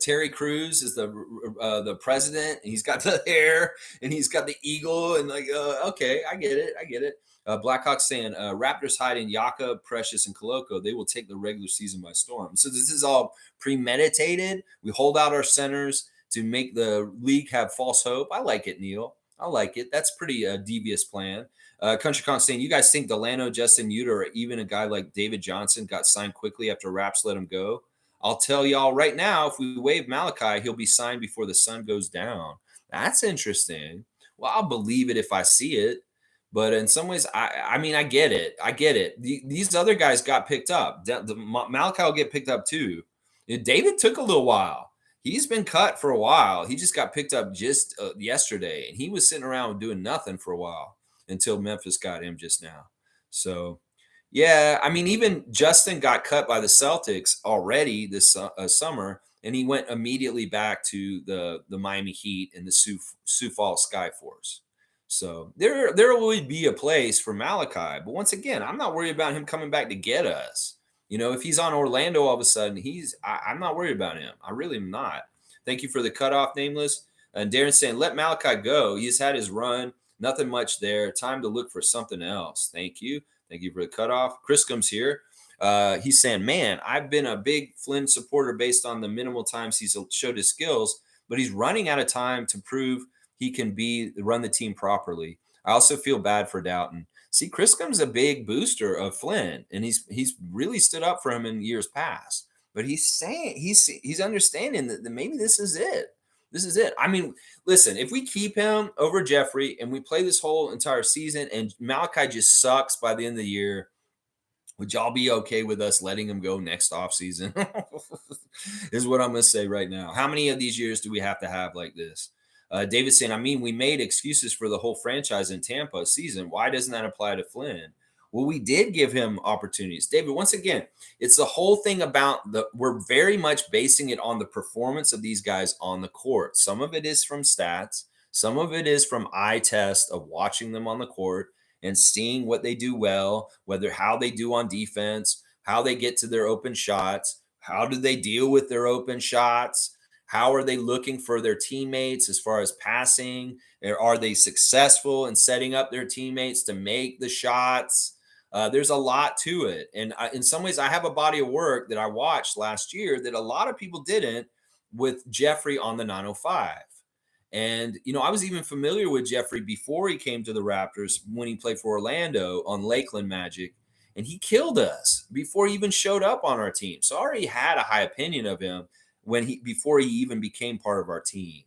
Terry Crews is the president. And he's got the hair and he's got the eagle and okay, I get it. Blackhawks saying Raptors hiding Yaka, Precious, and Koloko. They will take the regular season by storm. So this is all premeditated. We hold out our centers to make the league have false hope. I like it, Neil. I like it. That's pretty devious plan. Country Con saying, you guys think Delano, Justin Muta, or even a guy like David Johnson got signed quickly after Raps let him go? I'll tell y'all right now, if we waive Malachi, he'll be signed before the sun goes down. That's interesting. Well, I'll believe it if I see it. But in some ways, I mean, I get it. These other guys got picked up. Malachi will get picked up too. David took a little while. He's been cut for a while. He just got picked up just yesterday, and he was sitting around doing nothing for a while until Memphis got him just now. So, yeah, I mean, even Justin got cut by the Celtics already this summer, and he went immediately back to the Miami Heat and the Sioux Falls Skyforce. So there will be a place for Malachi. But once again, I'm not worried about him coming back to get us. If he's on Orlando all of a sudden, I'm not worried about him. I really am not. Thank you for the cutoff, Nameless. And Darren saying, let Malachi go. He's had his run. Nothing much there. Time to look for something else. Thank you. Thank you for the cutoff. Chris comes here. He's saying, man, I've been a big Flynn supporter based on the minimal times he's showed his skills, but he's running out of time to prove he can run the team properly. I also feel bad for Dowtin. See, Criscom's a big booster of Flynn, and he's really stood up for him in years past. But he's saying he's understanding that maybe this is it. This is it. I mean, listen, if we keep him over Jeffrey and we play this whole entire season and Malachi just sucks by the end of the year, would y'all be okay with us letting him go next offseason? Is what I'm going to say right now. How many of these years do we have to have like this? David saying, I mean, we made excuses for the whole franchise in Tampa season. Why doesn't that apply to Flynn? Well, we did give him opportunities. David, once again, it's the whole thing about we're very much basing it on the performance of these guys on the court. Some of it is from stats. Some of it is from eye test of watching them on the court and seeing what they do well, whether how they do on defense, how they get to their open shots, how do they deal with their open shots, how are they looking for their teammates as far as passing, or are they successful in setting up their teammates to make the shots? There's a lot to it. And in some ways, I have a body of work that I watched last year that a lot of people didn't with Jeffrey on the 905. And, I was even familiar with Jeffrey before he came to the Raptors when he played for Orlando on Lakeland Magic. And he killed us before he even showed up on our team. So I already had a high opinion of him before he even became part of our team.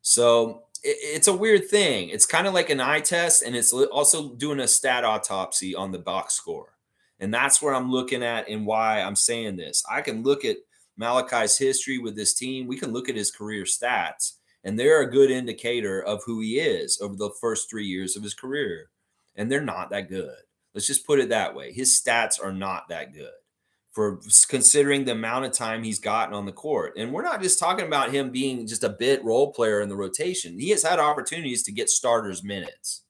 So it's a weird thing. It's kind of like an eye test, and it's also doing a stat autopsy on the box score. And that's where I'm looking at and why I'm saying this. I can look at Malachi's history with this team. We can look at his career stats, and they're a good indicator of who he is over the first 3 years of his career. And they're not that good. Let's just put it that way. His stats are not that good for considering the amount of time he's gotten on the court. And we're not just talking about him being just a bit role player in the rotation. He has had opportunities to get starters minutes.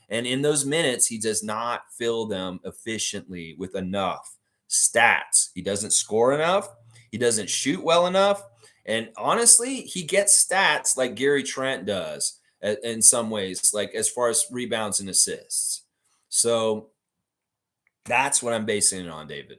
And in those minutes, he does not fill them efficiently with enough stats. He doesn't score enough. He doesn't shoot well enough. And honestly, he gets stats like Gary Trent does in some ways, like as far as rebounds and assists. So that's what I'm basing it on, David.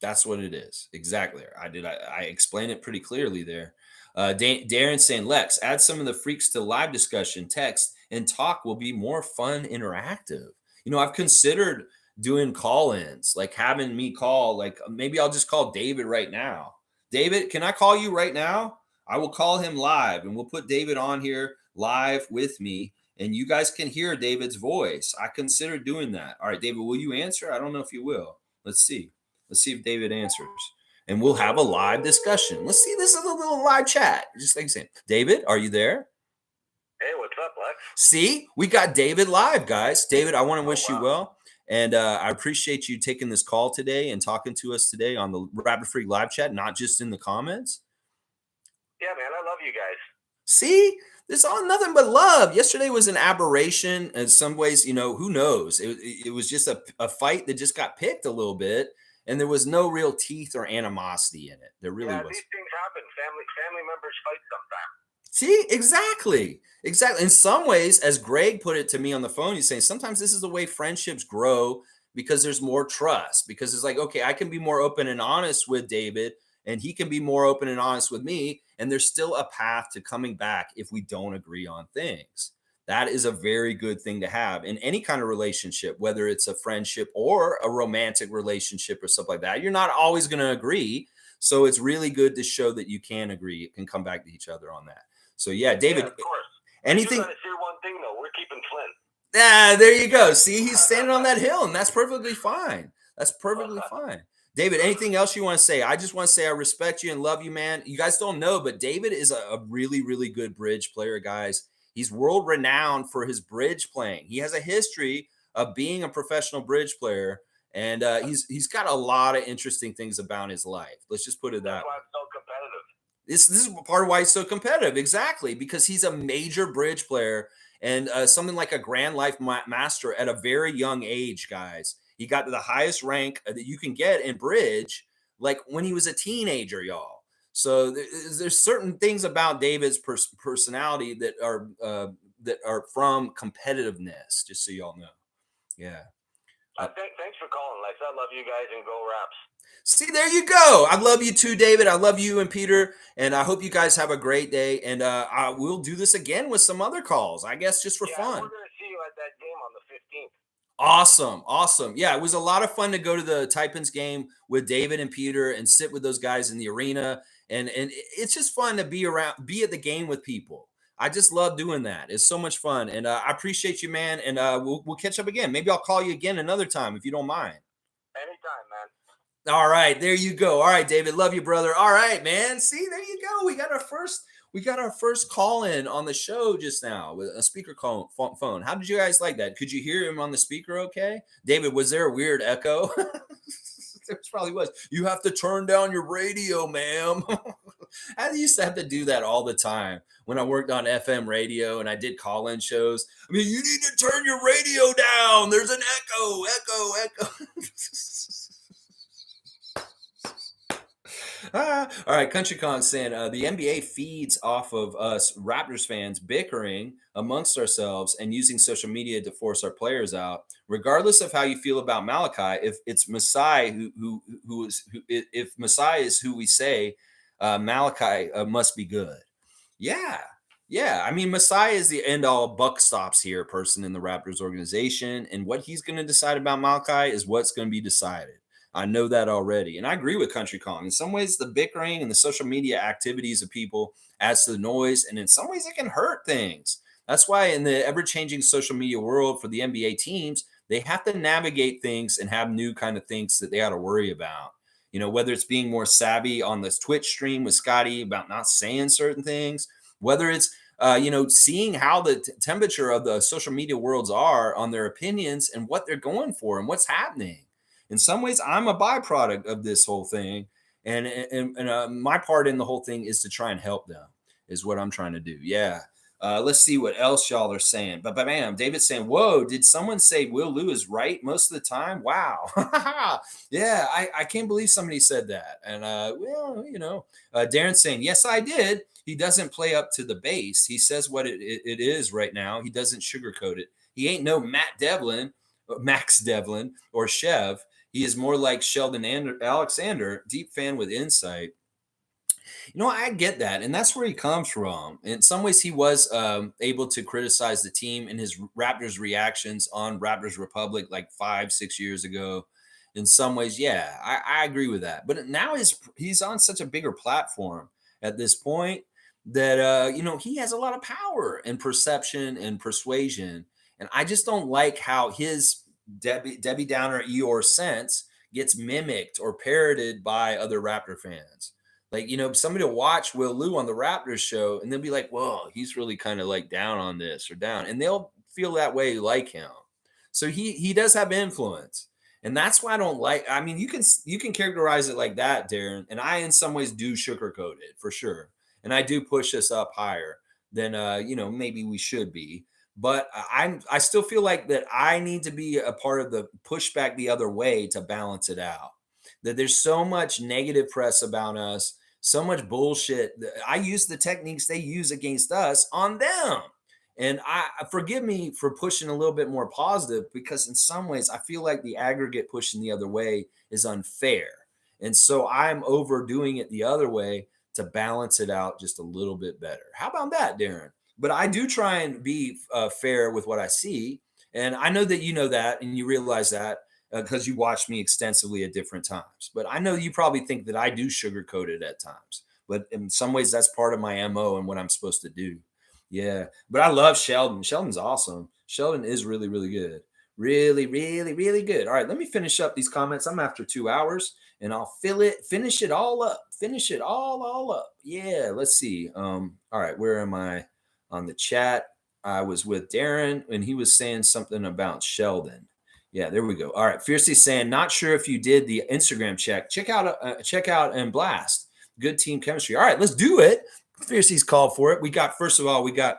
That's what it is. Exactly. I explained it pretty clearly there. Darren saying, Lex, add some of the freaks to live discussion, text, and talk will be more fun, interactive. I've considered doing call-ins, like having me call, like maybe I'll just call David right now. David, can I call you right now? I will call him live, and we'll put David on here live with me, and you guys can hear David's voice. I consider doing that. All right, David, will you answer? I don't know if you will. Let's see. Let's see if David answers. And we'll have a live discussion. Let's see. This is a little live chat. Just like saying, David, are you there? Hey, what's up, Lex? See, we got David live, guys. David, I want to wish you well. And I appreciate you taking this call today and talking to us today on the Raptorsfreak live chat, not just in the comments. Yeah, man, I love you guys. See, there's all nothing but love. Yesterday was an aberration in some ways. Who knows? It was just a fight that just got picked a little bit. And there was no real teeth or animosity in it. There really was. These things happen. Family members fight sometimes. See, exactly. In some ways, as Greg put it to me on the phone, he's saying sometimes this is the way friendships grow because there's more trust. Because it's like, okay, I can be more open and honest with David, and he can be more open and honest with me. And there's still a path to coming back if we don't agree on things. That is a very good thing to have in any kind of relationship, whether it's a friendship or a romantic relationship or stuff like that. You're not always going to agree. So it's really good to show that you can agree. You can come back to each other on that. So, yeah, David, of course. Anything? You got to hear one thing, though. We're keeping Flynn. There you go. See, he's standing on that hill, and that's perfectly fine. That's perfectly fine. David, anything else you want to say? I just want to say I respect you and love you, man. You guys don't know, but David is a really, really good bridge player, guys. He's world renowned for his bridge playing. He has a history of being a professional bridge player, and he's got a lot of interesting things about his life. Let's just put it that way. That's why I'm so competitive. This is part of why he's so competitive. Exactly, because he's a major bridge player and something like a Grand Life Master at a very young age, guys. He got to the highest rank that you can get in bridge, like when he was a teenager, y'all. So there's certain things about David's personality that are from competitiveness, just so y'all know. Yeah. Thanks for calling, Lex. I love you guys, and go Raps. See, there you go. I love you too, David. I love you and Peter, and I hope you guys have a great day. And we'll do this again with some other calls, I guess, just for fun. We're going to see you at that game on the 15th. Awesome, awesome. Yeah, it was a lot of fun to go to the Taipans game with David and Peter and sit with those guys in the arena. And it's just fun to be at the game with people. I just love doing that. It's so much fun, and I appreciate you, man. And we'll catch up again. Maybe I'll call you again another time if you don't mind. Anytime, man. All right, there you go. All right, David, love you, brother. All right, man. See, there you go. We got our first call in on the show just now with a speaker phone. How did you guys like that? Could you hear him on the speaker okay? David, was there a weird echo? There probably was. You have to turn down your radio, ma'am. I used to have to do that all the time when I worked on FM radio and I did call-in shows. I mean, you need to turn your radio down. There's an echo. All right, Country Kong saying the NBA feeds off of us Raptors fans bickering amongst ourselves and using social media to force our players out. Regardless of how you feel about Malachi, if it's Masai if Masai is who we say, Malachi must be good. Yeah. Yeah, I mean, Masai is the end all buck stops here person in the Raptors organization. And what he's going to decide about Malachi is what's going to be decided. I know that already. And I agree with Country Kong. In some ways, the bickering and the social media activities of people adds to the noise. And in some ways, it can hurt things. That's why in the ever-changing social media world for the NBA teams, they have to navigate things and have new kind of things that they got to worry about. You know, whether it's being more savvy on this Twitch stream with Scottie about not saying certain things, whether it's seeing how the temperature of the social media worlds are on their opinions and what they're going for and what's happening. In some ways, I'm a byproduct of this whole thing, and my part in the whole thing is to try and help them. Is what I'm trying to do. Yeah. Let's see what else y'all are saying. But bam, David's saying, "Whoa, did someone say Will Lou is right most of the time?" Wow. Yeah, I can't believe somebody said that. And Darren's saying, "Yes, I did. He doesn't play up to the base. He says what it is right now. He doesn't sugarcoat it. He ain't no Max Devlin, or Chev. He is more like Sheldon Alexander, deep fan with insight." I get that, and that's where he comes from. In some ways, he was able to criticize the team in his Raptors reactions on Raptors Republic like 5-6 years ago. In some ways, yeah, I agree with that. But now he's on such a bigger platform at this point that he has a lot of power and perception and persuasion. And I just don't like how his Debbie Downer Eeyore sense gets mimicked or parroted by other Raptor fans. Like, somebody will watch Will Lou on the Raptors show and they'll be like, whoa, he's really kind of like down on this or down. And they'll feel that way like him. So he does have influence. And that's why I don't like, I mean, you can characterize it like that, Darren. And I, in some ways, do sugarcoat it for sure. And I do push us up higher than, maybe we should be. But I still feel like that I need to be a part of the pushback the other way to balance it out. That there's so much negative press about us, so much bullshit. I use the techniques they use against us on them. And I forgive me for pushing a little bit more positive, because in some ways I feel like the aggregate pushing the other way is unfair. And so I'm overdoing it the other way to balance it out just a little bit better. How about that, Darren? But I do try and be fair with what I see. And I know that you know that and you realize that because you watched me extensively at different times. But I know you probably think that I do sugarcoat it at times. But in some ways, that's part of my MO and what I'm supposed to do. Yeah. But I love Sheldon. Sheldon's awesome. Sheldon is really, really good. Really, really, really good. All right. Let me finish up these comments. I'm after 2 hours and I'll finish it all up. Finish it all up. Yeah. Let's see. All right. Where am I on the chat? I was with Darren and he was saying something about Sheldon. Yeah, there we go. All right. Fiercely saying, not sure if you did the Instagram check. Check out and blast. Good team chemistry. All right, let's do it. Fiercey's called for it. First of all, we got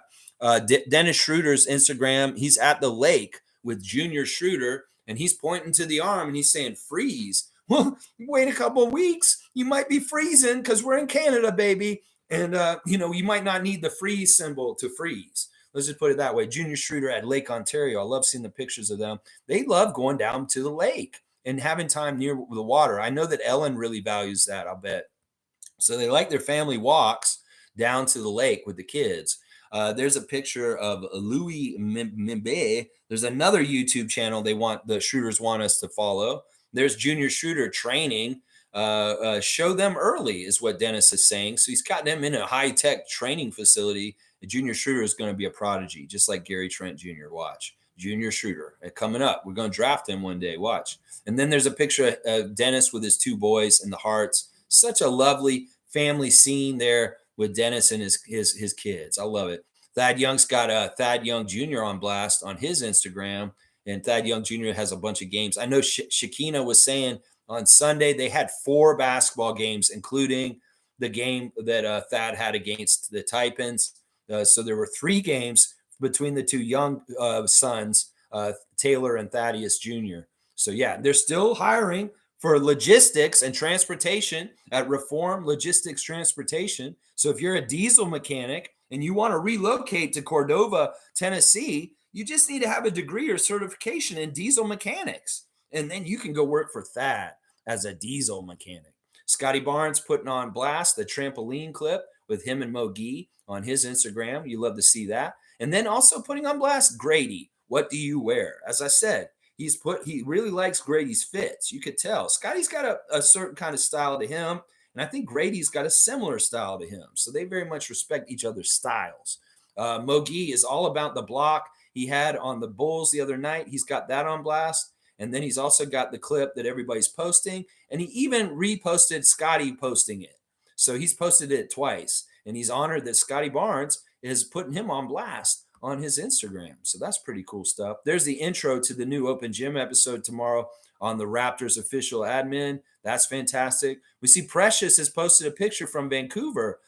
Dennis Schroeder's Instagram. He's at the lake with Junior Schroeder, and he's pointing to the arm, and he's saying, freeze. Well, wait a couple of weeks. You might be freezing because we're in Canada, baby. And, you might not need the freeze symbol to freeze. Let's just put it that way. Junior Schroeder at Lake Ontario. I love seeing the pictures of them. They love going down to the lake and having time near the water. I know that Ellen really values that, I'll bet. So they like their family walks down to the lake with the kids. There's a picture of Louis Mimbe. There's another YouTube channel the Schroeders want us to follow. There's Junior Schroeder training. Show them early is what Dennis is saying. So he's got them in a high-tech training facility. Junior Schroeder is going to be a prodigy, just like Gary Trent Jr. Watch. Junior Schroeder coming up. We're going to draft him one day. Watch. And then there's a picture of Dennis with his two boys and the Hearts. Such a lovely family scene there with Dennis and his kids. I love it. Thad Young's got Thad Young Jr. on blast on his Instagram, and Thad Young Jr. has a bunch of games. I know Shakina was saying on Sunday they had 4 basketball games, including the game that Thad had against the Taipans. So there were 3 games between the two young sons, Taylor and Thaddeus Jr. So, yeah, they're still hiring for logistics and transportation at Reform Logistics Transportation. So if you're a diesel mechanic and you want to relocate to Cordova, Tennessee, you just need to have a degree or certification in diesel mechanics. And then you can go work for Thad as a diesel mechanic. Scottie Barnes putting on blast the trampoline clip with him and Mo Gee on his Instagram. You love to see that. And then also putting on blast Grady. What do you wear? As I said, he really likes Grady's fits. You could tell. Scottie's got a certain kind of style to him. And I think Grady's got a similar style to him. So they very much respect each other's styles. Mo Gee is all about the block he had on the Bulls the other night. He's got that on blast. And then he's also got the clip that everybody's posting. And he even reposted Scottie posting it. So he's posted it twice. And he's honored that Scottie Barnes is putting him on blast on his Instagram. So that's pretty cool stuff. There's the intro to the new Open Gym episode tomorrow on the Raptors official admin. That's fantastic. We see Precious has posted a picture from Vancouver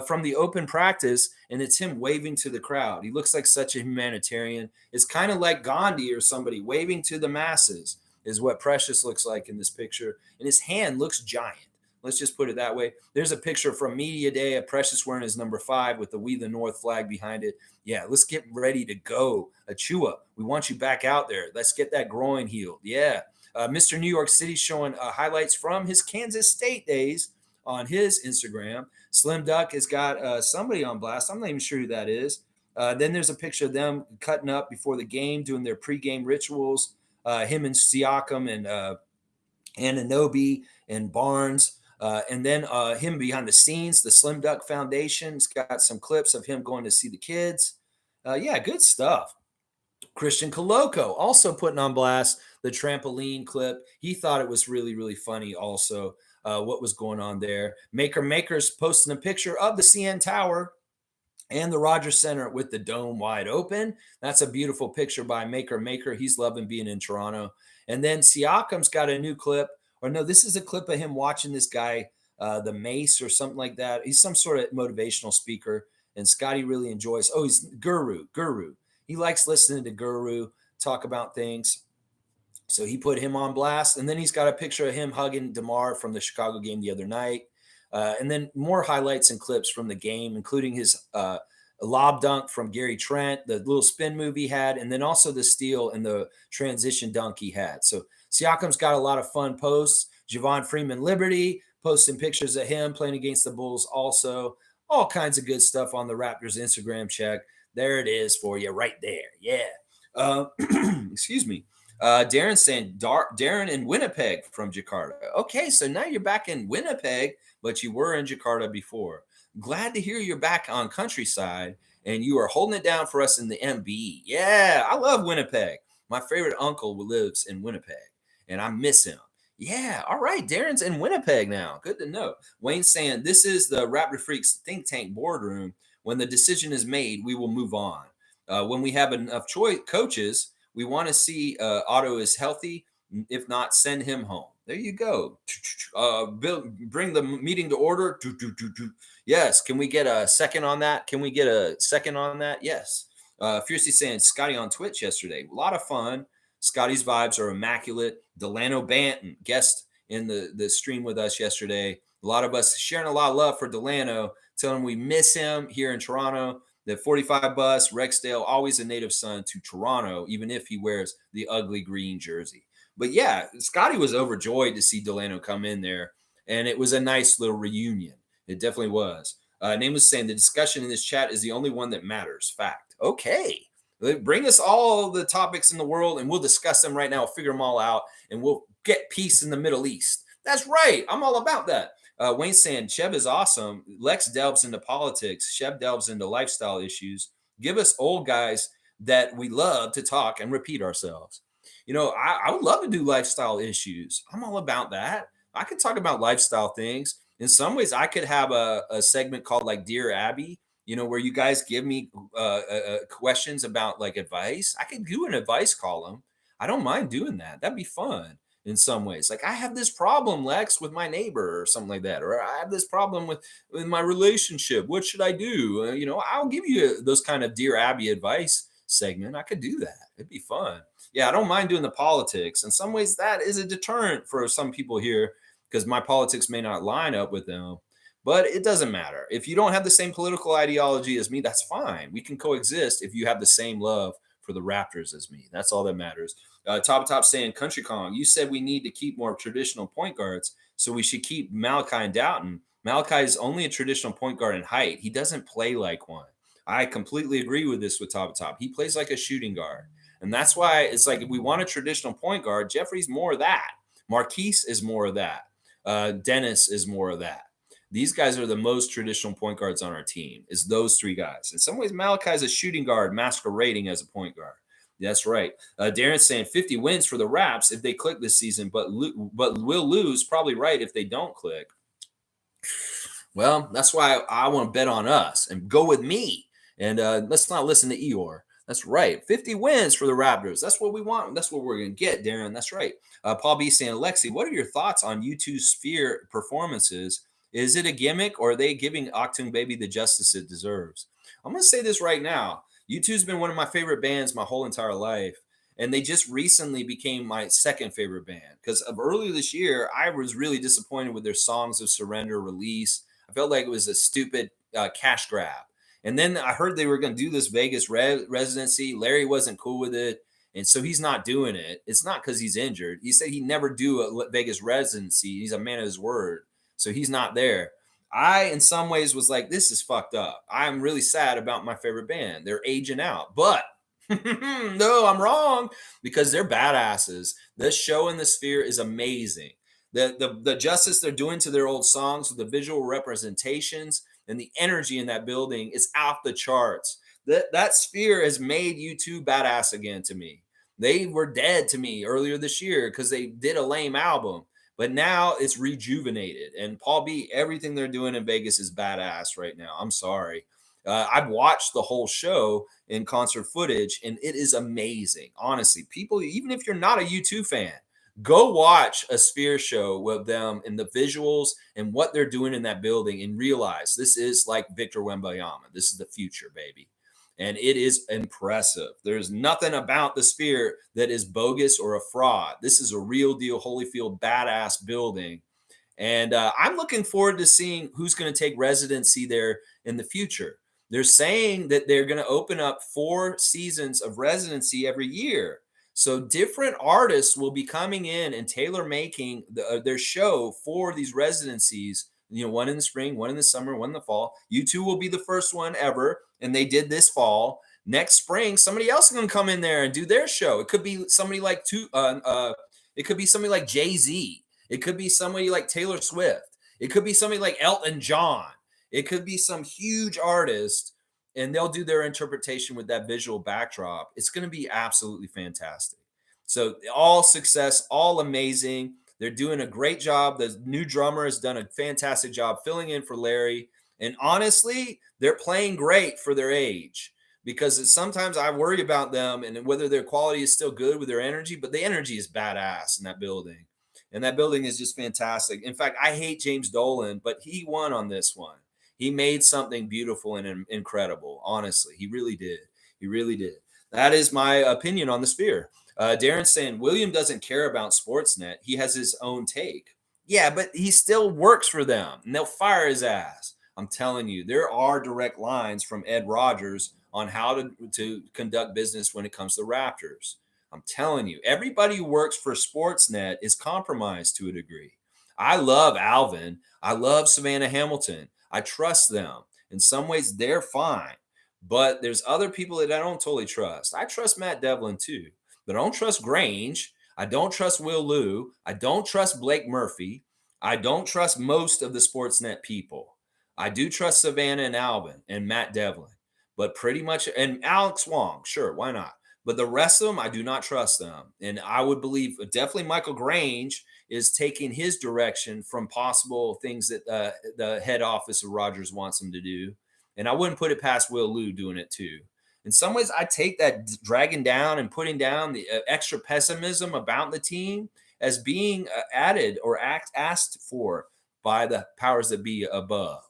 from the open practice, and it's him waving to the crowd. He looks like such a humanitarian. It's kind of like Gandhi or somebody waving to the masses is what Precious looks like in this picture. And his hand looks giant. Let's just put it that way. There's a picture from Media Day of Precious wearing his number 5 with the We the North flag behind it. Yeah, let's get ready to go. Achua, we want you back out there. Let's get that groin healed. Yeah. Mr. New York City showing highlights from his Kansas State days on his Instagram. Slim Duck has got somebody on blast. I'm not even sure who that is. Then there's a picture of them cutting up before the game, doing their pregame rituals. Him and Siakam and Anunoby and Barnes. And then him behind the scenes, the Slim Duck Foundation's got some clips of him going to see the kids. Yeah, good stuff. Christian Koloko also putting on blast the trampoline clip. He thought it was really, really funny also what was going on there. Maker's posting a picture of the CN Tower and the Rogers Center with the dome wide open. That's a beautiful picture by Maker. He's loving being in Toronto. And then Siakam's got a new clip. Or no, this is a clip of him watching this guy, the Mace or something like that. He's some sort of motivational speaker. And Scottie really enjoys. Oh, he's Guru. He likes listening to Guru talk about things. So he put him on blast. And then he's got a picture of him hugging DeMar from the Chicago game the other night. And then more highlights and clips from the game, including his lob dunk from Gary Trent, the little spin move he had, and then also the steal and the transition dunk he had. So Siakam's got a lot of fun posts. Javon Freeman Liberty posting pictures of him playing against the Bulls also. All kinds of good stuff on the Raptors Instagram check. There it is for you right there. Yeah. Excuse me. Darren saying Darren in Winnipeg from Jakarta. Okay, so now you're back in Winnipeg, but you were in Jakarta before. Glad to hear you're back on countryside and you are holding it down for us in the MB. Yeah, I love Winnipeg. My favorite uncle lives in Winnipeg and I miss him. Yeah, all right. Darren's in Winnipeg now. Good to know. Wayne's saying this is the Raptor Freaks think tank boardroom. When the decision is made, we will move on. When we have enough coaches, we want to see Otto is healthy. If not, send him home. There you go. Bill, bring the meeting to order. Yes. Can we get a second on that? Yes. Fiercely saying Scottie on Twitch yesterday. A lot of fun. Scottie's vibes are immaculate. Delano Banton, guest in the stream with us yesterday. A lot of us sharing a lot of love for Delano, telling him we miss him here in Toronto. The 45 bus, Rexdale, always a native son to Toronto, even if he wears the ugly green jersey. But yeah, Scottie was overjoyed to see Delano come in there, and it was a nice little reunion. It definitely was. Nameless saying the discussion in this chat is the only one that matters. Fact. Okay. Bring us all the topics in the world and we'll discuss them right now. We'll figure them all out and we'll get peace in the Middle East. That's right. I'm all about that. Wayne saying Chev is awesome. Lex delves into politics. Chev delves into lifestyle issues. Give us old guys that we love to talk and repeat ourselves. I would love to do lifestyle issues. I'm all about that. I could talk about lifestyle things. In some ways, I could have a segment called like Dear Abby, where you guys give me questions about like advice. I could do an advice column. I don't mind doing that. That'd be fun in some ways. Like I have this problem, Lex, with my neighbor or something like that, or I have this problem with my relationship. What should I do? I'll give you those kind of Dear Abby advice segment. I could do that. It'd be fun. Yeah, I don't mind doing the politics. In some ways, that is a deterrent for some people here because my politics may not line up with them. But it doesn't matter. If you don't have the same political ideology as me, that's fine. We can coexist if you have the same love for the Raptors as me. That's all that matters. Top saying, Country Kong, you said we need to keep more traditional point guards, so we should keep Malachi and Dowtin. Malachi is only a traditional point guard in height. He doesn't play like one. I completely agree with this with Top. He plays like a shooting guard. And that's why it's like if we want a traditional point guard, Jeffrey's more of that. Marquise is more of that. Dennis is more of that. These guys are the most traditional point guards on our team, is those three guys. In some ways, Malachi is a shooting guard masquerading as a point guard. That's right. Darren's saying 50 wins for the Raps if they click this season, but will lose. Probably right if they don't click. Well, that's why I want to bet on us and go with me. And let's not listen to Eeyore. That's right. 50 wins for the Raptors. That's what we want. That's what we're going to get, Darren. That's right. Paul B saying, Lexi, what are your thoughts on U2's Sphere performances? Is it a gimmick or are they giving Octung Baby the justice it deserves? I'm going to say this right now. U2's been one of my favorite bands my whole entire life. And they just recently became my second favorite band because of earlier this year, I was really disappointed with their Songs of Surrender release. I felt like it was a stupid cash grab. And then I heard they were going to do this Vegas residency. Larry wasn't cool with it. And so he's not doing it. It's not because he's injured. He said he'd never do a Vegas residency. He's a man of his word. So he's not there. I, in some ways, was like, this is fucked up. I'm really sad about my favorite band. They're aging out. But no, I'm wrong because they're badasses. This show in the Sphere is amazing. The justice they're doing to their old songs with the visual representations and the energy in that building is off the charts. That Sphere has made U2 badass again to me. They were dead to me earlier this year because they did a lame album, but now it's rejuvenated. And Paul B, everything they're doing in Vegas is badass right now. I'm sorry. I've watched the whole show in concert footage, and it is amazing. Honestly, people, even if you're not a U2 fan, go watch a Sphere show with them and the visuals and what they're doing in that building and realize this is like Victor Wembanyama. This is the future, baby. And it is impressive. There's nothing about the Sphere that is bogus or a fraud. This is a real deal Holyfield badass building. And I'm looking forward to seeing who's going to take residency there in the future. They're saying that they're going to open up 4 seasons of residency every year. So different artists will be coming in and tailor making their show for these residencies. One in the spring, one in the summer, one in the fall. U2 will be the first one ever, and they did this fall. Next spring, somebody else is going to come in there and do their show. It could be somebody like it could be somebody like Jay-Z. It could be somebody like Taylor Swift. It could be somebody like Elton John. It could be some huge artist. And they'll do their interpretation with that visual backdrop. It's going to be absolutely fantastic. So all success, all amazing. They're doing a great job. The new drummer has done a fantastic job filling in for Larry. And honestly, they're playing great for their age because sometimes I worry about them and whether their quality is still good with their energy, but the energy is badass in that building. And that building is just fantastic. In fact, I hate James Dolan, but he won on this one. He made something beautiful and incredible. Honestly, he really did. He really did. That is my opinion on the Sphere. Darren's saying William doesn't care about Sportsnet. He has his own take. Yeah, but he still works for them, and they'll fire his ass. I'm telling you, there are direct lines from Ed Rogers on how to conduct business when it comes to Raptors. I'm telling you, everybody who works for Sportsnet is compromised to a degree. I love Alvin. I love Savanah Hamilton. I trust them. In some ways, they're fine. But there's other people that I don't totally trust. I trust Matt Devlin too, but I don't trust Grange. I don't trust Will Liu. I don't trust Blake Murphy. I don't trust most of the Sportsnet people. I do trust Savanah and Alvin and Matt Devlin, but pretty much, and Alex Wong, sure, why not? But the rest of them, I do not trust them. And I would believe definitely Michael Grange is taking his direction from possible things that the head office of Rogers wants him to do. And I wouldn't put it past Will Liu doing it too. In some ways, I take that dragging down and putting down the extra pessimism about the team as being added or asked for by the powers that be above.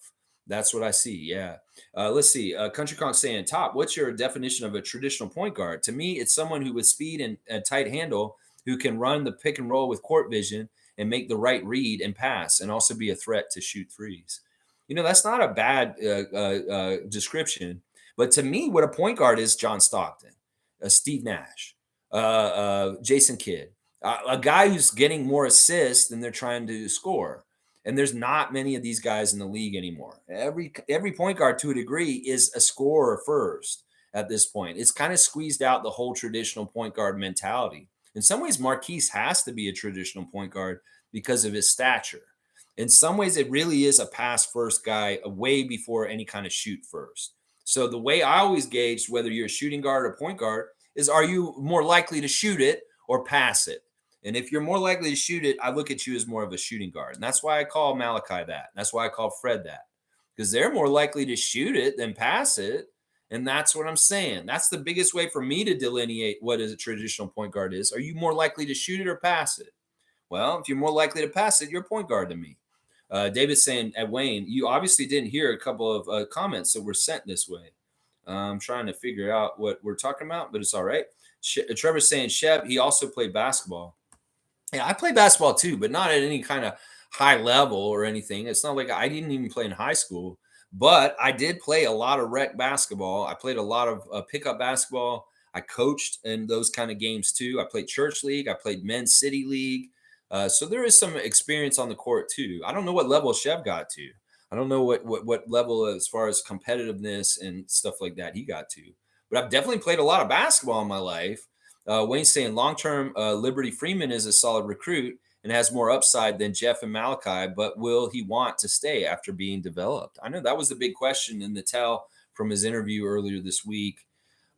That's what I see. Yeah. Let's see. Country Kong saying, Top, what's your definition of a traditional point guard? To me, it's someone who with speed and a tight handle who can run the pick and roll with court vision and make the right read and pass and also be a threat to shoot threes. That's not a bad description. But to me, what a point guard is John Stockton, Steve Nash, Jason Kidd, a guy who's getting more assists than they're trying to score. And there's not many of these guys in the league anymore. Every point guard, to a degree, is a scorer first at this point. It's kind of squeezed out the whole traditional point guard mentality. In some ways, Marquise has to be a traditional point guard because of his stature. In some ways, it really is a pass first guy way before any kind of shoot first. So the way I always gauge whether you're a shooting guard or point guard is, are you more likely to shoot it or pass it? And if you're more likely to shoot it, I look at you as more of a shooting guard. And that's why I call Malachi that. That's why I call Fred that. Because they're more likely to shoot it than pass it. And that's what I'm saying. That's the biggest way for me to delineate what is a traditional point guard is. Are you more likely to shoot it or pass it? Well, if you're more likely to pass it, you're a point guard to me. David's saying, at Wayne, you obviously didn't hear a couple of comments that were sent this way. I'm trying to figure out what we're talking about, but it's all right. Trevor's saying, Shep, he also played basketball. Yeah, I play basketball too, but not at any kind of high level or anything. It's not like I didn't even play in high school, but I did play a lot of rec basketball. I played a lot of pickup basketball. I coached in those kind of games too. I played church league. I played men's city league. So there is some experience on the court too. I don't know what level Chev got to. I don't know what level as far as competitiveness and stuff like that he got to. But I've definitely played a lot of basketball in my life. Wayne's saying long-term Liberty Freeman is a solid recruit and has more upside than Jeff and Malachi, but will he want to stay after being developed? I know that was the big question in the tell from his interview earlier this week.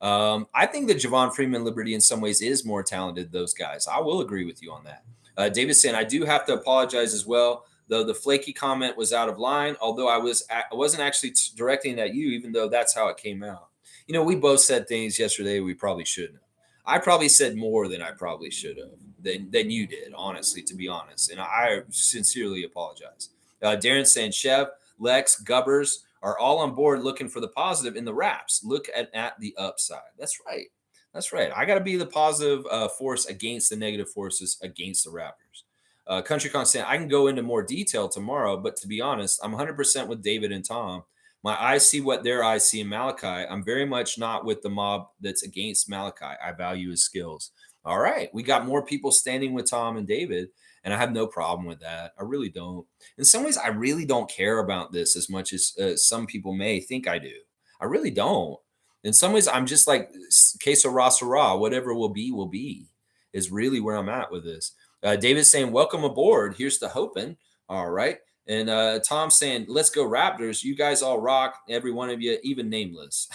I think that Javon Freeman Liberty in some ways is more talented than those guys. I will agree with you on that. David's saying, I do have to apologize as well, though the flaky comment was out of line, although I wasn't actually directing it at you, even though that's how it came out. We both said things yesterday we probably shouldn't have. I probably said more than I probably should have than you did, honestly, to be honest. And I sincerely apologize. Darren's saying, Chev, Lex, Gubbers are all on board looking for the positive in the Raps. Look at the upside. That's right. That's right. I got to be the positive force against the negative forces against the Raptors. Country Con saying, I can go into more detail tomorrow, but to be honest, I'm 100% with David and Tom. My eyes see what their eyes see in Malachi. I'm very much not with the mob that's against Malachi. I value his skills. All right. We got more people standing with Tom and David, and I have no problem with that. I really don't. In some ways, I really don't care about this as much as some people may think I do. I really don't. In some ways, I'm just like queso rasa, whatever will be, is really where I'm at with this. David's saying, welcome aboard. Here's to hoping. All right. And Tom saying, let's go Raptors. You guys all rock. Every one of you, even nameless.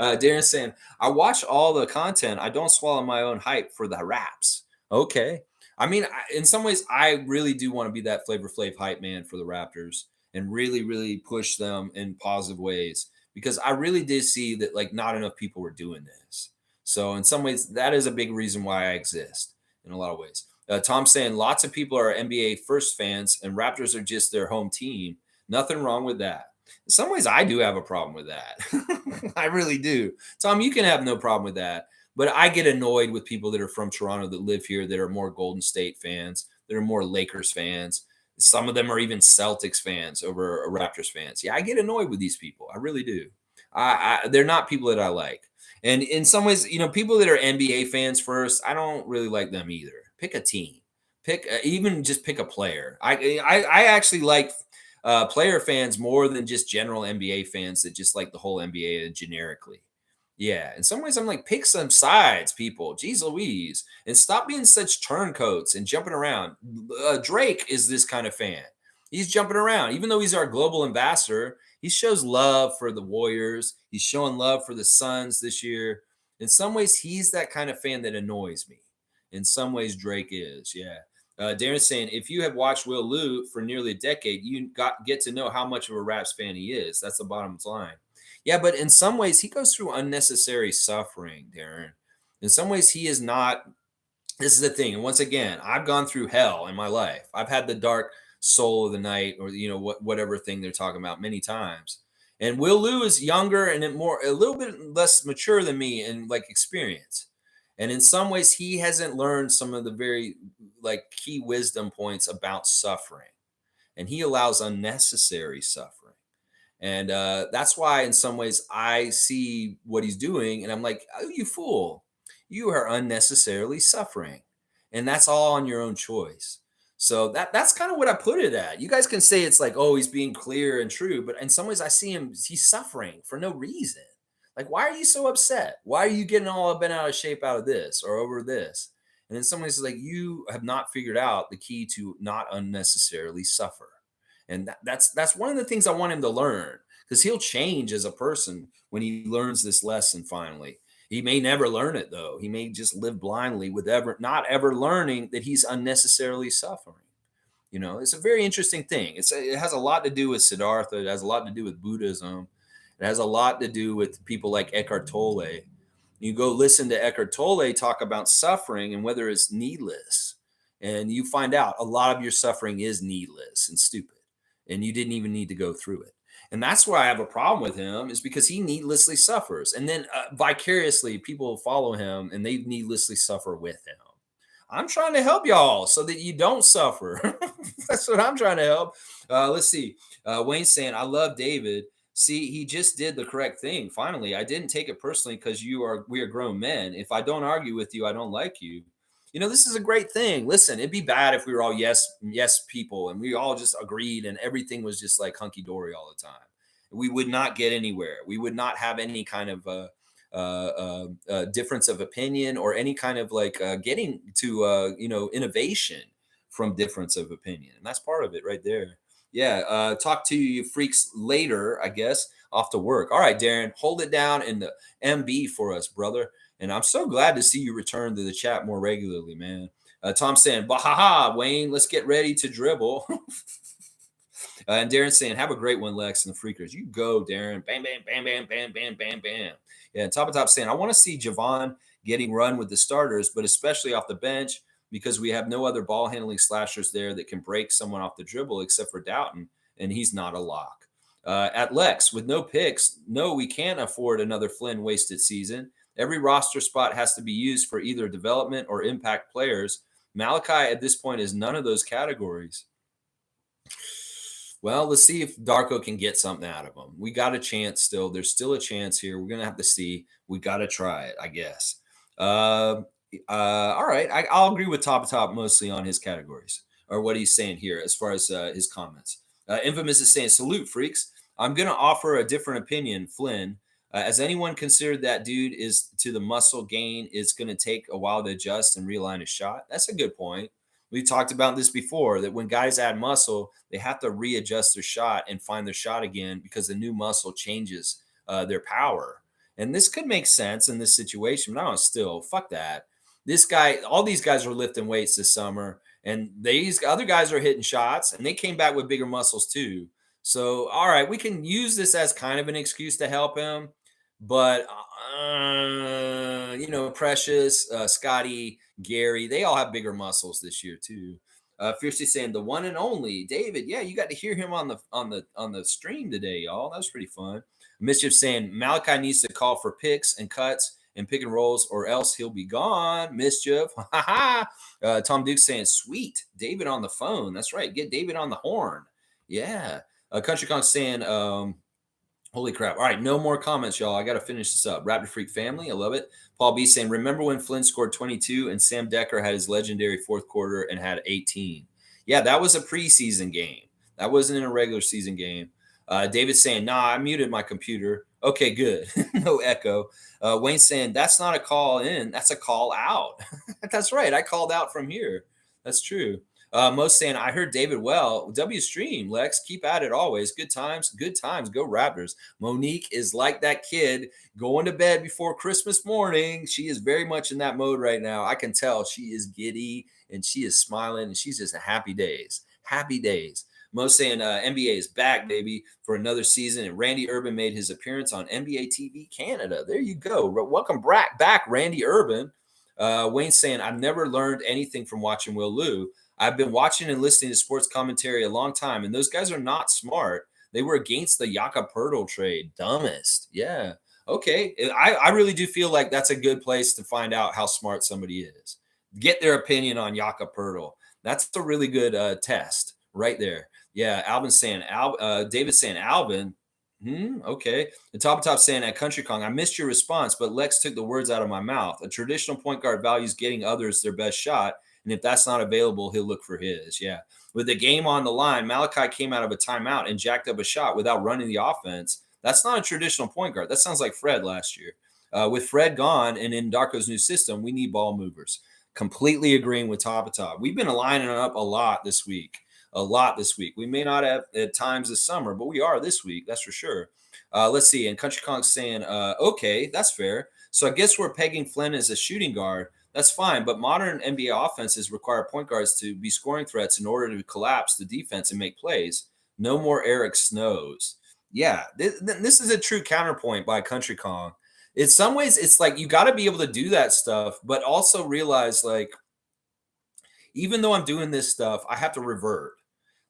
Darren saying, I watch all the content. I don't swallow my own hype for the Raps. Okay. I mean, in some ways, I really do want to be that Flavor Flav hype man for the Raptors and really, really push them in positive ways, because I really did see that like not enough people were doing this. So in some ways, that is a big reason why I exist in a lot of ways. Tom saying lots of people are NBA first fans and Raptors are just their home team. Nothing wrong with that. In some ways, I do have a problem with that. I really do. Tom, you can have no problem with that. But I get annoyed with people that are from Toronto that live here that are more Golden State fans, that are more Lakers fans. Some of them are even Celtics fans over Raptors fans. Yeah, I get annoyed with these people. I really do. They're not people that I like. And in some ways, people that are NBA fans first, I don't really like them either. Pick a team. Pick even just pick a player. I actually like player fans more than just general NBA fans that just like the whole NBA generically. Yeah, in some ways, I'm like, pick some sides, people. Jeez Louise, and stop being such turncoats and jumping around. Drake is this kind of fan. He's jumping around, even though he's our global ambassador. He shows love for the Warriors. He's showing love for the Suns this year. In some ways, he's that kind of fan that annoys me. In some ways, Drake is. Yeah. Darren's saying, if you have watched Will Liu for nearly a decade, you get to know how much of a Raps fan he is. That's the bottom line. Yeah, but in some ways, he goes through unnecessary suffering, Darren. In some ways, he is not. This is the thing. And once again, I've gone through hell in my life. I've had the dark soul of the night, or whatever thing they're talking about, many times. And Will Liu is younger and a little bit less mature than me in like experience. And in some ways, he hasn't learned some of the very like key wisdom points about suffering, and he allows unnecessary suffering. And that's why, in some ways, I see what he's doing, and I'm like, "Oh, you fool! You are unnecessarily suffering, and that's all on your own choice." So that's kind of what I put it at. You guys can say it's like, "Oh, he's being clear and true," but in some ways, I see him. He's suffering for no reason. Like, why are you so upset? Why are you getting all bent out of shape out of this or over this? And in some ways, it's like you have not figured out the key to not unnecessarily suffer. And that's one of the things I want him to learn, because he'll change as a person when he learns this lesson finally. He may never learn it though. He may just live blindly with not ever learning that he's unnecessarily suffering. It's a very interesting thing. It has a lot to do with Siddhartha. It has a lot to do with Buddhism. It has a lot to do with people like Eckhart Tolle. You go listen to Eckhart Tolle talk about suffering and whether it's needless, and you find out a lot of your suffering is needless and stupid, and you didn't even need to go through it. And that's why I have a problem with him, is because he needlessly suffers. And then vicariously, people follow him and they needlessly suffer with him. I'm trying to help y'all so that you don't suffer. That's what I'm trying to help. Let's see. Wayne's saying, I love David. See, he just did the correct thing. Finally, I didn't take it personally because we are grown men. If I don't argue with you, I don't like you. This is a great thing. Listen, it'd be bad if we were all yes people and we all just agreed and everything was just like hunky dory all the time. We would not get anywhere. We would not have any kind of difference of opinion or any kind of like getting to innovation from difference of opinion, and that's part of it right there. Yeah, talk to you freaks later, I guess, off to work. All right, Darren, hold it down in the MB for us, brother. And I'm so glad to see you return to the chat more regularly, man. Tom saying, "Bahaha, Wayne, let's get ready to dribble." And Darren saying, "Have a great one, Lex and the Freakers." You go, Darren. Bam, bam, bam, bam, bam, bam, bam, bam. Yeah, and Top saying, "I want to see Javon getting run with the starters, but especially off the bench, because we have no other ball handling slashers there that can break someone off the dribble except for Dowtin, and he's not a lock." At Lex, with no picks, no, we can't afford another Flynn wasted season. Every roster spot has to be used for either development or impact players. Malachi at this point is none of those categories. Well, let's see if Darko can get something out of him. We got a chance still. There's still a chance here. We're going to have to see. We got to try it, I guess. All right. I'll agree with Top mostly on his categories or what he's saying here as far as his comments. Infamous is saying, "Salute, freaks. I'm going to offer a different opinion, Flynn. Has anyone considered that dude is to the muscle gain? It's going to take a while to adjust and realign his shot." That's a good point. We talked about this before, that when guys add muscle, they have to readjust their shot and find their shot again because the new muscle changes their power. And this could make sense in this situation, but still, fuck that. All these guys are lifting weights this summer, and these other guys are hitting shots, and they came back with bigger muscles too. So, all right, we can use this as kind of an excuse to help him. But, Precious, Scottie, Gary, they all have bigger muscles this year too. Fiercely saying, "The one and only David." Yeah, you got to hear him on the stream today, y'all. That was pretty fun. Mischief saying, "Malachi needs to call for picks and cuts and pick and rolls, or else he'll be gone." Mischief. Tom Duke saying, "Sweet, David on the phone." That's right. Get David on the horn. Yeah. Country Kong saying, Holy crap. All right, no more comments, y'all. I got to finish this up. Raptor Freak family, I love it. Paul B saying, remember when Flynn scored 22 and Sam Decker had his legendary fourth quarter and had 18? Yeah, that was a preseason game. That wasn't in a regular season game. David saying, nah, I muted my computer. Okay, good. No echo. Wayne saying, that's not a call in, that's a call out. That's right. I called out from here. That's true. Most saying, I heard David well. W stream, Lex, keep at it always. Good times, go Raptors. Monique is like that kid going to bed before Christmas morning. She is very much in that mode right now. I can tell she is giddy and she is smiling and she's just happy days. Happy days. Most saying NBA is back, baby, for another season. And Randy Urban made his appearance on NBA TV Canada. There you go. Welcome back, Randy Urban. Wayne saying, I've never learned anything from watching Will Lou. I've been watching and listening to sports commentary a long time, and those guys are not smart. They were against the Jakob trade. Dumbest. Yeah. Okay. I really do feel like that's a good place to find out how smart somebody is. Get their opinion on Jakob. That's a really good test right there. Yeah. Alvin's saying, David's saying, Alvin. Okay. The top saying at Country Kong, I missed your response, but Lex took the words out of my mouth. A traditional point guard values getting others their best shot. And if that's not available, he'll look for his. Yeah. With the game on the line, Malachi came out of a timeout and jacked up a shot without running the offense. That's not a traditional point guard. That sounds like Fred last year. With Fred gone and in Darko's new system, we need ball movers. Completely agreeing with Top. We've been lining up a lot this week. We may not have at times this summer, but we are this week. That's for sure. Let's see. And Country Kong's saying, okay, that's fair. So I guess we're pegging Flynn as a shooting guard. That's fine, but modern NBA offenses require point guards to be scoring threats in order to collapse the defense and make plays. No more Eric Snows. Yeah, this is a true counterpoint by Country Kong. In some ways, it's like you got to be able to do that stuff, but also realize, like, even though I'm doing this stuff, I have to revert.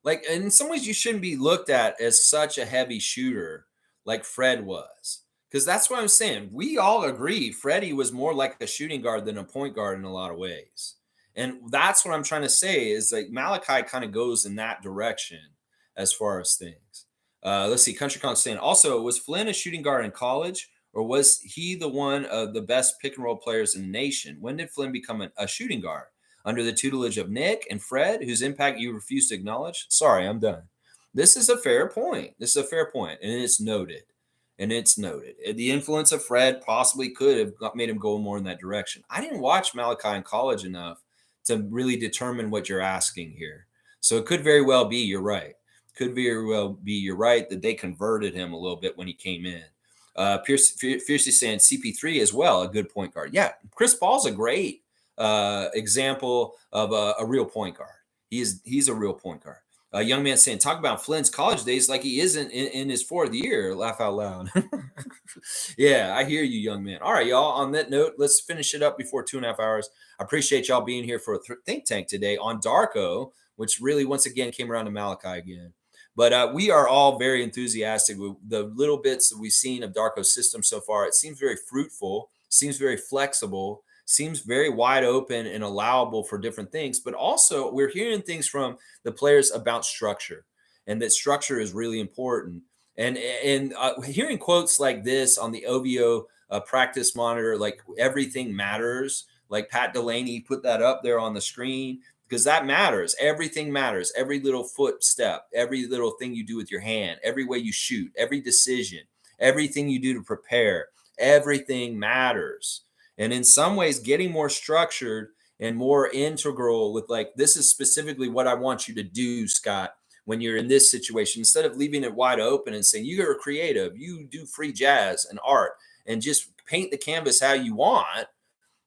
Like, in some ways, you shouldn't be looked at as such a heavy shooter like Fred was. Because that's what I'm saying. We all agree Freddie was more like a shooting guard than a point guard in a lot of ways. And that's what I'm trying to say is like Malachi kind of goes in that direction as far as things. Let's see. Country Kong saying, also, was Flynn a shooting guard in college or was he the one of the best pick and roll players in the nation? When did Flynn become a shooting guard? Under the tutelage of Nick and Fred, whose impact you refuse to acknowledge? Sorry, I'm done. This is a fair point. And it's noted. The influence of Fred possibly could have made him go more in that direction. I didn't watch Malachi in college enough to really determine what you're asking here. So it could very well be you're right. That they converted him a little bit when he came in. Fiercely saying CP3 as well, a good point guard. Yeah, Chris Paul's a great example of a real point guard. He's a real point guard. A young man saying, talk about Flynn's college days like he isn't in his fourth year. Laugh out loud. Yeah, I hear you, young man. All right, y'all. On that note, let's finish it up before 2.5 hours. I appreciate y'all being here for a think tank today on Darko, which really, once again, came around to Malachi again. But we are all very enthusiastic with the little bits that we've seen of Darko's system so far. It seems very fruitful, seems very flexible, seems very wide open and allowable for different things. But also, we're hearing things from the players about structure, and that structure is really important. And hearing quotes like this on the OVO practice monitor, like everything matters, like Pat Delaney put that up there on the screen, because that matters. Everything matters. Every little footstep, every little thing you do with your hand, every way you shoot, every decision, everything you do to prepare, everything matters. And in some ways, getting more structured and more integral with like, this is specifically what I want you to do, Scott, when you're in this situation, instead of leaving it wide open and saying, you're creative, you do free jazz and art and just paint the canvas how you want.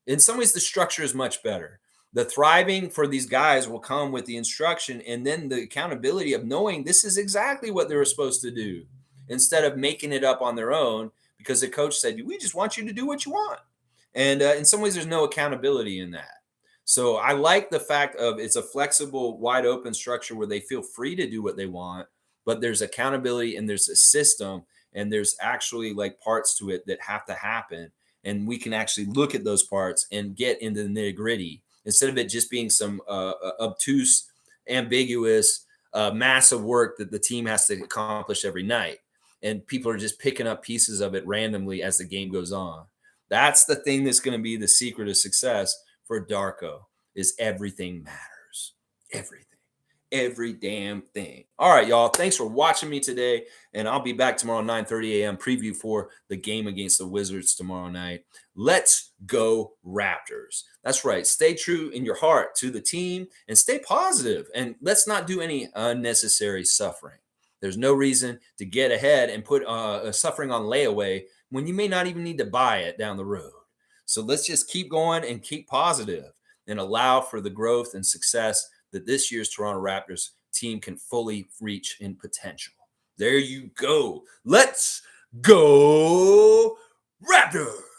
In some ways, the structure is much better. The thriving for these guys will come with the instruction and then the accountability of knowing this is exactly what they were supposed to do instead of making it up on their own because the coach said, we just want you to do what you want. And in some ways, there's no accountability in that. So I like the fact of it's a flexible, wide open structure where they feel free to do what they want, but there's accountability and there's a system and there's actually like parts to it that have to happen. And we can actually look at those parts and get into the nitty gritty instead of it just being some obtuse, ambiguous, massive work that the team has to accomplish every night. and people are just picking up pieces of it randomly as the game goes on. That's the thing that's going to be the secret of success for Darko is everything matters. Everything. Every damn thing. All right, y'all. Thanks for watching me today. And I'll be back tomorrow, 9:30 a.m. preview for the game against the Wizards tomorrow night. Let's go Raptors. That's right. Stay true in your heart to the team and stay positive. And let's not do any unnecessary suffering. There's no reason to get ahead and put suffering on layaway when you may not even need to buy it down the road. So let's just keep going and keep positive and allow for the growth and success that this year's Toronto Raptors team can fully reach in potential. There you go. Let's go Raptors!